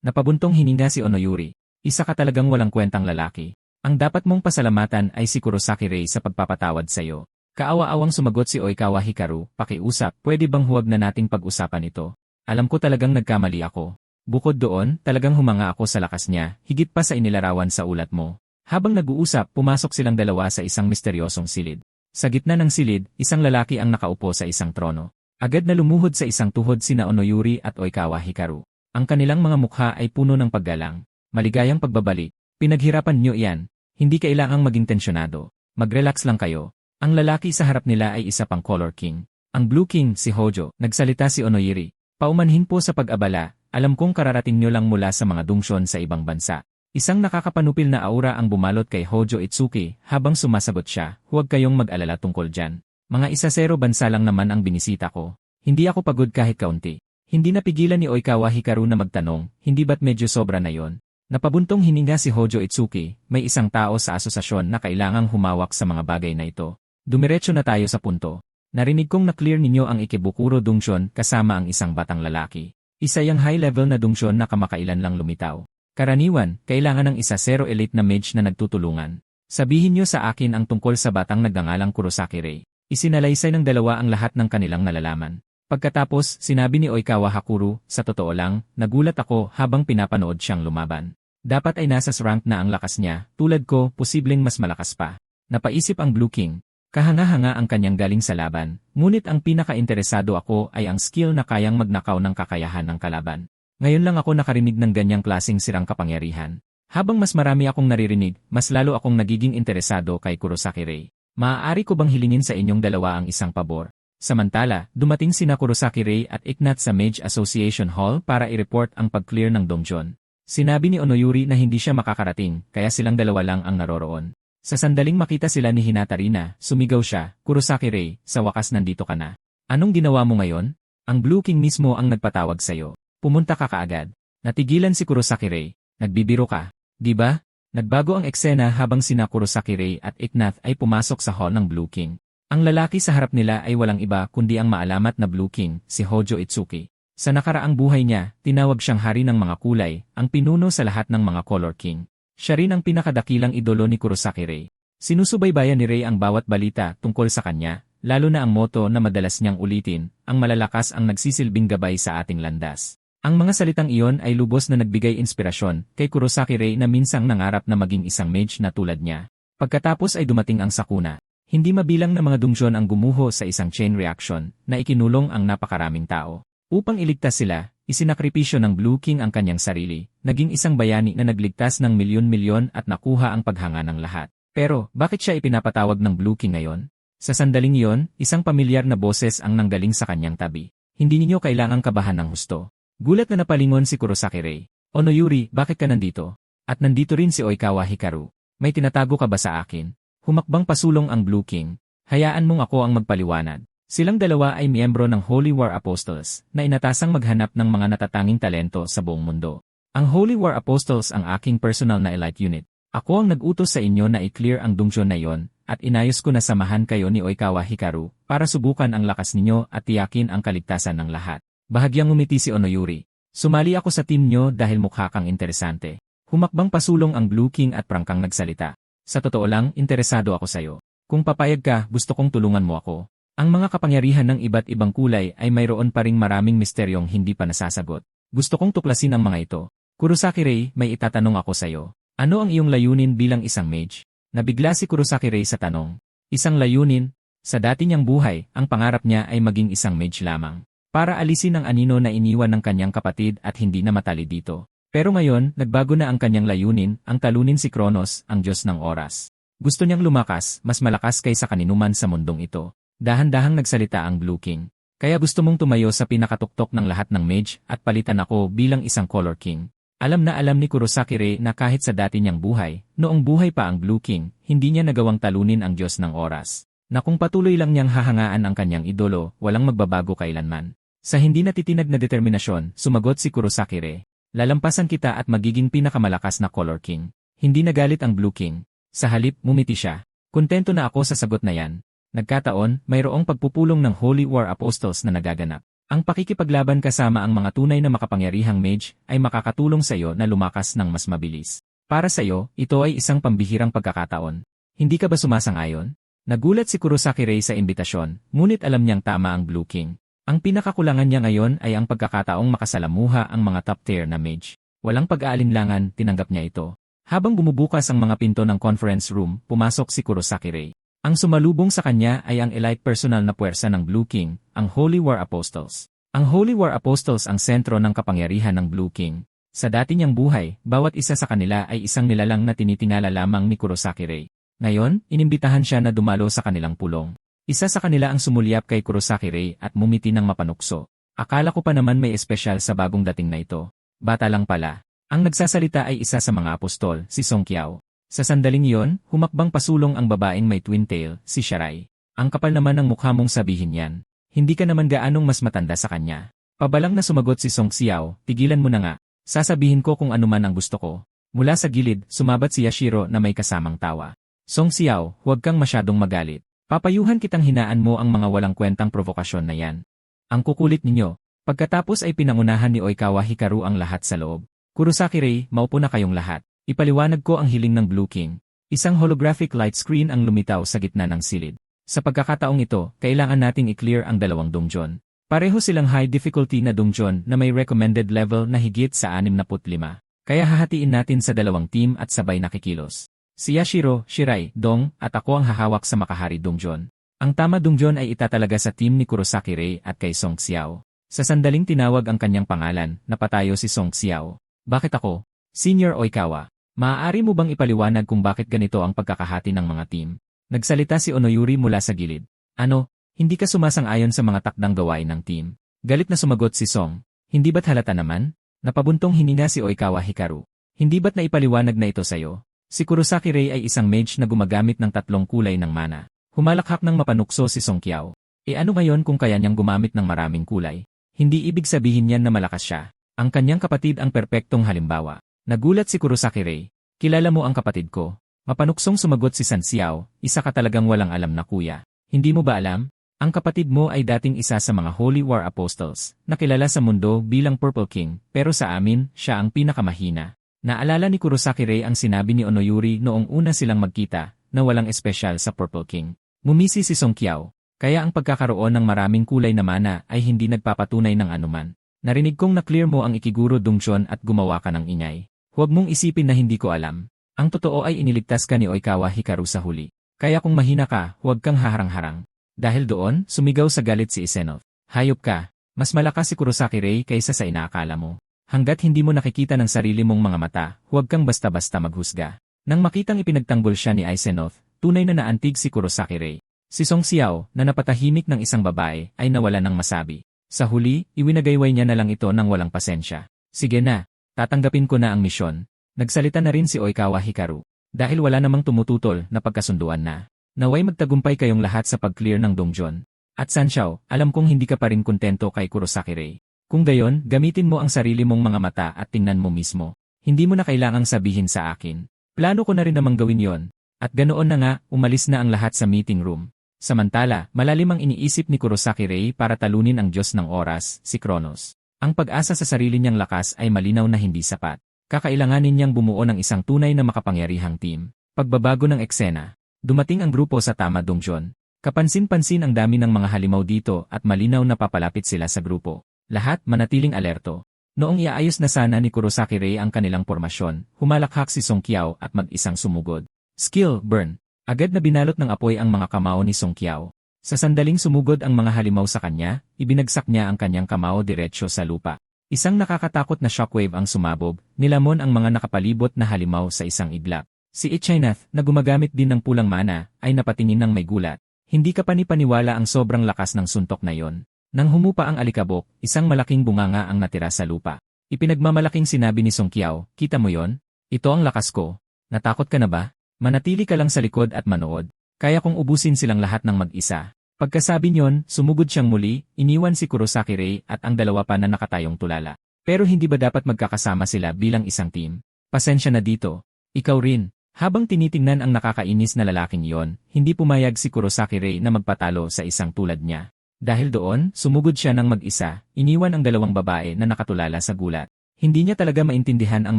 Napabuntong hininga si Onoyuri. "Isa ka talagang walang kwentang lalaki. Ang dapat mong pasalamatan ay si Kurosaki Rei sa pagpapatawad sa iyo." Kaawa-awang sumagot si Oikawa Hikaru, "Pakiusap, pwede bang huwag na nating pag-usapan ito? Alam ko talagang nagkamali ako." Bukod doon, talagang humanga ako sa lakas niya, higit pa sa inilarawan sa ulat mo. Habang nag-uusap, pumasok silang dalawa sa isang misteryosong silid. Sa gitna ng silid, isang lalaki ang nakaupo sa isang trono. Agad na lumuhod sa isang tuhod sina Onoyuri at Oikawa Hikaru. Ang kanilang mga mukha ay puno ng paggalang. "Maligayang pagbabalik. Pinaghirapan niyo iyan. Hindi kailangang maging tensyonado. Mag-relax lang kayo." Ang lalaki sa harap nila ay isa pang Color King. Ang Blue King, si Hojo. Nagsalita si Onoyuri. "Paumanhin po sa pag-abala, alam kong kararating niyo lang mula sa mga dungsyon sa ibang bansa." Isang nakakapanupil na aura ang bumalot kay Hojo Itsuki habang sumasagot siya, "Huwag kayong mag-alala tungkol dyan. Mga 1-0 bansa lang naman ang binisita ko. Hindi ako pagod kahit kaunti." Hindi napigilan ni Oikawa Hikaru na magtanong, "Hindi ba't medyo sobra na yon?" Napabuntong hininga si Hojo Itsuki, "May isang tao sa asosasyon na kailangang humawak sa mga bagay na ito. Dumiretso na tayo sa punto. Narinig kong na-clear ninyo ang Ikebukuro Dungsyon kasama ang isang batang lalaki. Isa yang high-level na dungsyon na kamakailan lang lumitaw. Karaniwan, kailangan ng 1-0 elite na mage na nagtutulungan. Sabihin niyo sa akin ang tungkol sa batang nagngangalang Kurosaki Rei." Isinalaysay ng dalawa ang lahat ng kanilang nalalaman. Pagkatapos, sinabi ni Oikawa Hakuru, "Sa totoo lang, nagulat ako habang pinapanood siyang lumaban. Dapat ay nasa rank na ang lakas niya, tulad ko, posibleng mas malakas pa." Napaisip ang Blue King. Kahanga-hanga ang kanyang galing sa laban, ngunit ang pinaka-interesado ako ay ang skill na kayang magnakaw ng kakayahan ng kalaban. Ngayon lang ako nakarinig ng ganyang klaseng sirang kapangyarihan. Habang mas marami akong naririnig, mas lalo akong nagiging interesado kay Kurosaki Rei. Maaari ko bang hilingin sa inyong dalawa ang isang pabor? Samantala, dumating sina Kurosaki Rei at Iknat sa Mage Association Hall para i-report ang pag-clear ng donjon. Sinabi ni Onoyuri na hindi siya makakarating, kaya silang dalawa lang ang naroroon. Sa sandaling makita sila ni Hinata Rina, sumigaw siya, "Kurosaki Rei, sa wakas nandito ka na. Anong ginawa mo ngayon? Ang Blue King mismo ang nagpatawag sa'yo. Pumunta ka kaagad." Natigilan si Kurosaki Rei. "Nagbibiro ka, di ba?" Nagbago ang eksena habang sina Kurosaki Rei at Iknath ay pumasok sa hall ng Blue King. Ang lalaki sa harap nila ay walang iba kundi ang maalamat na Blue King, si Hojo Itsuki. Sa nakaraang buhay niya, tinawag siyang hari ng mga kulay, ang pinuno sa lahat ng mga Color King. Siya rin ang pinakadakilang idolo ni Kurosaki Rei. Sinusubaybayan ni Rei ang bawat balita tungkol sa kanya, lalo na ang motto na madalas niyang ulitin, "Ang malalakas ang nagsisilbing gabay sa ating landas." Ang mga salitang iyon ay lubos na nagbigay inspirasyon kay Kurosaki Rei na minsang nangarap na maging isang mage na tulad niya. Pagkatapos ay dumating ang sakuna. Hindi mabilang na mga dungsyon ang gumuho sa isang chain reaction na ikinulong ang napakaraming tao. Upang iligtas sila, isinakripisyo ng Blue King ang kanyang sarili, naging isang bayani na nagligtas ng milyon-milyon at nakuha ang paghanga ng lahat. Pero, bakit siya ipinapatawag ng Blue King ngayon? Sa sandaling iyon, isang pamilyar na boses ang nanggaling sa kanyang tabi. "Hindi ninyo kailangang kabahan ng husto." Gulat na napalingon si Kurosaki Rei. "Onoyuri, bakit ka nandito? At nandito rin si Oikawa Hikaru. May tinatago ka ba sa akin?" Humakbang pasulong ang Blue King. "Hayaan mong ako ang magpaliwanag." Silang dalawa ay miyembro ng Holy War Apostles na inatasang maghanap ng mga natatanging talento sa buong mundo. Ang Holy War Apostles ang aking personal na elite unit. Ako ang nag-utos sa inyo na i-clear ang dungeon na yon, at inayos ko na samahan kayo ni Oikawa Hikaru para subukan ang lakas ninyo at tiyakin ang kaligtasan ng lahat. Bahagyang ngumiti si Onoyuri. Sumali ako sa team nyo dahil mukha kang interesante. Humakbang pasulong ang Blue King at prangkang nagsalita. Sa totoo lang, interesado ako sa'yo. Kung papayag ka, gusto kong tulungan mo ako. Ang mga kapangyarihan ng iba't ibang kulay ay mayroon pa ring maraming misteryong hindi pa nasasagot. Gusto kong tuklasin ang mga ito. Kurosaki Rei, may itatanong ako sa'yo. Ano ang iyong layunin bilang isang mage? Nabigla si Kurosaki Rei sa tanong. Isang layunin? Sa dati niyang buhay, ang pangarap niya ay maging isang mage lamang. Para alisin ang anino na iniwan ng kanyang kapatid at hindi na matali dito. Pero ngayon, nagbago na ang kanyang layunin, ang talunin si Kronos, ang Diyos ng oras. Gusto niyang lumakas, mas malakas kaysa kaninuman sa mundong ito. Dahan-dahang nagsalita ang Blue King. Kaya gusto mong tumayo sa pinakatuktok ng lahat ng mage at palitan ako bilang isang Color King. Alam na alam ni Kurosaki Rei na kahit sa dati niyang buhay, noong buhay pa ang Blue King, hindi niya nagawang talunin ang Diyos ng oras. Na kung patuloy lang niyang hahangaan ang kanyang idolo, walang magbabago kailanman. Sa hindi natitinag na determinasyon, sumagot si Kurosaki Rei. Lalampasan kita at magiging pinakamalakas na Color King. Hindi nagalit ang Blue King. Sa halip, ngumiti siya. Kontento na ako sa sagot na yan. Nagkataon, mayroong pagpupulong ng Holy War Apostles na nagaganap. Ang pakikipaglaban kasama ang mga tunay na makapangyarihang mage ay makakatulong sa iyo na lumakas ng mas mabilis. Para sa iyo, ito ay isang pambihirang pagkakataon. Hindi ka ba sumasang-ayon? Nagulat si Kurosaki Rei sa imbitasyon, ngunit alam niyang tama ang Blue King. Ang pinakakulangan niya ngayon ay ang pagkakataong makasalamuha ang mga top-tier na mage. Walang pag-aalinlangan, tinanggap niya ito. Habang bumubukas ang mga pinto ng conference room, pumasok si Kurosaki Rei. Ang sumalubong sa kanya ay ang elite personal na puwersa ng Blue King, ang Holy War Apostles. Ang Holy War Apostles ang sentro ng kapangyarihan ng Blue King. Sa dati niyang buhay, bawat isa sa kanila ay isang nilalang na tinitingala lamang ni Kurosaki Rei. Ngayon, inimbitahan siya na dumalo sa kanilang pulong. Isa sa kanila ang sumulyap kay Kurosaki Rei at mumiti ng mapanukso. Akala ko pa naman may espesyal sa bagong dating na ito. Bata lang pala. Ang nagsasalita ay isa sa mga apostol, si Song Qiao. Sa sandaling iyon, humakbang pasulong ang babaeng may twin tail, si Shirai. Ang kapal naman ng mukha mong sabihin yan. Hindi ka naman gaanong mas matanda sa kanya. Pabalang na sumagot si Song Xiao, tigilan mo na nga. Sasabihin ko kung ano man ang gusto ko. Mula sa gilid, sumabat si Yashiro na may kasamang tawa. Song Xiao, huwag kang masyadong magalit. Papayuhan kitang hinaan mo ang mga walang kwentang provokasyon na yan. Ang kukulit ninyo. Pagkatapos ay pinangunahan ni Oikawa Hikaru ang lahat sa loob. Kurosaki Rei, maupo na kayong lahat. Ipaliwanag ko ang hiling ng Blue King. Isang holographic light screen ang lumitaw sa gitna ng silid. Sa pagkakataong ito, kailangan nating i-clear ang dalawang dungeon. Pareho silang high difficulty na dungeon na may recommended level na higit sa 65. Kaya hahatiin natin sa dalawang team at sabay nakikilos. Si Yashiro, Shirai, Dong, at ako ang hahawak sa Makahari Dungeon. Ang tama dungeon ay itatalaga sa team ni Kurosaki Rei at kay Song Xiao. Sa sandaling tinawag ang kanyang pangalan, napatayo si Song Xiao. Bakit ako? Senior Oikawa. Maaari mo bang ipaliwanag kung bakit ganito ang pagkakahati ng mga team? Nagsalita si Onoyuri mula sa gilid. Ano, hindi ka sumasang-ayon sa mga takdang gawain ng team? Galit na sumagot si Song. Hindi ba't halata naman? Napabuntong hininga si Oikawa Hikaru. Hindi ba't naipaliwanag na ito sa'yo? Si Kurosaki Rei ay isang mage na gumagamit ng 3 kulay ng mana. Humalakhak ng mapanukso si Song Qiao. E ano ngayon kung kaya niyang gumamit ng maraming kulay? Hindi ibig sabihin niyan na malakas siya. Ang kanyang kapatid ang perpektong halimbawa. Nagulat si Kurosaki Rei. Kilala mo ang kapatid ko. Mapanuksong sumagot si San Xiao, isa ka talagang walang alam na kuya. Hindi mo ba alam? Ang kapatid mo ay dating isa sa mga Holy War Apostles, na kilala sa mundo bilang Purple King, pero sa amin, siya ang pinakamahina. Naalala ni Kurosaki Rei ang sinabi ni Onoyuri noong una silang magkita, na walang espesyal sa Purple King. Mumisi si Song Qiao, kaya ang pagkakaroon ng maraming kulay na mana ay hindi nagpapatunay ng anuman. Narinig kong na-clear mo ang Ikiguro Dungeon at gumawa ka ng ingay. Huwag mong isipin na hindi ko alam. Ang totoo ay iniligtas ka ni Oikawa Hikaru sa huli. Kaya kung mahina ka, huwag kang haharang-harang. Dahil doon, sumigaw sa galit si Isenov. Hayop ka. Mas malakas si Kurosaki Rei kaysa sa inaakala mo. Hanggat hindi mo nakikita ng sarili mong mga mata, huwag kang basta-basta maghusga. Nang makitang ipinagtanggol siya ni Isenov, tunay na naantig si Kurosaki Rei. Si Song Xiao, na napatahimik ng isang babae, ay nawala ng masabi. Sa huli, iwinagayway niya na lang ito ng walang pasensya. Sige na. Tatanggapin ko na ang misyon. Nagsalita na rin si Oikawa Hikaru. Dahil wala namang tumututol na pagkasunduan na. Naway magtagumpay kayong lahat sa pag-clear ng dungeon. At Sanxiao, alam kong hindi ka pa rin kontento kay Kurosaki Rei. Kung gayon, gamitin mo ang sarili mong mga mata at tingnan mo mismo. Hindi mo na kailangang sabihin sa akin. Plano ko na rin namang gawin yon. At ganoon na nga, umalis na ang lahat sa meeting room. Samantala, malalim ang iniisip ni Kurosaki Rei para talunin ang Diyos ng oras, si Kronos. Ang pag-asa sa sarili niyang lakas ay malinaw na hindi sapat. Kakailanganin niyang bumuo ng isang tunay na makapangyarihang team. Pagbabago ng eksena. Dumating ang grupo sa Tama Dongjon. Kapansin-pansin ang dami ng mga halimaw dito at malinaw na papalapit sila sa grupo. Lahat manatiling alerto. Noong iaayos na sana ni Kurosaki Rei ang kanilang pormasyon, humalakhak si Song Qiao at mag-isang sumugod. Skill, burn. Agad na binalot ng apoy ang mga kamao ni Song Qiao. Sa sandaling sumugod ang mga halimaw sa kanya, ibinagsak niya ang kanyang kamao diretsyo sa lupa. Isang nakakatakot na shockwave ang sumabog, nilamon ang mga nakapalibot na halimaw sa isang iglap. Si Ichinath, na gumagamit din ng pulang mana, ay napatingin ng may gulat. Hindi ka panipaniwala ang sobrang lakas ng suntok na yon. Nang humupa ang alikabok, isang malaking bunganga ang natira sa lupa. Ipinagmamalaking sinabi ni Song Qiao, "Kita mo yon? Ito ang lakas ko. Natakot ka na ba? Manatili ka lang sa likod at manood. Kaya kong ubusin silang lahat ng mag-isa." Pagkasabi niyon, sumugod siyang muli, iniwan si Kurosaki Rei at ang dalawa pa na nakatayong tulala. Pero hindi ba dapat magkakasama sila bilang isang team? Pasensya na dito. Ikaw rin. Habang tinitingnan ang nakakainis na lalaking yon, hindi pumayag si Kurosaki Rei na magpatalo sa isang tulad niya. Dahil doon, sumugod siya ng mag-isa, iniwan ang dalawang babae na nakatulala sa gulat. Hindi niya talaga maintindihan ang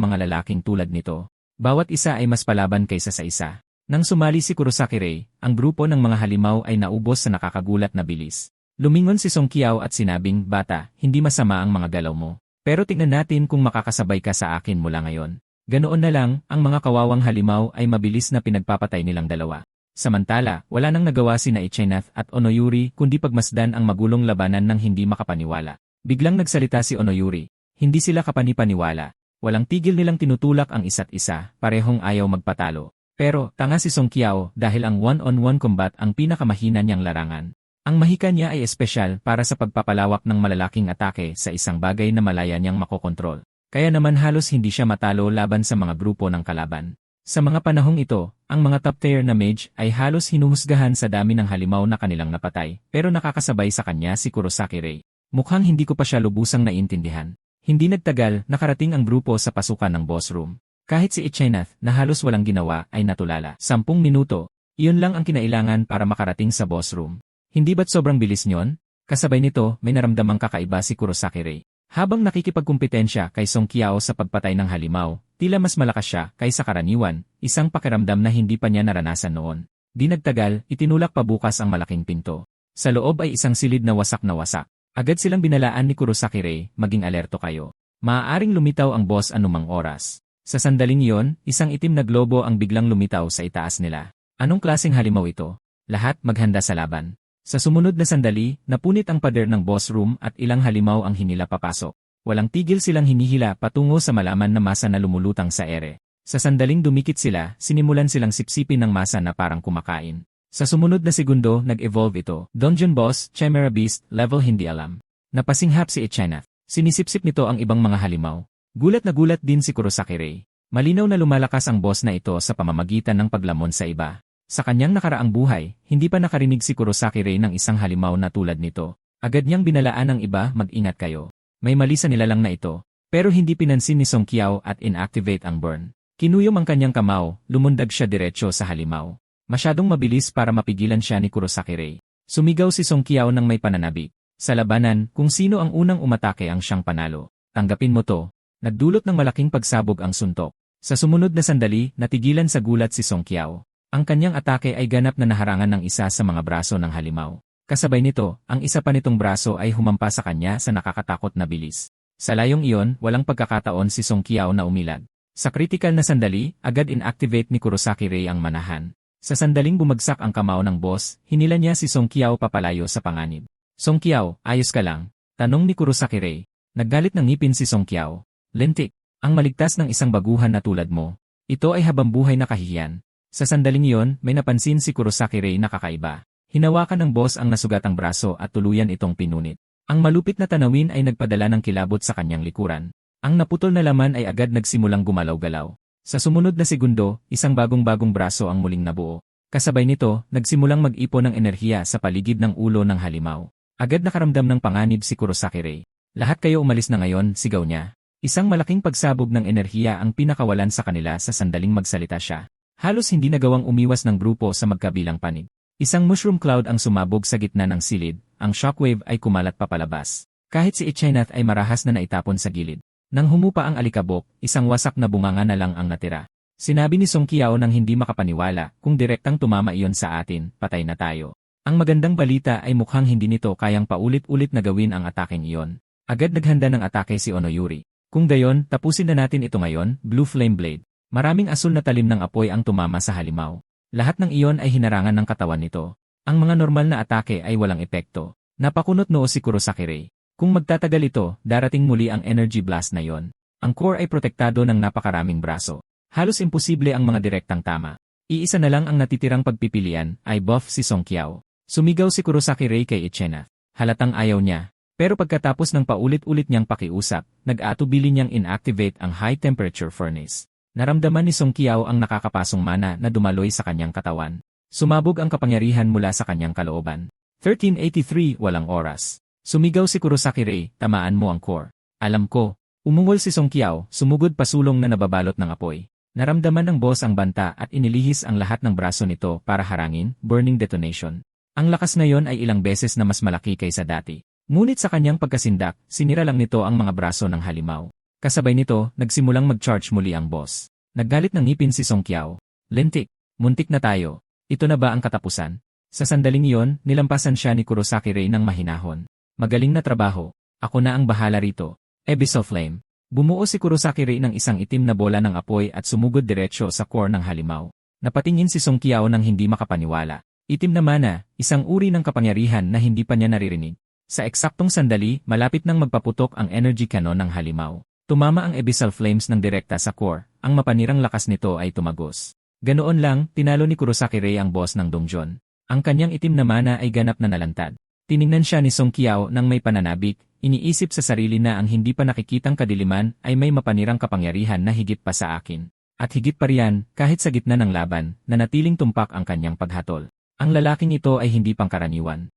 mga lalaking tulad nito. Bawat isa ay mas palaban kaysa sa isa. Nang sumali si Kurosaki Rei, ang grupo ng mga halimaw ay naubos sa nakakagulat na bilis. Lumingon si Song Qiao at sinabing, "Bata, hindi masama ang mga galaw mo. Pero tingnan natin kung makakasabay ka sa akin mula ngayon." Ganoon na lang, ang mga kawawang halimaw ay mabilis na pinagpapatay nilang dalawa. Samantala, wala nang nagawa sina Ichinath at Onoyuri kundi pagmasdan ang magulong labanan ng hindi makapaniwala. Biglang nagsalita si Onoyuri. Hindi sila kapanipaniwala. Walang tigil nilang tinutulak ang isa't isa, parehong ayaw magpatalo. Pero, tanga si Song Qiao dahil ang one-on-one combat ang pinakamahina niyang larangan. Ang mahika niya ay espesyal para sa pagpapalawak ng malalaking atake sa isang bagay na malaya niyang makokontrol. Kaya naman halos hindi siya matalo laban sa mga grupo ng kalaban. Sa mga panahong ito, ang mga top-tier na mage ay halos hinuhusgahan sa dami ng halimaw na kanilang napatay, pero nakakasabay sa kanya si Kurosaki Rei. Mukhang hindi ko pa siya lubusang naiintindihan. Hindi nagtagal, nakarating ang grupo sa pasukan ng boss room. Kahit si Ichinath, na halos walang ginawa, ay natulala. 10 minuto, iyon lang ang kinailangan para makarating sa boss room. Hindi ba't sobrang bilis nyon? Kasabay nito, may naramdamang kakaiba si Kurosaki Rei. Habang nakikipagkumpetensya kay Song Qiao sa pagpatay ng halimaw, tila mas malakas siya kaysa karaniwan, isang pakiramdam na hindi pa niya naranasan noon. Di nagtagal, itinulak pa bukas ang malaking pinto. Sa loob ay isang silid na wasak na wasak. Agad silang binalaan ni Kurosaki Rei, "Maging alerto kayo. Maaaring lumitaw ang boss anumang oras." Sa sandaling iyon, isang itim na globo ang biglang lumitaw sa itaas nila. Anong klaseng halimaw ito? Lahat maghanda sa laban. Sa sumunod na sandali, napunit ang pader ng boss room at ilang halimaw ang hinila papasok. Walang tigil silang hinihila patungo sa malaman na masa na lumulutang sa ere. Sa sandaling dumikit sila, sinimulan silang sipsipin ng masa na parang kumakain. Sa sumunod na segundo, nag-evolve ito. Dungeon Boss, Chimera Beast, level hindi alam. Napasinghap si Ichinath. Sinisipsip nito ang ibang mga halimaw. Gulat na gulat din si Kurosaki Rei. Malinaw na lumalakas ang boss na ito sa pamamagitan ng paglamon sa iba. Sa kanyang nakaraang buhay, hindi pa nakarinig si Kurosaki Rei ng isang halimaw na tulad nito. Agad niyang binalaan ng iba, "Mag-ingat kayo. May mali sa nilalang na ito." Pero hindi pinansin ni Song Qiao at inactivate ang burn. Kinuyom ang kanyang kamao, lumundag siya diretsyo sa halimaw. Masyadong mabilis para mapigilan siya ni Kurosaki Rei. Sumigaw si Song Qiao ng may pananabik. Sa labanan, kung sino ang unang umatake ang siyang panalo. Tanggapin mo to. Nagdulot ng malaking pagsabog ang suntok. Sa sumunod na sandali, natigilan sa gulat si Song Qiao. Ang kanyang atake ay ganap na naharangan ng isa sa mga braso ng halimaw. Kasabay nito, ang isa pa nitong braso ay humampa sa kanya sa nakakatakot na bilis. Sa layong iyon, walang pagkakataon si Song Qiao na umilag. Sa kritikal na sandali, agad inactivate ni Kurosaki Rei ang manahan. Sa sandaling bumagsak ang kamao ng boss, hinila niya si Song Qiao papalayo sa panganib. "Song Qiao, ayos ka lang?" tanong ni Kurosaki Rei. Naggalit ng ngipin si Song Qiao. "Lintik, ang maligtas ng isang baguhan na tulad mo. Ito ay habambuhay na kahihiyan." Sa sandaling iyon, may napansin si Kurosaki Rei na kakaiba. Hinawakan ng boss ang nasugatang braso at tuluyan itong pinunit. Ang malupit na tanawin ay nagpadala ng kilabot sa kanyang likuran. Ang naputol na laman ay agad nagsimulang gumalaw-galaw. Sa sumunod na segundo, isang bagong-bagong braso ang muling nabuo. Kasabay nito, nagsimulang mag-ipon ng enerhiya sa paligid ng ulo ng halimaw. Agad nakaramdam ng panganib si Kurosaki Rei. Lahat kayo umalis na ngayon, sigaw niya. Isang malaking pagsabog ng enerhiya ang pinakawalan sa kanila sa sandaling magsalita siya. Halos hindi nagawang umiwas ng grupo sa magkabilang panig. Isang mushroom cloud ang sumabog sa gitna ng silid, ang shockwave ay kumalat papalabas. Kahit si Ichinath ay marahas na naitapon sa gilid. Nang humupa ang alikabok, isang wasak na bunganga na lang ang natira. Sinabi ni Song Qiao nang hindi makapaniwala, kung direktang tumama iyon sa atin, patay na tayo. Ang magandang balita ay mukhang hindi nito kayang paulit-ulit na gawin ang ataking iyon. Agad naghanda ng atake si Onoyuri. Kung gayon, tapusin na natin ito ngayon, Blue Flame Blade. Maraming asul na talim ng apoy ang tumama sa halimaw. Lahat ng iyon ay hinarangan ng katawan nito. Ang mga normal na atake ay walang epekto. Napakunot noo si Kurosaki Rei. Kung magtatagal ito, darating muli ang energy blast na yon. Ang core ay protektado ng napakaraming braso. Halos imposible ang mga direktang tama. Iisa na lang ang natitirang pagpipilian, ay buff si Song Qiao. Sumigaw si Kurosaki Rei kay Ichinath. Halatang ayaw niya. Pero pagkatapos ng paulit-ulit niyang pakiusap, nag-atubili niyang inactivate ang high temperature furnace. Naramdaman ni Song Qiao ang nakakapasong mana na dumaloy sa kanyang katawan. Sumabog ang kapangyarihan mula sa kanyang kalooban. 1383, walang oras. Sumigaw si Kurosaki Rei, tamaan mo ang core. Alam ko. Umungol si Song Qiao, sumugod pasulong na nababalot ng apoy. Naramdaman ng boss ang banta at inilihis ang lahat ng braso nito para harangin, burning detonation. Ang lakas ngayon ay ilang beses na mas malaki kaysa dati. Ngunit sa kanyang pagkasindak, sinira lang nito ang mga braso ng halimaw. Kasabay nito, nagsimulang mag-charge muli ang boss. Naggalit ng ngipin si Song Qiao. Lintik, muntik na tayo. Ito na ba ang katapusan? Sa sandaling iyon, nilampasan siya ni Kurosaki Rei ng mahinahon. Magaling na trabaho. Ako na ang bahala rito. Abyssal Flame. Bumuo si Kurosaki Rei ng isang itim na bola ng apoy at sumugod diretsyo sa core ng halimaw. Napatingin si Song Qiao nang hindi makapaniwala. Itim na mana, isang uri ng kapangyarihan na hindi pa niya naririnig. Sa eksaktong sandali, malapit nang magpaputok ang energy cannon ng halimaw. Tumama ang Abyssal Flames ng direkta sa core, ang mapanirang lakas nito ay tumagos. Ganoon lang, tinalo ni Kurosaki Rei ang boss ng Dongjon. Ang kanyang itim na mana ay ganap na nalantad. Tiningnan siya ni Song Qiao nang may pananabik, iniisip sa sarili na ang hindi pa nakikitang kadiliman ay may mapanirang kapangyarihan na higit pa sa akin. At higit pa riyan, kahit sa gitna ng laban, nanatiling tumpak ang kanyang paghatol. Ang lalaking ito ay hindi pangkaraniwan.